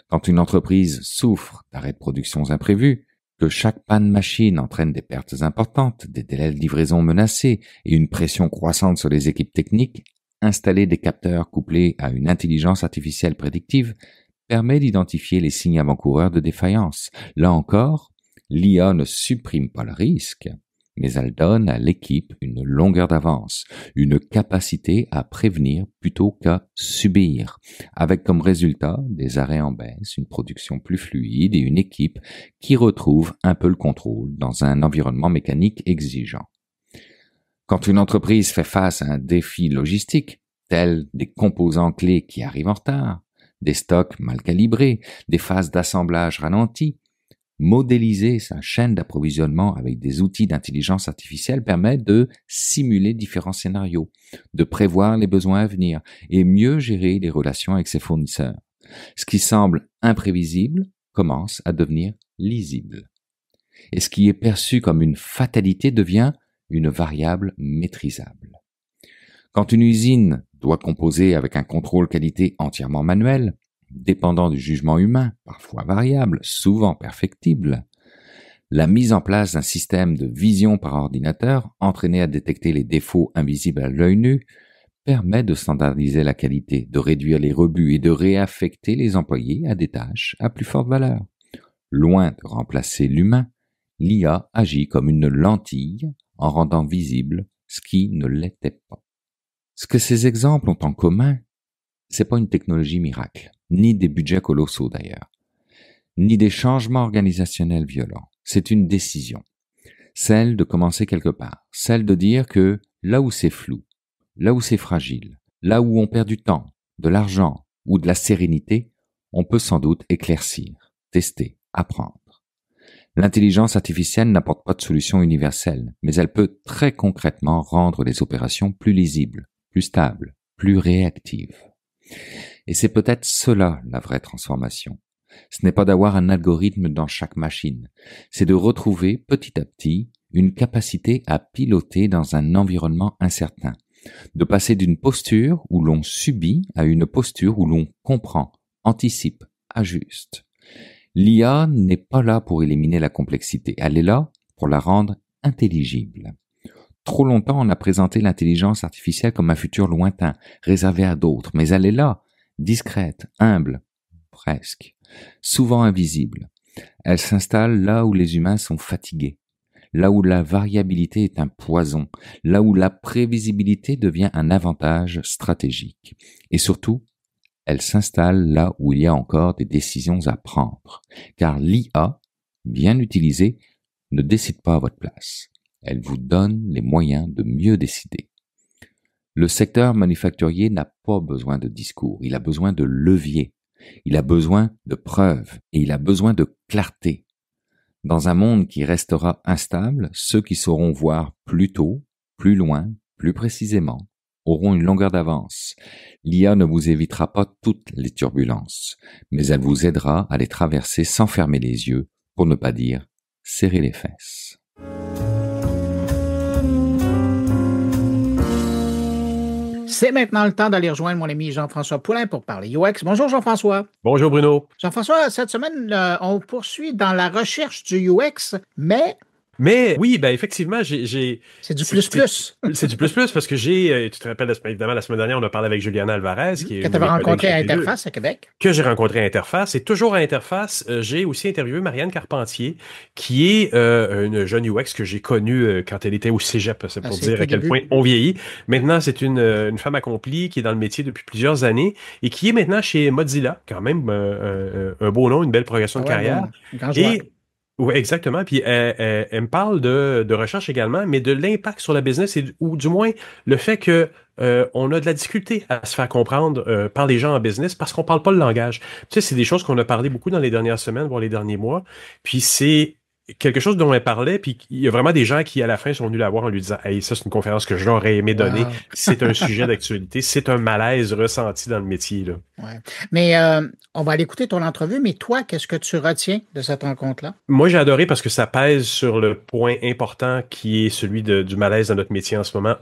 Quand une entreprise souffre d'arrêts de production imprévus, que chaque panne machine entraîne des pertes importantes, des délais de livraison menacés et une pression croissante sur les équipes techniques, installer des capteurs couplés à une intelligence artificielle prédictive permet d'identifier les signes avant-coureurs de défaillance. Là encore, l'IA ne supprime pas le risque, mais elle donne à l'équipe une longueur d'avance, une capacité à prévenir plutôt qu'à subir, avec comme résultat des arrêts en baisse, une production plus fluide et une équipe qui retrouve un peu le contrôle dans un environnement mécanique exigeant. Quand une entreprise fait face à un défi logistique, tel des composants clés qui arrivent en retard, des stocks mal calibrés, des phases d'assemblage ralenties, modéliser sa chaîne d'approvisionnement avec des outils d'intelligence artificielle permet de simuler différents scénarios, de prévoir les besoins à venir et mieux gérer les relations avec ses fournisseurs. Ce qui semble imprévisible commence à devenir lisible. Et ce qui est perçu comme une fatalité devient une variable maîtrisable. Quand une usine doit composer avec un contrôle qualité entièrement manuel, dépendant du jugement humain, parfois variable, souvent perfectible, la mise en place d'un système de vision par ordinateur, entraîné à détecter les défauts invisibles à l'œil nu, permet de standardiser la qualité, de réduire les rebuts et de réaffecter les employés à des tâches à plus forte valeur. Loin de remplacer l'humain, l'IA agit comme une lentille en rendant visible ce qui ne l'était pas. Ce que ces exemples ont en commun, c'est pas une technologie miracle, ni des budgets colossaux d'ailleurs, ni des changements organisationnels violents. C'est une décision. celle de commencer quelque part, celle de dire que là où c'est flou, là où c'est fragile, là où on perd du temps, de l'argent ou de la sérénité, on peut sans doute éclaircir, tester, apprendre. L'intelligence artificielle n'apporte pas de solution universelle, mais elle peut très concrètement rendre les opérations plus lisibles, plus stables, plus réactives. Et c'est peut-être cela la vraie transformation. Ce n'est pas d'avoir un algorithme dans chaque machine, c'est de retrouver petit à petit une capacité à piloter dans un environnement incertain, de passer d'une posture où l'on subit à une posture où l'on comprend, anticipe, ajuste. L'IA n'est pas là pour éliminer la complexité, elle est là pour la rendre intelligible. Trop longtemps, on a présenté l'intelligence artificielle comme un futur lointain, réservé à d'autres, mais elle est là, discrète, humble, presque, souvent invisible. Elle s'installe là où les humains sont fatigués, là où la variabilité est un poison, là où la prévisibilité devient un avantage stratégique. Et surtout, elle s'installe là où il y a encore des décisions à prendre, car l'IA, bien utilisée, ne décide pas à votre place. Elle vous donne les moyens de mieux décider. Le secteur manufacturier n'a pas besoin de discours, il a besoin de leviers, il a besoin de preuves et il a besoin de clarté. Dans un monde qui restera instable, ceux qui sauront voir plus tôt, plus loin, plus précisément, auront une longueur d'avance. L'IA ne vous évitera pas toutes les turbulences, mais elle vous aidera à les traverser sans fermer les yeux, pour ne pas dire serrer les fesses. C'est maintenant le temps d'aller rejoindre mon ami Jean-François Poulin pour parler UX. Bonjour Jean-François. Bonjour Bruno. Jean-François, cette semaine, on poursuit dans la recherche du UX, mais oui, ben effectivement, j'ai... C'est du plus-plus. C'est du plus-plus parce que tu te rappelles, évidemment, la semaine dernière, on a parlé avec Juliana Alvarez. Que tu avais rencontré à Interface à Québec. Que j'ai rencontré à Interface. Et toujours à Interface, j'ai aussi interviewé Marianne Carpentier, qui est une jeune UX que j'ai connue quand elle était au cégep. C'est pour dire à quel point on vieillit. Maintenant, c'est une femme accomplie qui est dans le métier depuis plusieurs années et qui est maintenant chez Mozilla, quand même un beau nom, une belle progression de carrière. Oui, exactement. Puis elle me parle de recherche également, mais de l'impact sur la business ou du moins le fait que on a de la difficulté à se faire comprendre par les gens en business parce qu'on parle pas le langage. Tu sais, c'est des choses qu'on a parlé beaucoup dans les dernières semaines, voire les derniers mois. Puis c'est quelque chose dont elle parlait, puis il y a vraiment des gens qui, à la fin, sont venus la voir en lui disant « Hey, ça, c'est une conférence que j'aurais aimé donner. Wow. C'est un sujet d'actualité. C'est un malaise ressenti dans le métier. » là. Ouais. Mais on va aller écouter ton entrevue, mais toi, qu'est-ce que tu retiens de cette rencontre-là? Moi, j'ai adoré parce que ça pèse sur le point important qui est celui du malaise dans notre métier en ce moment.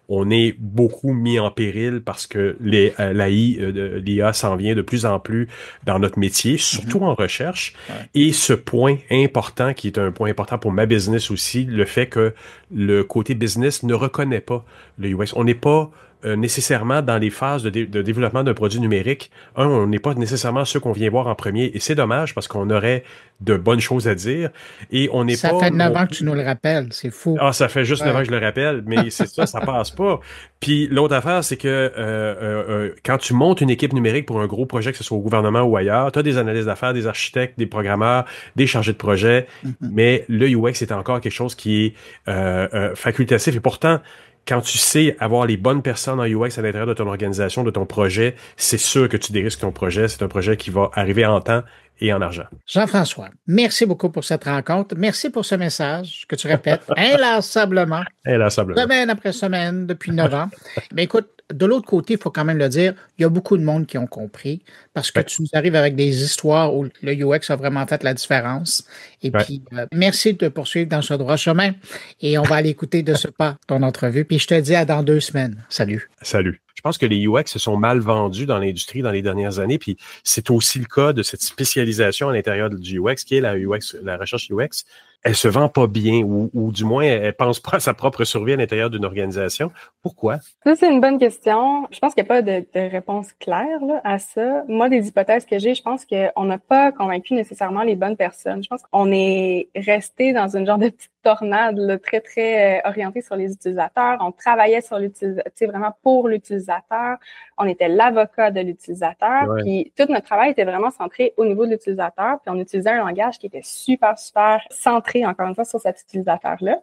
On est beaucoup mis en péril parce que l'IA s'en vient de plus en plus dans notre métier, surtout en recherche. Ouais. Et ce point important, qui est un point important pour ma business aussi, le fait que le côté business ne reconnaît pas le UX. On n'est pas nécessairement dans les phases de développement d'un produit numérique. On n'est pas nécessairement ceux qu'on vient voir en premier. Et c'est dommage parce qu'on aurait de bonnes choses à dire. Et on n'est pas... Ça fait 9 ans que tu nous le rappelles. C'est fou. Ah, ça fait juste 9 ans que je le rappelle. Mais c'est ça passe pas. Puis l'autre affaire, c'est que quand tu montes une équipe numérique pour un gros projet, que ce soit au gouvernement ou ailleurs, tu as des analystes d'affaires, des architectes, des programmeurs, des chargés de projet. Mais le UX est encore quelque chose qui est facultatif. Et pourtant, quand tu sais avoir les bonnes personnes en UX à l'intérieur de ton organisation, de ton projet, c'est sûr que tu dérisques ton projet. C'est un projet qui va arriver en temps et en argent. Jean-François, merci beaucoup pour cette rencontre. Merci pour ce message que tu répètes inlassablement. Semaine après semaine, depuis 9 ans. Mais écoute, de l'autre côté, il faut quand même le dire, il y a beaucoup de monde qui ont compris parce que tu nous arrives avec des histoires où le UX a vraiment fait la différence. Et puis, merci de te poursuivre dans ce droit chemin. Et on va aller écouter de ce pas ton entrevue. Puis je te dis à dans 2 semaines. Salut. Salut. Je pense que les UX se sont mal vendus dans l'industrie dans les dernières années, puis c'est aussi le cas de cette spécialisation à l'intérieur du UX, qui est la recherche UX. Elle se vend pas bien, ou du moins, elle pense pas à sa propre survie à l'intérieur d'une organisation. Pourquoi? Ça, c'est une bonne question. Je pense qu'il n'y a pas de réponse claire là, à ça. Moi, des hypothèses que j'ai, je pense qu'on n'a pas convaincu nécessairement les bonnes personnes. Je pense qu'on est resté dans une genre de petite tornade là, très, très orientée sur les utilisateurs. On travaillait sur l'utilisateur, vraiment pour l'utilisateur. on était l'avocat de l'utilisateur, Ouais. puis tout notre travail était vraiment centré au niveau de l'utilisateur, puis on utilisait un langage qui était super, super centré, encore une fois, sur cet utilisateur-là.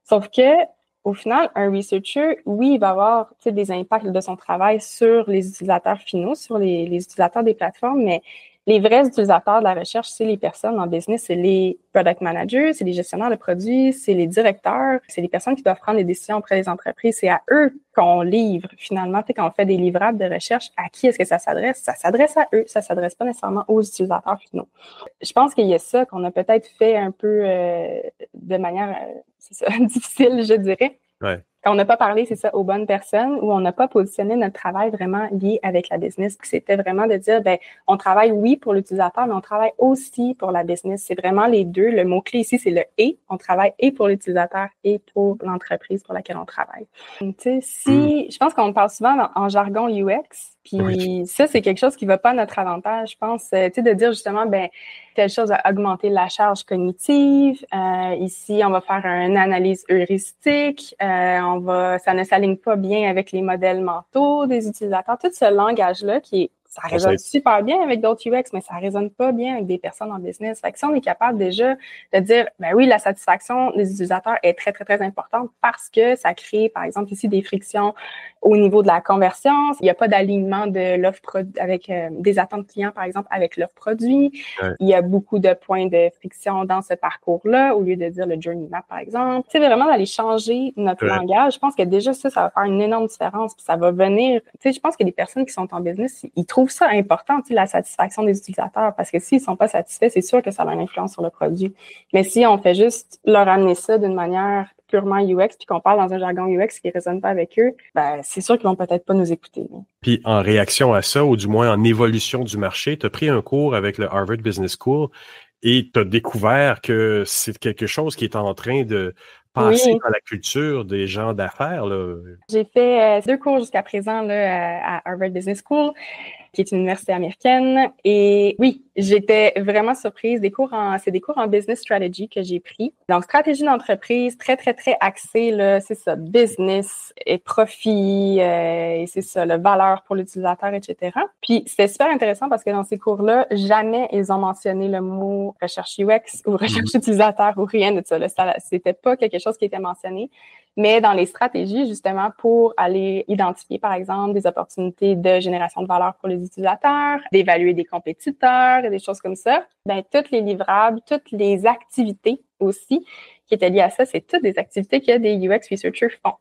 Sauf que, au final, un researcher, oui, il va avoir des impacts de son travail sur les utilisateurs finaux, sur les utilisateurs des plateformes, mais les vrais utilisateurs de la recherche, c'est les personnes en business, c'est les product managers, c'est les gestionnaires de produits, c'est les directeurs, c'est les personnes qui doivent prendre des décisions auprès des entreprises. C'est à eux qu'on livre, finalement. Quand on fait des livrables de recherche, à qui est-ce que ça s'adresse? Ça s'adresse à eux, ça s'adresse pas nécessairement aux utilisateurs finaux. Je pense qu'il y a ça qu'on a peut-être fait un peu de manière difficile, je dirais. Ouais. On n'a pas parlé, c'est ça, aux bonnes personnes, ou on n'a pas positionné notre travail vraiment lié avec la business. Puis c'était vraiment de dire, ben, on travaille, oui, pour l'utilisateur, mais on travaille aussi pour la business. C'est vraiment les deux. Le mot-clé ici, c'est le « et ». On travaille et pour l'utilisateur et pour l'entreprise pour laquelle on travaille. Tu sais, je pense qu'on parle souvent en jargon UX, puis ça, c'est quelque chose qui ne va pas à notre avantage, je pense. Tu sais, de dire justement, ben, telle chose a augmenté la charge cognitive. Ici, on va faire une analyse heuristique. Ça ne s'aligne pas bien avec les modèles mentaux des utilisateurs. Tout ce langage-là ça résonne super bien avec d'autres UX, mais ça résonne pas bien avec des personnes en business. Fait que si on est capable déjà de dire, ben oui, la satisfaction des utilisateurs est très, très, très importante parce que ça crée, par exemple, ici des frictions au niveau de la conversion. Il n'y a pas d'alignement de l'offre avec des attentes clients, par exemple, avec l'offre produit. Ouais. Il y a beaucoup de points de friction dans ce parcours-là, au lieu de dire le journey map, par exemple. Tu sais, vraiment d'aller changer notre langage. Je pense que déjà ça va faire une énorme différence. Puis ça va venir. Tu sais, je pense que les personnes qui sont en business, ils trouvent ça important, tu sais, la satisfaction des utilisateurs, parce que s'ils sont pas satisfaits, c'est sûr que ça a une influence sur le produit. Mais si on fait juste leur amener ça d'une manière purement UX, puis qu'on parle dans un jargon UX qui ne résonne pas avec eux, ben, c'est sûr qu'ils vont peut-être pas nous écouter. Puis en réaction à ça, ou du moins en évolution du marché, tu as pris un cours avec le Harvard Business School et tu as découvert que c'est quelque chose qui est en train de passer dans la culture des gens d'affaires. Là. J'ai fait 2 cours jusqu'à présent là, à Harvard Business School, qui est une université américaine. Et oui, j'étais vraiment surprise. C'est des cours en business strategy que j'ai pris. Donc, stratégie d'entreprise, très, très, très axée, là, c'est ça, business et profit, et c'est ça, la valeur pour l'utilisateur, etc. Puis, c'était super intéressant parce que dans ces cours-là, jamais ils ont mentionné le mot recherche UX ou recherche utilisateur ou rien de ça. Là. C'était pas quelque chose qui était mentionné. Mais dans les stratégies, justement, pour aller identifier, par exemple, des opportunités de génération de valeur pour les utilisateurs, d'évaluer des compétiteurs et des choses comme ça, ben toutes les livrables, toutes les activités aussi qui étaient liées à ça, c'est toutes des activités que des UX researchers font.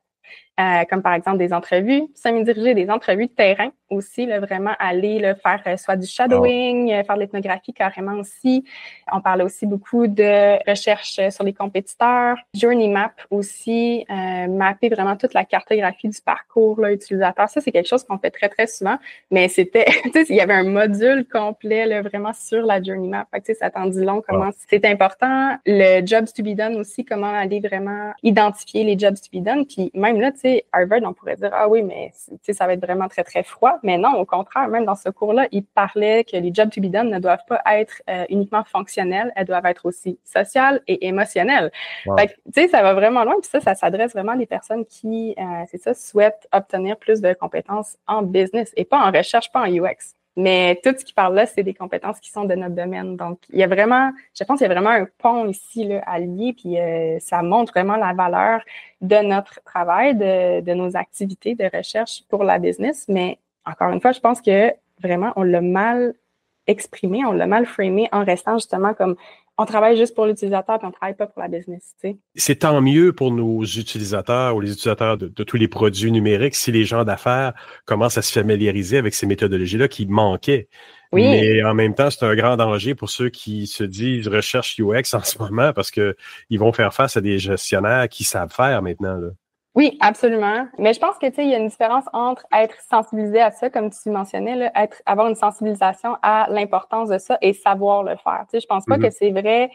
Comme par exemple des entrevues semi-dirigées, des entrevues de terrain aussi, là, vraiment aller là, faire soit du shadowing, faire de l'ethnographie carrément aussi. On parlait aussi beaucoup de recherche sur les compétiteurs, journey map aussi, mapper vraiment toute la cartographie du parcours là, utilisateur. Ça, c'est quelque chose qu'on fait très, très souvent, mais c'était, tu sais, il y avait un module complet là, vraiment sur la journey map. Fait que, tu sais, ça t'en dit long comment c'est important. Le jobs to be done aussi, comment aller vraiment identifier les jobs to be done. Puis même là, tu sais, Harvard, on pourrait dire, ah oui, mais ça va être vraiment très, très froid. Mais non, au contraire, même dans ce cours-là, il parlait que les jobs to be done ne doivent pas être uniquement fonctionnels, elles doivent être aussi sociales et émotionnelles. Fait que, tu sais, ça va vraiment loin. Puis ça s'adresse vraiment à des personnes qui, souhaitent obtenir plus de compétences en business et pas en recherche, pas en UX. Mais tout ce qui parle là, c'est des compétences qui sont de notre domaine. Donc, il y a vraiment, je pense qu'il y a vraiment un pont ici là, à lier, puis ça montre vraiment la valeur de notre travail, de nos activités de recherche pour la business. Mais encore une fois, je pense que vraiment, on l'a mal exprimé, on l'a mal framé en restant justement comme on travaille juste pour l'utilisateur et on ne travaille pas pour la business. Tu sais. C'est tant mieux pour nos utilisateurs ou les utilisateurs de tous les produits numériques si les gens d'affaires commencent à se familiariser avec ces méthodologies-là qui manquaient. Oui. Mais en même temps, c'est un grand danger pour ceux qui se disent recherche UX en ce moment parce que ils vont faire face à des gestionnaires qui savent faire maintenant. Là. Oui, absolument. Mais je pense que, tu sais, il y a une différence entre être sensibilisé à ça, comme tu mentionnais, là, avoir une sensibilisation à l'importance de ça et savoir le faire. Tu sais, je pense pas que c'est vrai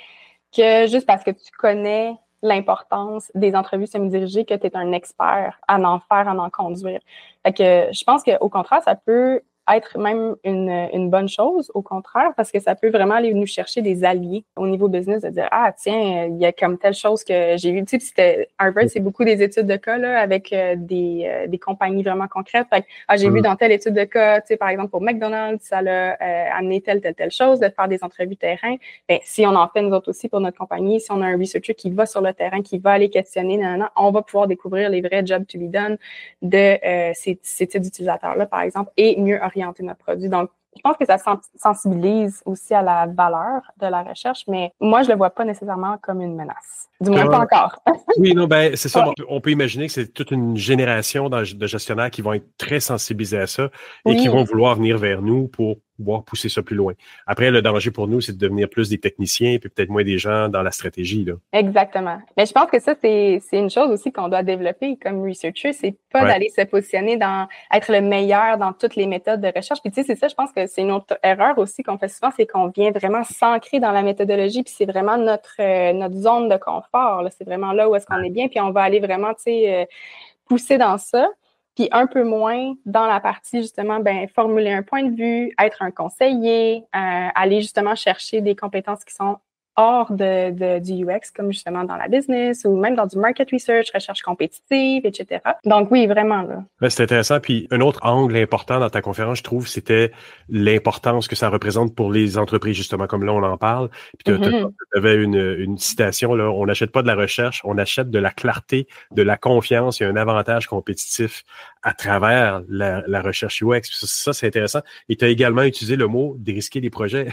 que juste parce que tu connais l'importance des entrevues semi-dirigées que tu es un expert à en faire, à en conduire. Fait que je pense qu'au contraire, ça peut être même une bonne chose, au contraire, parce que ça peut vraiment aller nous chercher des alliés au niveau business, de dire, ah, tiens, il y a comme telle chose que j'ai vu. Tu sais, c'était Harvard, c'est beaucoup des études de cas, là, avec des compagnies vraiment concrètes. Fait que, j'ai vu dans telle étude de cas, tu sais, par exemple, pour McDonald's, ça l'a amené telle chose, de faire des entrevues terrain. Ben, si on en fait nous autres aussi pour notre compagnie, si on a un researcher qui va sur le terrain, qui va aller questionner, on va pouvoir découvrir les vrais jobs to be done de ces types d'utilisateurs-là, par exemple, et mieux orienter notre produit. Donc, je pense que ça sensibilise aussi à la valeur de la recherche, mais moi, je le vois pas nécessairement comme une menace. Du moins, pas encore. Oui, non, ben, c'est ça. On peut imaginer que c'est toute une génération de gestionnaires qui vont être très sensibilisés à ça et qui vont vouloir venir vers nous pour pouvoir pousser ça plus loin. Après, le danger pour nous, c'est de devenir plus des techniciens et peut-être moins des gens dans la stratégie, là. Exactement. Mais je pense que ça, c'est une chose aussi qu'on doit développer comme researcher. C'est pas d'aller se positionner dans être le meilleur dans toutes les méthodes de recherche. Puis tu sais, c'est ça, je pense que c'est une autre erreur aussi qu'on fait souvent, c'est qu'on vient vraiment s'ancrer dans la méthodologie, puis c'est vraiment notre zone de confort, là. C'est vraiment là où est-ce qu'on est bien, puis on va aller vraiment, tu sais, pousser dans ça. Puis un peu moins dans la partie, justement, formuler un point de vue, être un conseiller, aller justement chercher des compétences qui sont hors du UX, comme justement dans la business ou même dans du market research, recherche compétitive, etc. Donc oui, vraiment, là. Ben, c'est intéressant. Puis un autre angle important dans ta conférence, je trouve, c'était l'importance que ça représente pour les entreprises, justement, comme là, on en parle. Puis tu avais une citation, là, on n'achète pas de la recherche, on achète de la clarté, de la confiance et un avantage compétitif à travers la recherche UX. Ça, c'est intéressant. Et tu as également utilisé le mot « dérisquer les projets »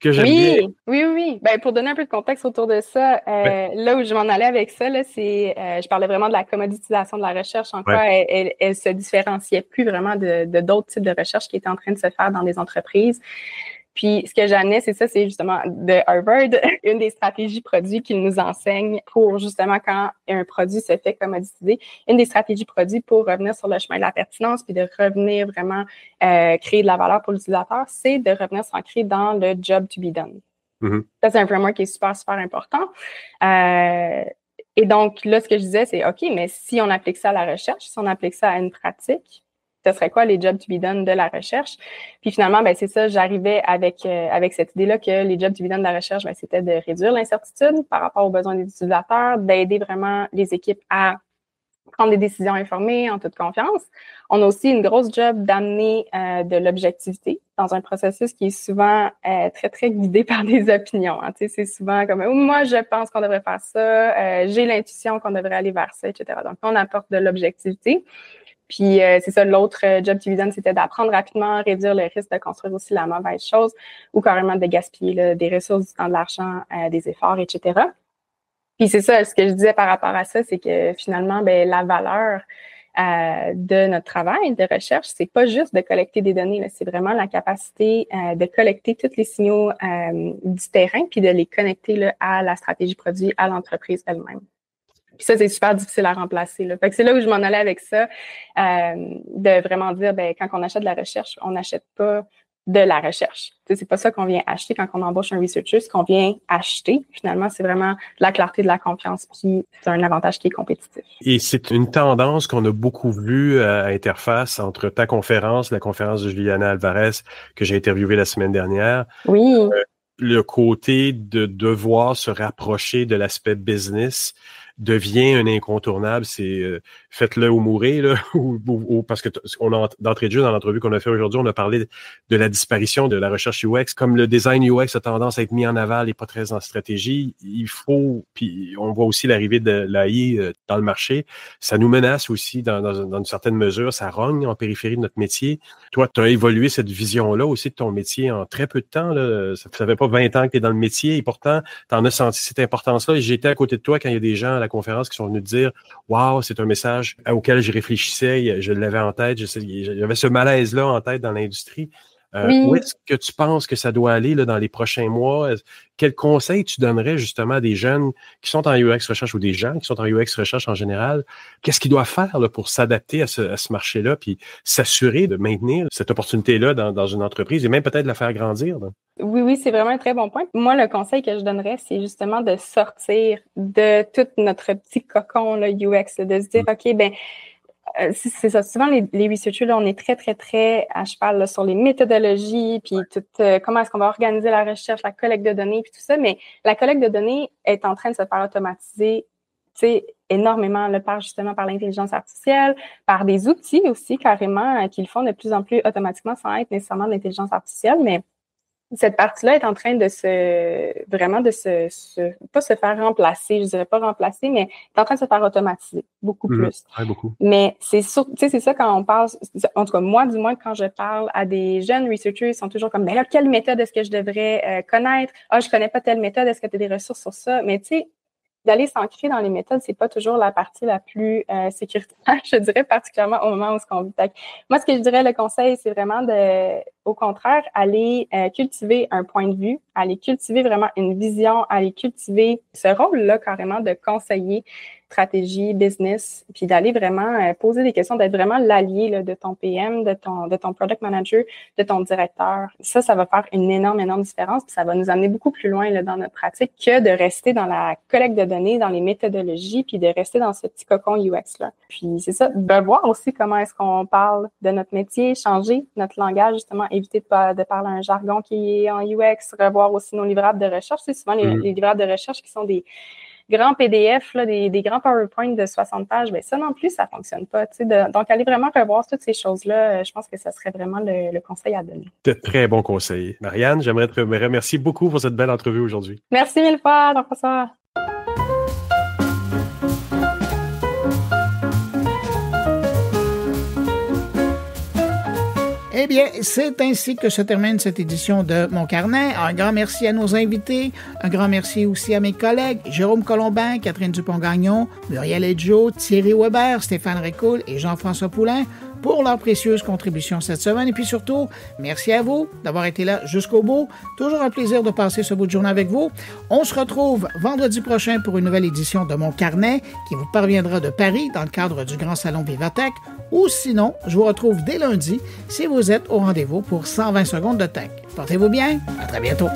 que j'aime bien. Oui. Ben, pour donner un peu de contexte autour de ça, là où je m'en allais avec ça, là, c'est je parlais vraiment de la commoditisation de la recherche, en quoi elle se différenciait plus vraiment de d'autres types de recherches qui étaient en train de se faire dans des entreprises. Puis, ce que j'amenais, c'est justement de Harvard, une des stratégies produits qu'ils nous enseignent pour, justement, quand un produit se fait commoditiser, une des stratégies produits pour revenir sur le chemin de la pertinence puis de revenir vraiment créer de la valeur pour l'utilisateur, c'est de revenir s'ancrer dans le job to be done. Ça, c'est un framework qui est super, super important. Et donc, là, ce que je disais, c'est OK, mais si on applique ça à la recherche, si on applique ça à une pratique, ce serait quoi les jobs to be done de la recherche? Puis finalement, c'est ça, j'arrivais avec cette idée-là que les jobs to be done de la recherche, c'était de réduire l'incertitude par rapport aux besoins des utilisateurs, d'aider vraiment les équipes à prendre des décisions informées en toute confiance. On a aussi une grosse job d'amener de l'objectivité dans un processus qui est souvent très, très guidé par des opinions. Hein. Tu sais, c'est souvent comme « moi, je pense qu'on devrait faire ça, j'ai l'intuition qu'on devrait aller vers ça, etc. » Donc, on apporte de l'objectivité. Puis, c'est ça, l'autre job to be done, c'était d'apprendre rapidement, réduire le risque de construire aussi la mauvaise chose ou carrément de gaspiller là, des ressources, du temps, de l'argent, des efforts, etc. Puis, c'est ça, ce que je disais par rapport à ça, c'est que finalement, la valeur de notre travail de recherche, c'est pas juste de collecter des données, là, c'est vraiment la capacité de collecter tous les signaux du terrain puis de les connecter là, à la stratégie produit, à l'entreprise elle-même. Puis ça, c'est super difficile à remplacer, là. Fait que c'est là où je m'en allais avec ça, de vraiment dire, quand on achète de la recherche, on n'achète pas de la recherche. Tu sais, c'est pas ça qu'on vient acheter quand on embauche un researcher. Ce qu'on vient acheter, finalement, c'est vraiment de la clarté, de la confiance, puis c'est un avantage qui est compétitif. Et c'est une tendance qu'on a beaucoup vue à Interface entre ta conférence, la conférence de Juliana Alvarez que j'ai interviewée la semaine dernière. Oui. Le côté de devoir se rapprocher de l'aspect business devient un incontournable, c'est faites-le ou mourrez, là, ou parce que on a d'entrée de jeu dans l'entrevue qu'on a fait aujourd'hui, on a parlé de la disparition de la recherche UX. Comme le design UX a tendance à être mis en aval et pas très en stratégie, il faut, puis on voit aussi l'arrivée de l'AI dans le marché, ça nous menace aussi dans une certaine mesure, ça rogne en périphérie de notre métier. Toi, tu as évolué cette vision-là aussi de ton métier en très peu de temps, là. Ça fait pas 20 ans que tu es dans le métier et pourtant, tu en as senti cette importance-là et j'étais à côté de toi quand il y a des gens à la conférence qui sont venus te dire « Wow, c'est un message auquel je réfléchissais, je l'avais en tête, j'avais ce malaise-là en tête dans l'industrie. » Où est-ce que tu penses que ça doit aller là, dans les prochains mois? Quels conseils tu donnerais justement à des jeunes qui sont en UX recherche ou des gens qui sont en UX recherche en général? Qu'est-ce qu'ils doivent faire là, pour s'adapter à ce marché-là puis s'assurer de maintenir cette opportunité-là dans une entreprise et même peut-être la faire grandir? Là? Oui, c'est vraiment un très bon point. Moi, le conseil que je donnerais, c'est justement de sortir de tout notre petit cocon là, UX, là, de se dire, OK, c'est ça. Souvent, les researchers, là, on est très, très, très à cheval là, sur les méthodologies, puis comment est-ce qu'on va organiser la recherche, la collecte de données, puis tout ça. Mais la collecte de données est en train de se faire automatiser, énormément là, par l'intelligence artificielle, par des outils aussi carrément qui le font de plus en plus automatiquement sans être nécessairement de l'intelligence artificielle, mais cette partie-là est en train de pas se faire remplacer, je dirais pas remplacer, mais est en train de se faire automatiser beaucoup plus. Ouais, beaucoup. Mais c'est ça quand on parle, en tout cas moi du moins quand je parle à des jeunes researchers, ils sont toujours comme, ben là, quelle méthode est-ce que je devrais connaître? Ah, je connais pas telle méthode, est-ce que tu as des ressources sur ça? Mais tu sais, d'aller s'ancrer dans les méthodes, c'est pas toujours la partie la plus sécuritaire, je dirais, particulièrement au moment où on vit. Moi, ce que je dirais, le conseil, c'est vraiment au contraire, aller cultiver un point de vue, aller cultiver vraiment une vision, aller cultiver ce rôle-là carrément de conseiller, stratégie, business, puis d'aller vraiment poser des questions, d'être vraiment l'allié là, de ton PM, de ton product manager, de ton directeur. Ça va faire une énorme différence, puis ça va nous amener beaucoup plus loin là, dans notre pratique que de rester dans la collecte de données, dans les méthodologies, puis de rester dans ce petit cocon UX-là. Puis c'est ça, de voir aussi comment est-ce qu'on parle de notre métier, changer notre langage, justement, éviter de parler un jargon qui est en UX, revoir aussi nos livrables de recherche. C'est souvent les livrables de recherche qui sont des grands PDF, là, des grands PowerPoint de 60 pages, bien ça non plus, ça ne fonctionne pas. Donc, aller vraiment revoir toutes ces choses-là, je pense que ça serait vraiment le conseil à donner. De très bons conseils. Marianne, j'aimerais te remercier beaucoup pour cette belle entrevue aujourd'hui. Merci mille fois, Jean-François. Eh bien, c'est ainsi que se termine cette édition de Mon Carnet. Un grand merci à nos invités. Un grand merci aussi à mes collègues Jérôme Colombin, Catherine Dupont-Gagnon, Muriel Edjo, Thierry Weber, Stéphane Récoul et Jean-François Poulain pour leur précieuse contribution cette semaine. Et puis surtout, merci à vous d'avoir été là jusqu'au bout. Toujours un plaisir de passer ce bout de journée avec vous. On se retrouve vendredi prochain pour une nouvelle édition de Mon Carnet qui vous parviendra de Paris dans le cadre du Grand Salon Vivatech. Ou sinon, je vous retrouve dès lundi si vous êtes au rendez-vous pour 120 secondes de tech. Portez-vous bien. À très bientôt.